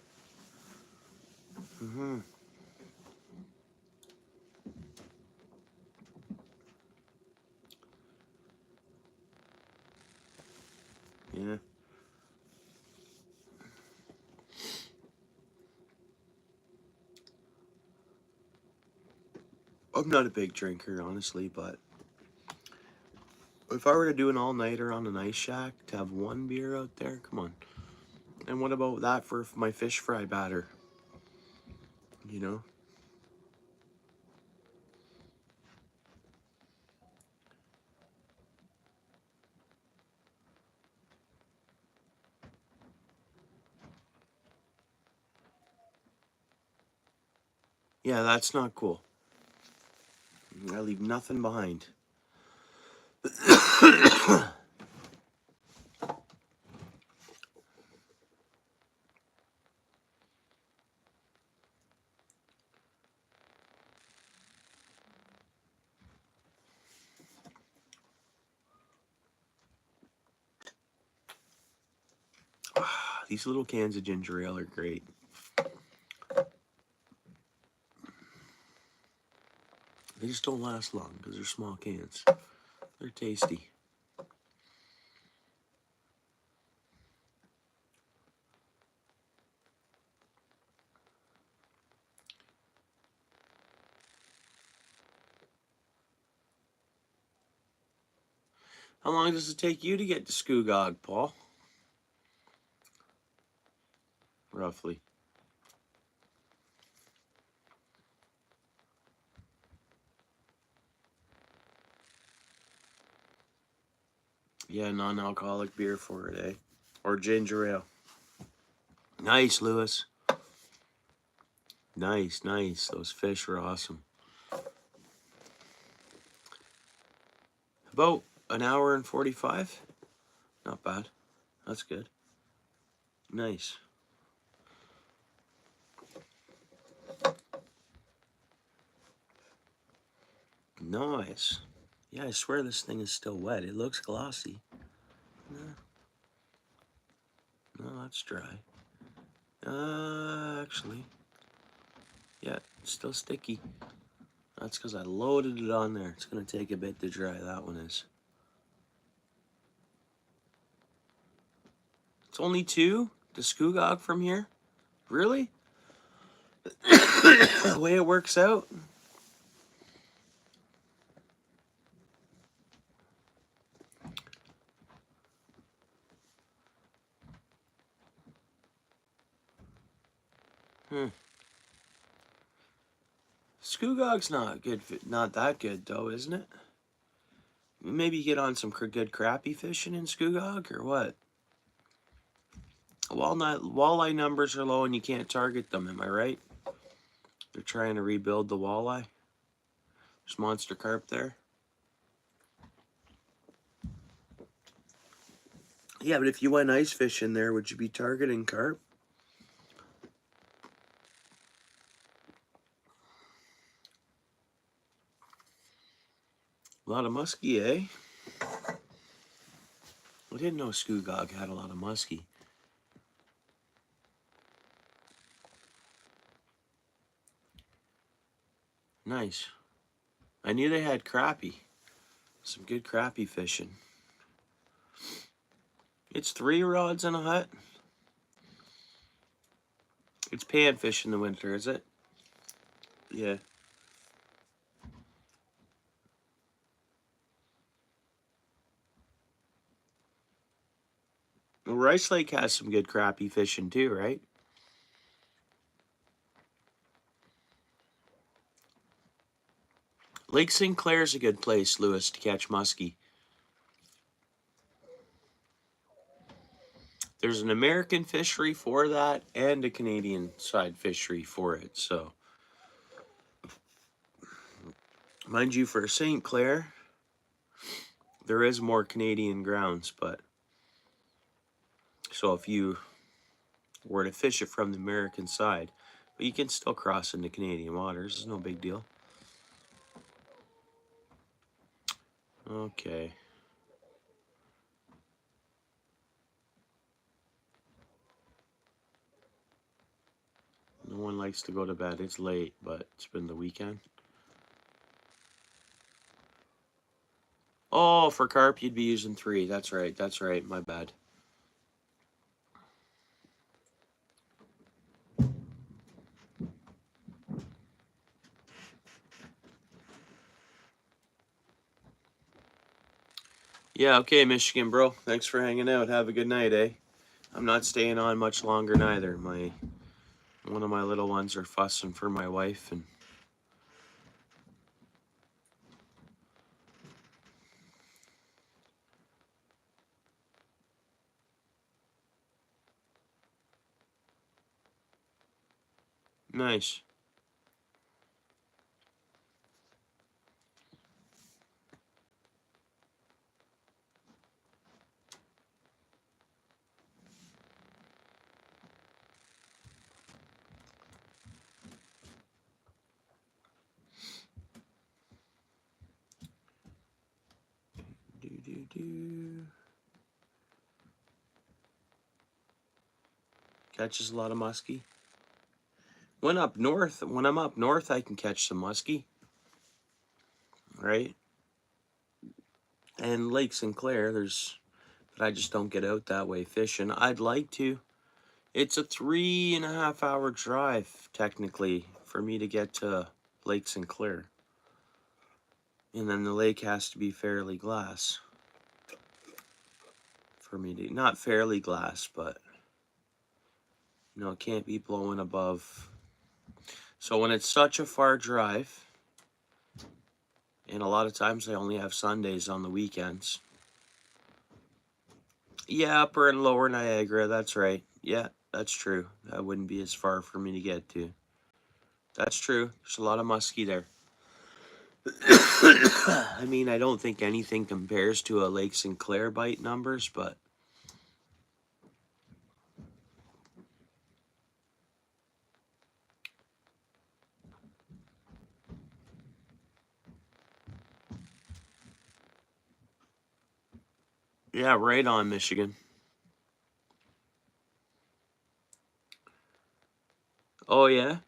Yeah. I'm not a big drinker, honestly, but if I were to do an all-nighter on an ice shack to have one beer out there, come on. And what about that for my fish fry batter? You know? Yeah, that's not cool. I leave nothing behind. These little cans of ginger ale are great. They just don't last long because they're small cans. They're tasty. How long does it take you to get to Skoogog, Paul? Roughly. Yeah, non-alcoholic beer for it, eh? Or ginger ale. Nice, Lewis. Nice, nice. Those fish are awesome. About an hour and 45. Not bad. That's good. Nice. Nice. Yeah, I swear this thing is still wet. It looks glossy. No, that's dry. Actually, yeah, it's still sticky. That's because I loaded it on there. It's going to take a bit to dry. That one is. It's only 2 to Skoogog from here? Really? The way it works out? Skoogog's not that good though, isn't it? Maybe get on some good crappie fishing in Skoogog or what? Walleye numbers are low and you can't target them, am I right? They're trying to rebuild the walleye. There's monster carp there. Yeah, but if you went ice fishing there, would you be targeting carp? A lot of muskie, eh? I didn't know Skoogog had a lot of muskie. Nice. I knew they had crappie. Some good crappie fishing. It's 3 rods in a hut. It's panfish in the winter, is it? Yeah. Well, Rice Lake has some good crappie fishing too, right? Lake St. Clair's a good place, Lewis, to catch muskie. There's an American fishery for that and a Canadian side fishery for it. So, mind you, for St. Clair, there is more Canadian grounds, but so if you were to fish it from the American side, but you can still cross into Canadian waters. It's no big deal. Okay. No one likes to go to bed. It's late, but it's been the weekend. Oh, for carp, you'd be using 3. That's right. That's right. My bad. Yeah, okay, Michigan bro. Thanks for hanging out. Have a good night, eh? I'm not staying on much longer neither. One of my little ones are fussing for my wife and nice. Do. Catches a lot of muskie. When I'm up north, I can catch some muskie, right? And Lake St. Clair, but I just don't get out that way fishing. I'd like to. It's a 3.5 hour drive, technically, for me to get to Lake St. Clair. And then the lake has to be fairly glass for me to, not fairly glass, but, it can't be blowing above. So when it's such a far drive, and a lot of times they only have Sundays on the weekends. Yeah, upper and lower Niagara, that's right. Yeah, that's true. That wouldn't be as far for me to get to. That's true. There's a lot of muskie there. I mean, I don't think anything compares to a Lake St. Clair bite numbers, but yeah, right on, Michigan. Oh, yeah?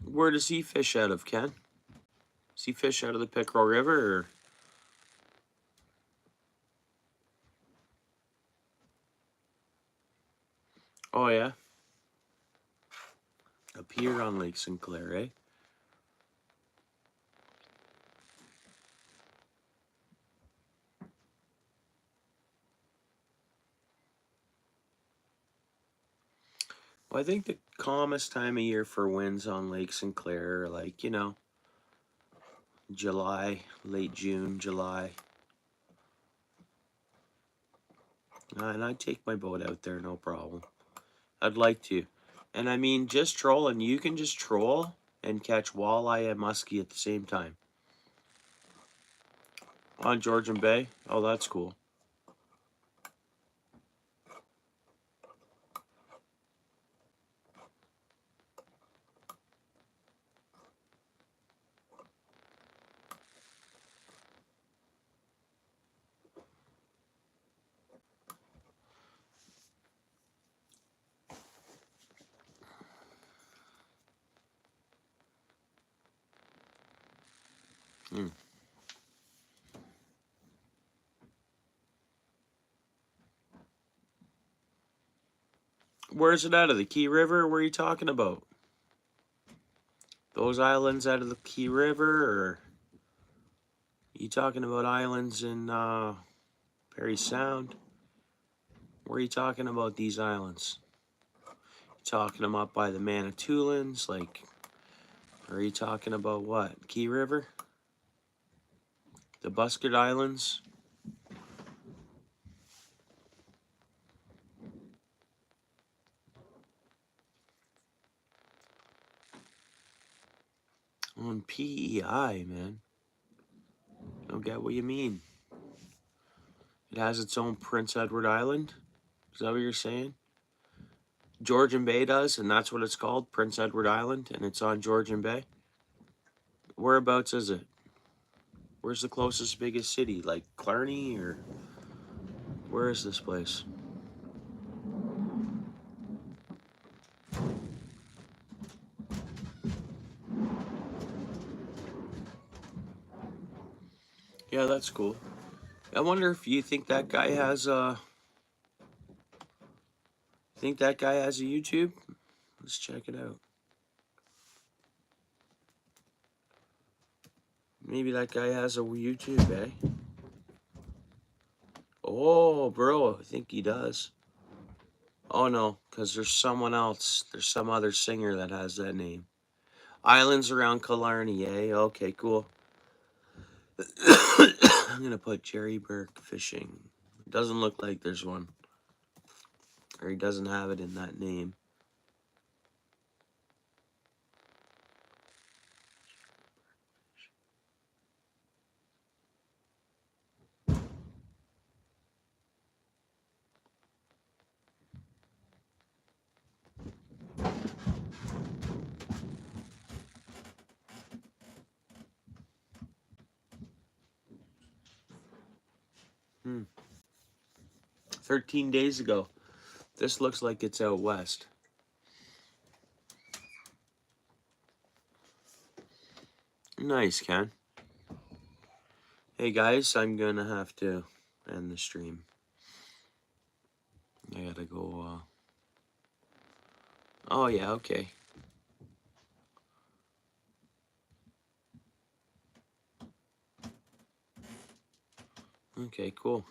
Where does he fish out of, Ken? Does he fish out of the Pickerel River, or? Oh, yeah? Up here on Lake St. Clair, eh? Well, I think the calmest time of year for winds on Lake St. Clair are like, July, late June, July. And I'd take my boat out there, no problem. I'd like to. And I mean, just trolling, you can just troll and catch walleye and muskie at the same time. On Georgian Bay? Oh, that's cool. Hmm. Where's it out of? The Key River? Where are you talking about? Those islands out of the Key River, or You talking about islands in Parry Sound? Where are you talking about these islands? You talking them up by the Manitoulins, like, or are you talking about what? Key River? The Buskard Islands? On PEI, man. I don't get what you mean. It has its own Prince Edward Island? Is that what you're saying? Georgian Bay does, and that's what it's called, Prince Edward Island, and it's on Georgian Bay? Whereabouts is it? Where's the closest biggest city? Like Clarny, or where is this place? Yeah, that's cool. I wonder if you think that guy has a YouTube? Let's check it out. Maybe that guy has a YouTube, eh? Oh, bro, I think he does. Oh, no, because there's someone else. There's some other singer that has that name. Islands around Killarney, eh? Okay, cool. I'm going to put Jerry Burke fishing. It doesn't look like there's one. Or he doesn't have it in that name. Hmm. 13 days ago. This looks like it's out west. Nice, Ken. Hey guys, I'm gonna have to end the stream. I gotta go, Oh yeah, okay. Okay, cool.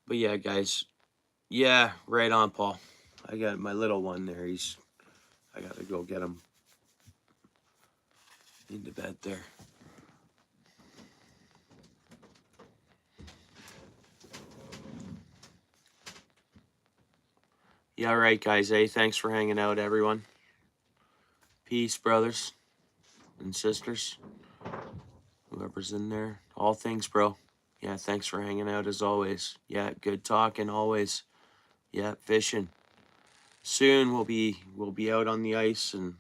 But yeah, guys. Yeah, right on, Paul. I got my little one there. I gotta go get him into bed there. Yeah, all right, guys. Hey, thanks for hanging out, everyone. Peace, brothers and sisters. Whoever's in there. All things, bro. Yeah, thanks for hanging out as always. Yeah, good talking always. Yeah, fishing. Soon we'll be out on the ice, and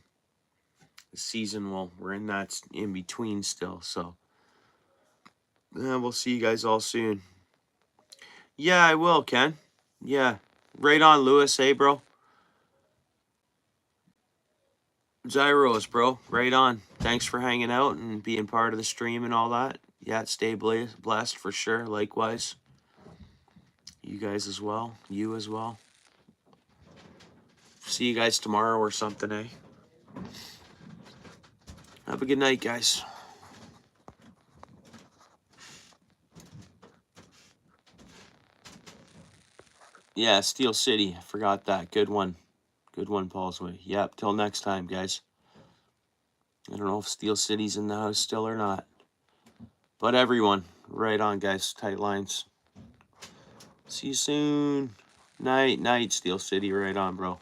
the season we're in that in between still. So yeah, we'll see you guys all soon. Yeah, I will, Ken. Yeah, right on, Lewis. Hey, bro. Gyros, bro. Right on. Thanks for hanging out and being part of the stream and all that. Yeah, stay blessed for sure. Likewise. You guys as well. You as well. See you guys tomorrow or something, eh? Have a good night, guys. Yeah, Steel City. I forgot that. Good one. Good one, Paul's way. Yep, till next time, guys. I don't know if Steel City's in the house still or not. But everyone, right on, guys. Tight lines. See you soon. Night, Steel City. Right on, bro.